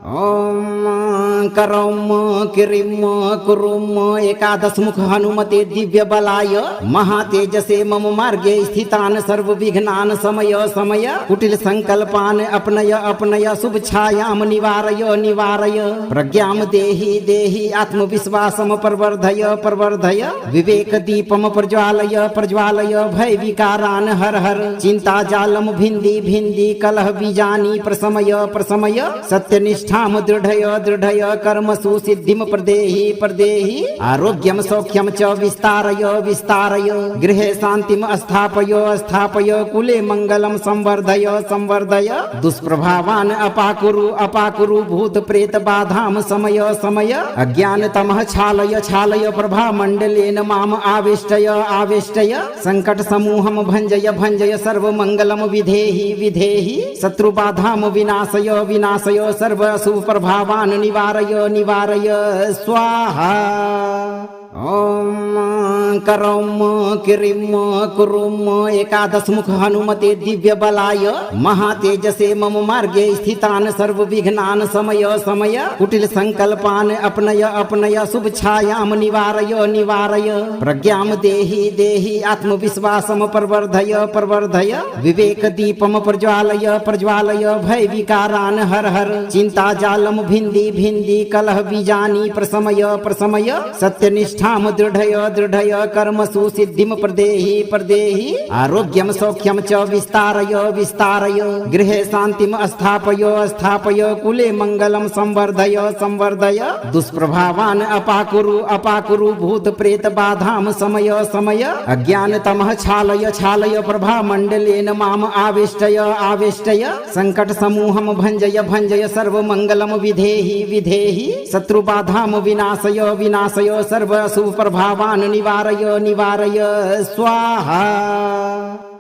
ॐ करौम किरिम कुरुम एकादश मुख हनुमते दिव्य बलाय महातेजसे मम मार्गे स्थितान सर्व विघ्नान समय समय कुटिल संकल्पान अपनय अपनय शुभ छायाम निवारय निवारय प्रज्ञाम देहि देहि आत्मविश्वासम प्रवर्धय प्रवर्धय विवेक दीपम प्रज्वालय प्रज्वालय भय विकारान हर हर चिंता जालम भिंदी भिंदी कलह बीजानी प्रसमय प्रसमय सत्यनिष्ठ दृढ़य दृढ़य कर्मसु सिद्धिम प्रदेहि प्रदेहि आरोग्यम सौख्यम च विस्तारय विस्तारय गृहे शांतिम स्थापय स्थापय कुले मंगलम संवर्धय संवर्धय दुष्प्रभावान अपाकुरु अपाकुरु भूत प्रेत बाधाम समय समय अज्ञान तमः छालय छालय प्रभा मंडलेन माम आवेष्टय आवेष्टय संकट समूहम भंजय भंजय सर्व मंगलम विधेहि विधेहि शत्रु बाधाम विनाशय विनाशय सर्व शुभ प्रभावान निवारय निवारय स्वाहा। ॐ करौम किरिम कुरुम एकादश मुख हनुमते दिव्य बलाय महातेजसे मम मार्गे स्थितान सर्व विघ्नान समय समय कुटिल संकल्पान अपनय अपनय शुभ छायाम निवारय निवारय प्रज्ञाम देहि देहि आत्मविश्वासम प्रवर्धय प्रवर्धय विवेक दीपम प्रज्वालय प्रज्वालय भय विकारान हर हर चिंता जालम भिंदी भिंदी कलह बीजानी प्रसमय प्रसमय सत्यनिष्ठ दृढ़य दृढ़य कर्मसु सिद्धिम प्रदेहि प्रदेहि आरोग्यम सौख्यम च विस्तारय विस्तारय गृहे शांतिम स्थापय स्थापय कुले मंगलम संवर्धय संवर्धय दुष्प्रभावान अपाकुरु अपाकुरु भूत प्रेत बाधाम समय समय अज्ञान तमः छालय छालय प्रभा मंडलेन माम आवेष्टय आवेष्टय संकट समूहम भंजय भंजय सर्व मंगलम विधेहि विधेहि शत्रु बाधाम विनाशय विनाशय सर्व शुभ प्रभावान निवारय निवारय स्वाहा।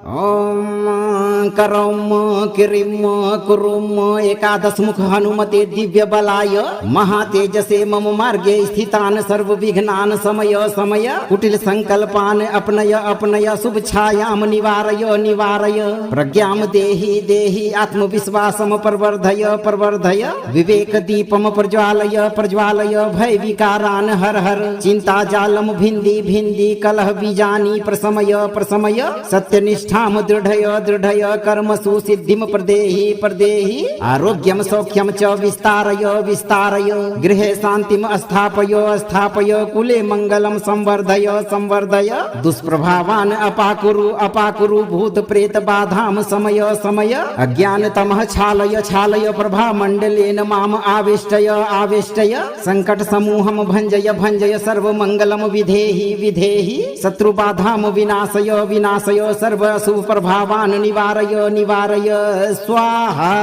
ॐ करौम किरिम कुरुम एकादश मुख हनुमते दिव्य बलाय महातेजसे मम मार्गे स्थितान सर्व विघ्नान समय समय कुटिल संकल्पान अपनय अपनय शुभ छायाम निवारय निवारय प्रज्ञाम देहि देहि आत्मविश्वासम प्रवर्धय प्रवर्धय विवेक दीपम प्रज्वालय प्रज्वालय भय विकारान हर हर चिंता जालम भिंदी भिंदी कलह बीजानी प्रसमय प्रसमय सत्यनिष्ठ दृढ़य दृढ़य कर्मसु सिद्धिम प्रदेहि प्रदेहि आरोग्यम सौख्यम च विस्तारय विस्तारय गृहे शांतिम स्थापय स्थापय कुले मंगलम संवर्धय संवर्धय दुष्प्रभावान अपाकुरु अपाकुरु भूत प्रेत बाधाम समय समय अज्ञान तमः छालय छालय प्रभा मंडलेन माम आवेष्टय आवेष्टय संकट समूहम भंजय भंजय सर्व मंगलम विधेहि विधेहि शत्रु बाधाम विनाशय विनाशय सर्व शुभ प्रभावान निवारय निवारय स्वाहा।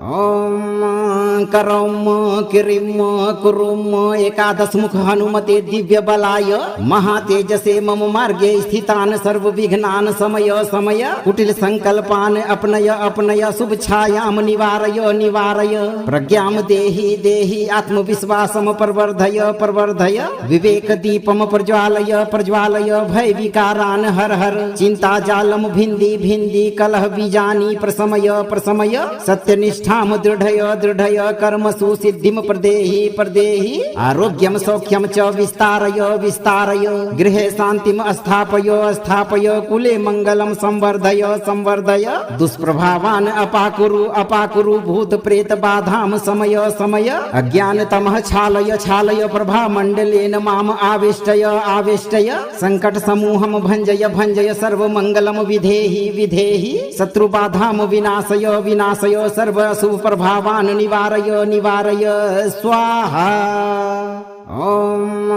ॐ करौम किरिम कुरुम एकादश मुख हनुमते दिव्य बलाय महातेजसे मम मार्गे स्थितान सर्व विघ्नान समय समय कुटिल संकल्पान अपनय अपनय शुभ छायाम निवारय निवारय प्रज्ञाम देहि देहि आत्मविश्वासम प्रवर्धय प्रवर्धय विवेक दीपम प्रज्वालय प्रज्वालय भय विकारान हर हर चिंता जालम भिंदी भिंदी कलह बीजानी प्रसमय प्रसमय सत्यनिष्ठ सत्यनिष्ठां दृढय दृढय कर्मसु सिद्धिं प्रदेहि प्रदेहि आरोग्यं सौख्यं च विस्तारय विस्तारय गृहे शान्तिं स्थापय स्थापय कुले मङ्गलं संवर्धय संवर्धय दुष्प्रभावान् अपाकुरु अपाकुरु भूत प्रेत बाधां समय समय अज्ञानतमः छालय छालय प्रभा मण्डलेन माम आवेष्टय आवेष्टय संकट समूहं भञ्जय भञ्जय सर्वमङ्गलं विधेहि विधेहि शत्रुबाधां विनाशय विनाशय सर्व अशुभ प्रभावान् निवारय निवारय स्वाहा। ओम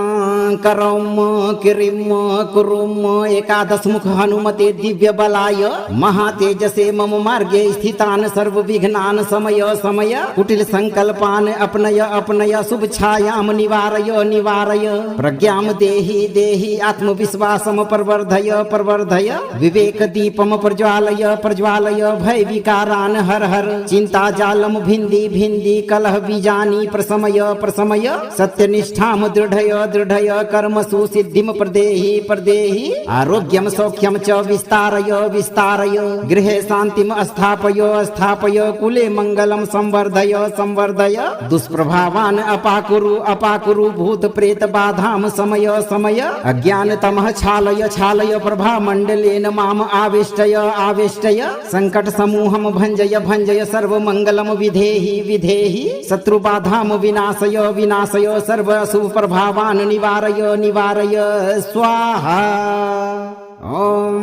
करौम किरिम कुरुम एकादश मुख हनुमते दिव्य बलाय महातेजसे मम मार्गे स्थितान सर्व विघ्नान समय समय कुटिल संकल्पान अपनय अपनय शुभ छायाम निवारय निवारय प्रज्ञाम देहि देहि आत्मविश्वासम प्रवर्धय प्रवर्धय विवेक दीपम प्रज्वालय प्रज्वालय भय विकारान हर हर चिंता जालम भिंदी भिंदी कलह बीजानी प्रसमय प्रसमय सत्यनिष्ठ दृढय दृढय कर्मसु सिद्धिं प्रदेहि प्रदेहि आरोग्यं सौख्यं च विस्तारय विस्तारय गृहे शान्तिं स्थापय स्थापय कुले मङ्गलं संवर्धय संवर्धय दुष्प्रभावान् अपाकुरु अपाकुरु भूत प्रेत बाधां समय समय अज्ञानतमः छालय छालय प्रभा मण्डलेन माम आवेष्टय आवेष्टय संकट समूहं भञ्जय भञ्जय सर्वमङ्गलं विधेहि विधेहि शत्रुबाधां विनाशय विनाशय सर्व सुप्रभावान् निवारय निवारय स्वाहा। ओम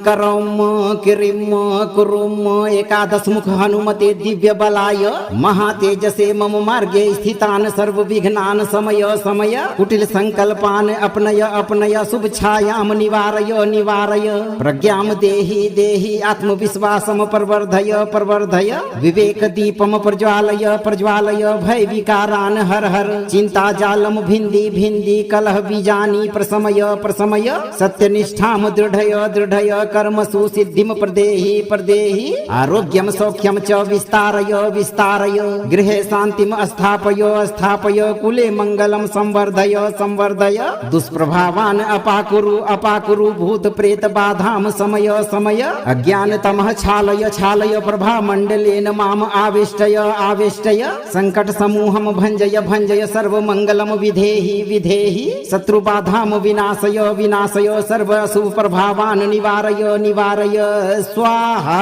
करौम किरिम कुरुम एकादश मुख हनुमते दिव्य बलाय महातेजसे मम मार्गे स्थितान सर्व विघ्नान समय समय कुटिल संकल्पान अपनय अपनय शुभ छायाम निवारय निवारय प्रज्ञाम देहि देहि आत्मविश्वासम प्रवर्धय प्रवर्धय विवेक दीपम प्रज्वालय प्रज्वालय भय विकारान हर हर चिंता जालम भिंदी भिंदी कलह बीजानी प्रसमय प्रसमय सत्यनिष्ठ दृढय दृढय कर्मसु सिद्धिं प्रदेहि प्रदेहि आरोग्यं सौख्यं च विस्तारय विस्तारय गृहे शान्तिं स्थापय स्थापय कुले मङ्गलं संवर्धय संवर्धय दुष्प्रभावान् अपाकुरु अपाकुरु भूत प्रेत बाधां समय समय अज्ञानतमः छालय छालय प्रभा मण्डलेन माम आवेष्टय आवेष्टय संकट समूहं भञ्जय भञ्जय सर्वमङ्गलं विधेहि विधेहि शत्रुबाधां विनाशय विनाशय सर्व सुप्रभावान् निवारय निवारय स्वाहा।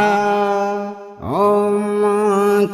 ओम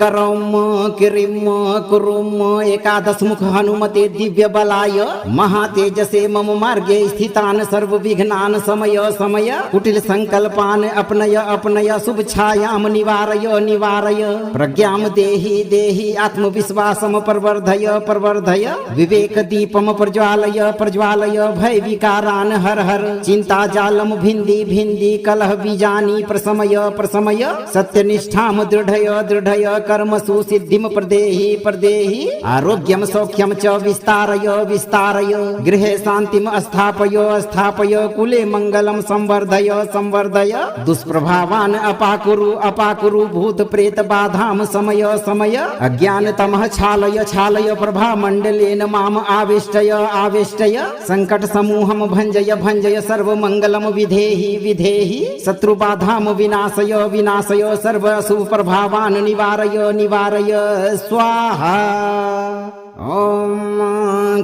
करौम किरिम कुरुम एकादश मुख हनुमते दिव्य बलाय महातेजसे मम मार्गे स्थितान सर्व विघ्नान समय समय कुटिल संकल्पान अपनय अपनय शुभ छायाम निवारय निवारय प्रज्ञाम देहि देहि आत्मविश्वासम प्रवर्धय प्रवर्धय विवेक दीपम प्रज्वालय प्रज्वालय भय विकारान हर हर चिंता जालम भिंदी भिंदी कलह बीजानी प्रसमय प्रसमय सत्यनिष्ठ दृढय दृढय कर्मसु सिद्धिं प्रदेहि प्रदेहि आरोग्यं सौख्यं च विस्तारय विस्तारय गृहे शान्तिं स्थापय स्थापय कुले मङ्गलं संवर्धय संवर्धय दुष्प्रभावान् अपाकुरु अपाकुरु भूत प्रेत बाधां समय समय अज्ञानतमः छालय छालय प्रभा मण्डलेन माम आवेष्टय आवेष्टय संकट समूहं भञ्जय भञ्जय सर्वमङ्गलं विधेहि विधेहि शत्रुबाधां विनाशय विनाशय सर्व सुप्रभावान् निवारय निवारय स्वाहा। ओम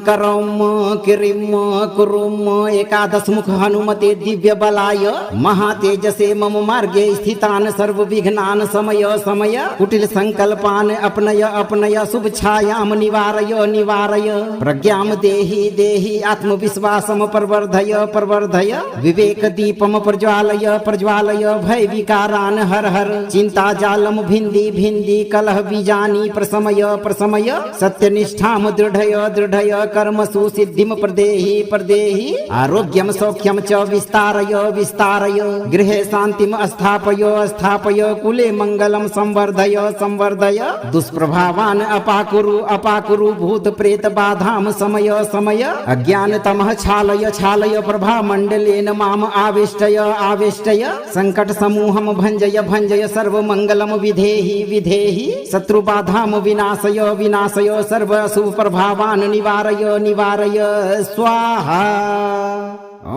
करौम किरिम कुरुम एकादश मुख हनुमते दिव्य बलाय महातेजसे मम मार्गे स्थितान सर्व विघ्नान समय समय कुटिल संकल्पान अपनय अपनय शुभ छायाम निवारय निवारय प्रज्ञाम देहि देहि आत्मविश्वासम प्रवर्धय प्रवर्धय विवेक दीपम प्रज्वालय प्रज्वालय भय विकारान हर हर चिंता जालम भिंदी भिंदी कलह बीजानी प्रसमय प्रसमय सत्यनिष्ठ दृढय दृढय कर्मसु सिद्धिं प्रदेहि प्रदेहि आरोग्यं सौख्यं च विस्तारय विस्तारय गृहे शान्तिं स्थापय स्थापय कुले मङ्गलं संवर्धय संवर्धय दुष्प्रभावान् अपाकुरु अपाकुरु भूत प्रेत बाधां समय समय अज्ञानतमः छालय छालय प्रभा मण्डलेन माम आवेष्टय आवेष्टय संकट समूहं भञ्जय भञ्जय सर्वमङ्गलं विधेहि विधेहि शत्रुबाधां विनाशय विनाशय सर्व सुप्रभावान् निवारय निवारय स्वाहा।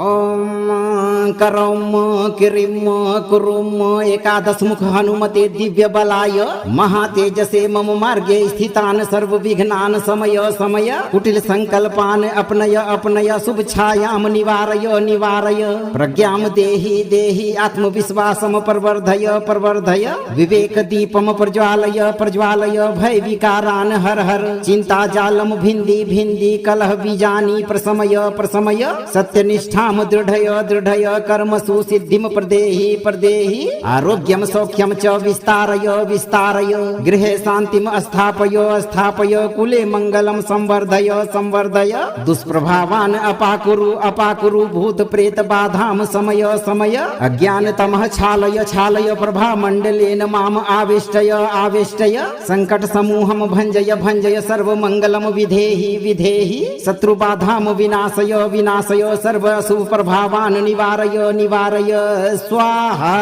ओम करौम किरिम कुरुम एकादश मुख हनुमते दिव्य बलाय महातेजसे मम मार्गे स्थितान सर्व विघ्नान समय समय कुटिल संकल्पान अपनय अपनय शुभ छायाम निवारय निवारय प्रज्ञाम देहि देहि आत्मविश्वासम प्रवर्धय प्रवर्धय विवेक दीपम प्रज्वालय प्रज्वालय भय विकारान हर हर चिंता जालम भिंदी भिंदी कलह बीजानी प्रसमय प्रसमय सत्यनिष्ठाम दृढ़य दृढ़य कर्मसु सिद्धिम प्रदेहि प्रदेहि आरोग्यम सौख्यम च विस्तारय विस्तारय गृहे शांतिम स्थापय स्थापय कुले मंगलम संवर्धय संवर्धय दुष्प्रभावान अपाकुरु अपाकुरु भूत प्रेत बाधाम समय समय अज्ञान तमः छालय छालय प्रभा मंडलेन माम आवेष्टय आवेष्टय संकट समूहम भंजय भंजय सर्व मंगलम विधेहि विधेहि शत्रु बाधाम विनाशय विनाशय सर्व अशुभ प्रभावान निवारय निवारय स्वाहा।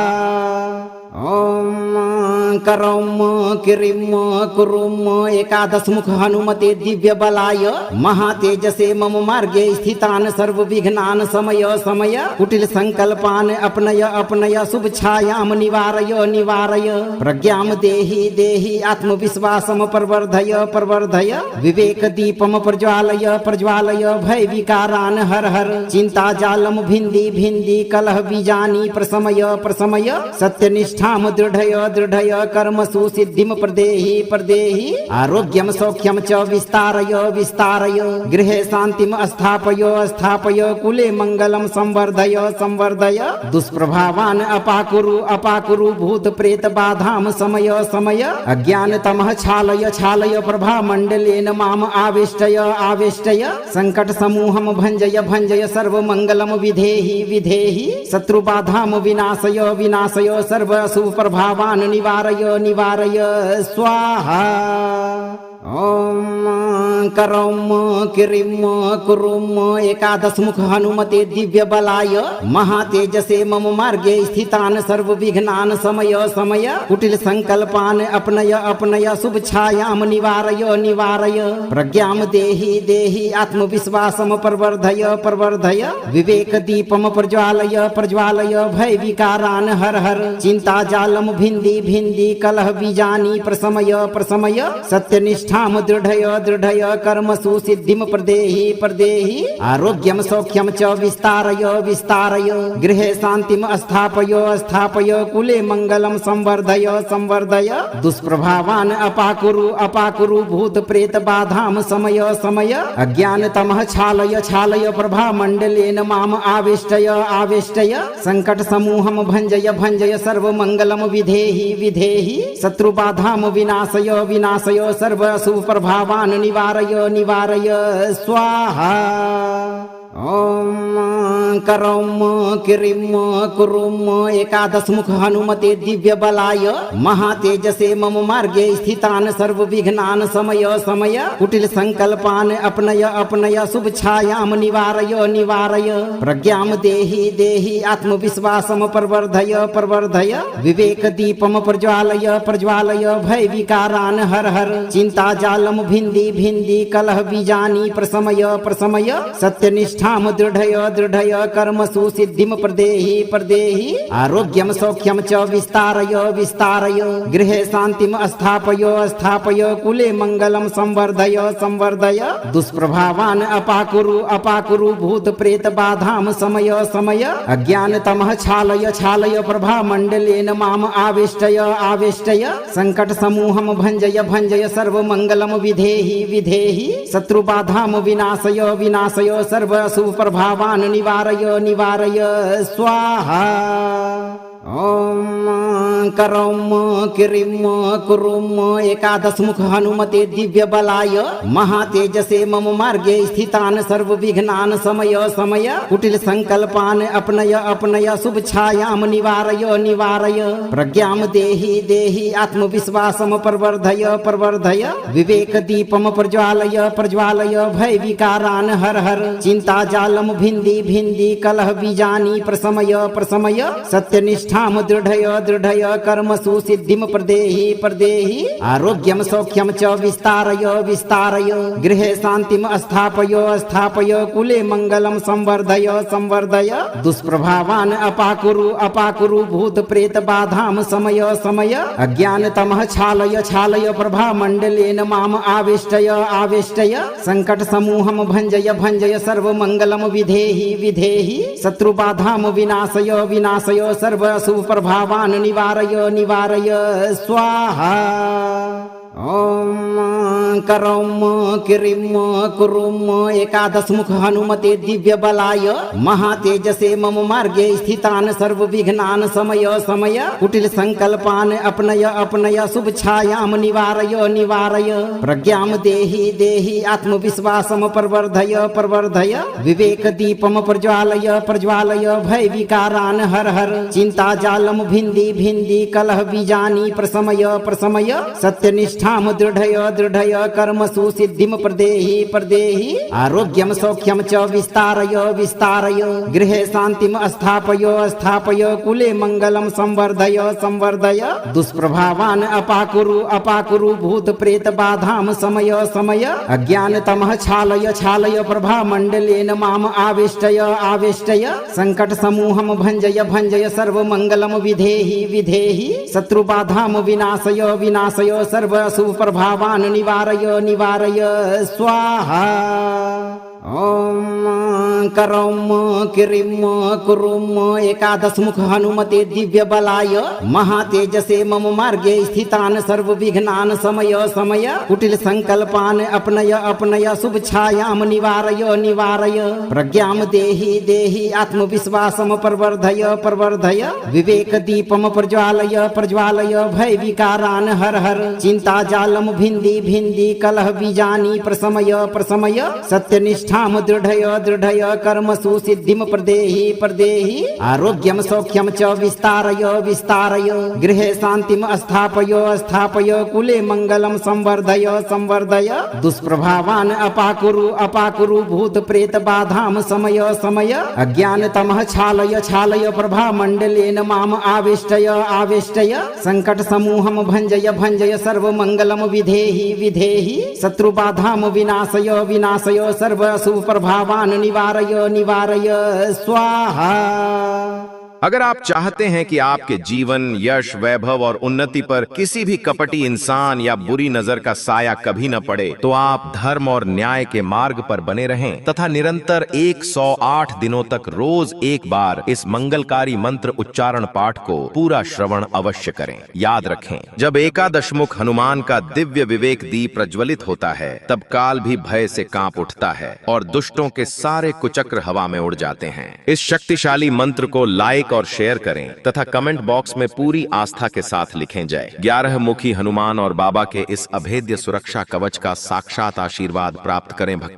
ओम करौम किरिम कुरुम एकादश मुख हनुमते दिव्य बलाय महातेजसे मम मार्गे स्थितान सर्व विघ्नान समय समय कुटिल संकल्पान अपनय अपनय शुभ छायाम निवारय निवारय प्रज्ञाम देहि देहि आत्मविश्वासम प्रवर्धय प्रवर्धय विवेक दीपम प्रज्वालय प्रज्वालय भय विकारान हर हर चिंता जालम भिंदी भिंदी कलह बीजानी प्रसमय प्रसमय सत्यनिष्ठ दृढ़य दृढ़य कर्मसु सिद्धिम प्रदेहि प्रदेहि आरोग्यम सौख्यम च विस्तारय विस्तारय गृहे शांतिम स्थापय स्थापय कुले मंगलम संवर्धय संवर्धय दुष्प्रभावान अपाकुरु अपाकुरु भूत प्रेत बाधाम समय समय अज्ञान तमः छालय छालय प्रभा मंडलेन माम आवेष्टय आवेष्टय संकट समूहम भंजय भंजय सर्व मंगलम विधेहि विधेहि शत्रु बाधाम विनाशय विनाशय सर्व शुभ प्रभावान निवारय निवारय स्वाहा। ओम करौम किरिम कुरुम एकादश मुख हनुमते दिव्य बलाय महातेजसे मम मार्गे स्थितान सर्व विघ्नान समय समय कुटिल संकल्पान अपनय अपनय शुभ छायाम निवारय निवारय प्रज्ञाम देहि देहि आत्मविश्वासम प्रवर्धय प्रवर्धय विवेक दीपम प्रज्वालय प्रज्वालय भय विकारान हर हर चिंता जालम भिंदी भिंदी कलह बीजानी प्रसमय प्रसमय सत्यनिष्ठ दृढ़य दृढ़य कर्मसु सिद्धिम प्रदेहि प्रदेहि आरोग्यम सौख्यम च विस्तारय विस्तारय गृहे शांतिम स्थापय स्थापय कुले मंगलम संवर्धय संवर्धय दुष्प्रभावान अपाकुरु अपाकुरु भूत प्रेत बाधाम समय समय अज्ञान तमः छालय छालय प्रभा मंडलेन माम आवेष्टय आवेष्टय संकट समूहम भंजय भंजय सर्व मंगलम विधेहि विधेहि शत्रु बाधाम विनाशय विनाशय सर्व शुभ प्रभावान निवारय निवारय स्वाहा। ओम करौम किरिम कुरुम एकादश मुख हनुमते दिव्य बलाय महातेजसे मम मार्गे स्थितान सर्व विघ्नान समय समय कुटिल संकल्पान अपनय अपनय शुभ छायाम निवारय निवारय प्रज्ञाम देहि देहि आत्मविश्वासम प्रवर्धय प्रवर्धय विवेक दीपम प्रज्वालय प्रज्वालय भय विकारान हर हर चिंता जालम भिंदी भिंदी कलह बीजानी प्रसमय प्रसमय सत्यनिष्ठ दृढ़य दृढ़य कर्मसु सिद्धिम प्रदेहि प्रदेहि आरोग्यम सौख्यम च विस्तारय विस्तारय गृहे शांतिम स्थापय स्थापय कुले मंगलम संवर्धय संवर्धय दुष्प्रभावान अपाकुरु अपाकुरु भूत प्रेत बाधाम समय समय अज्ञान तमः छालय छालय प्रभा मंडलेन माम आवेष्टय आवेष्टय संकट समूहम भंजय भंजय सर्व मंगलम विधेहि विधेहि शत्रु बाधाम विनाशय विनाशय सर्व शुभ प्रभावान निवारय निवारय स्वाहा। ओम करौम किरिम कुरुम एकादश मुख हनुमते दिव्य बलाय महातेजसे मम मार्गे स्थितान सर्व विघ्नान समय समय कुटिल संकल्पान अपनय अपनय शुभ छायाम निवारय निवारय प्रज्ञाम देहि देहि आत्मविश्वासम प्रवर्धय प्रवर्धय विवेक दीपम प्रज्वालय प्रज्वालय भय विकारान हर हर चिंता जालम भिंदी भिंदी कलह बीजानी प्रसमय प्रसमय सत्यनिष्ठ सत्यनिष्ठाम दृढ़य दृढ़य कर्मसु सिद्धिम प्रदेहि प्रदेहि आरोग्यम सौख्यम च विस्तारय विस्तारय गृहे शांतिम स्थापय स्थापय कुले मंगलम संवर्धय संवर्धय दुष्प्रभावान अपाकुरु अपाकुरु भूत प्रेत बाधाम समय समय अज्ञान तमः छालय छालय प्रभा मंडलेन माम आवेष्टय आवेष्टय संकट समूहम भंजय भंजय सर्व मंगलम विधेहि विधेहि शत्रु बाधाम विनाशय विनाशय सर्व अशुभ प्रभावान निवारय निवारय स्वाहा। ओम करौम किरिम कुरुम एकादश मुख हनुमते दिव्य बलाय महातेजसे मम मार्गे स्थितान सर्व विघ्नान समय समय कुटिल संकल्पान अपनय अपनय शुभ छायाम निवारय निवारय प्रज्ञाम देहि देहि आत्मविश्वासम प्रवर्धय प्रवर्धय विवेक दीपम प्रज्वालय प्रज्वालय भय विकारान हर हर चिंता जालम भिंदी भिंदी कलह बीजानी प्रसमय प्रसमय सत्यनिष्ठ ठाम दृढ़य दृढ़य कर्मसु सिद्धिम प्रदेहि प्रदेहि आरोग्यम सौख्यम च विस्तारय विस्तारय गृहे शांतिम स्थापय स्थापय कुले मंगलम संवर्धय संवर्धय दुष्प्रभावान अपाकुरु अपाकुरु भूत प्रेत बाधाम समय समय अज्ञान तमः छालय छालय प्रभा मंडलेन माम आवेष्टय आवेष्टय संकट समूहम भंजय भंजय सर्व मंगलम विधेहि विधेहि शत्रु बाधाम विनाशय विनाशय सर्व शुभ प्रभावान निवारय निवारय स्वाहा। ओम करौम किरिम कुरुम एकादश मुख हनुमते दिव्य बलाय महातेजसे मम मार्गे स्थितान सर्व विघ्नान समय समय कुटिल संकल्पान अपनय अपनय शुभ छायाम निवारय निवारय प्रज्ञाम देहि देहि आत्मविश्वासम प्रवर्धय प्रवर्धय विवेक दीपम प्रज्वालय प्रज्वालय भय विकारान हर हर चिंता जालम भिंदी भिंदी कलह बीजानी प्रसमय प्रसमय सत्यनिष्ठ ठाम दृढ़य दृढ़य कर्मसु सिद्धिम प्रदेहि प्रदेहि आरोग्यम सौख्यम च विस्तारय विस्तारय गृहे शांतिम स्थापय स्थापय कुले मंगलम संवर्धय संवर्धय दुष्प्रभावान अपाकुरु अपाकुरु भूत प्रेत बाधाम समय समय अज्ञान तमः छालय छालय प्रभा मंडलेन माम आवेष्टय आवेष्टय संकट समूहम भंजय भंजय सर्व मंगलम विधेहि विधेहि शत्रु बाधाम विनाशय विनाशय सर्व शुभ प्रभावान निवारय निवारय स्वाहा। अगर आप चाहते हैं कि आपके जीवन यश वैभव और उन्नति पर किसी भी कपटी इंसान या बुरी नजर का साया कभी न पड़े, तो आप धर्म और न्याय के मार्ग पर बने रहें तथा निरंतर 108 दिनों तक रोज एक बार इस मंगलकारी मंत्र उच्चारण पाठ को पूरा श्रवण अवश्य करें। याद रखें, जब एकादशमुख हनुमान का दिव्य विवेक दीप प्रज्वलित होता है, तब काल भी भय से कांप उठता है और दुष्टों के सारे कुचक्र हवा में उड़ जाते हैं। इस शक्तिशाली मंत्र को लाइक और शेयर करें तथा कमेंट बॉक्स में पूरी आस्था के साथ लिखें जय। 11 मुखी हनुमान और बाबा के इस अभेद्य सुरक्षा कवच का साक्षात आशीर्वाद प्राप्त करें भक्तों।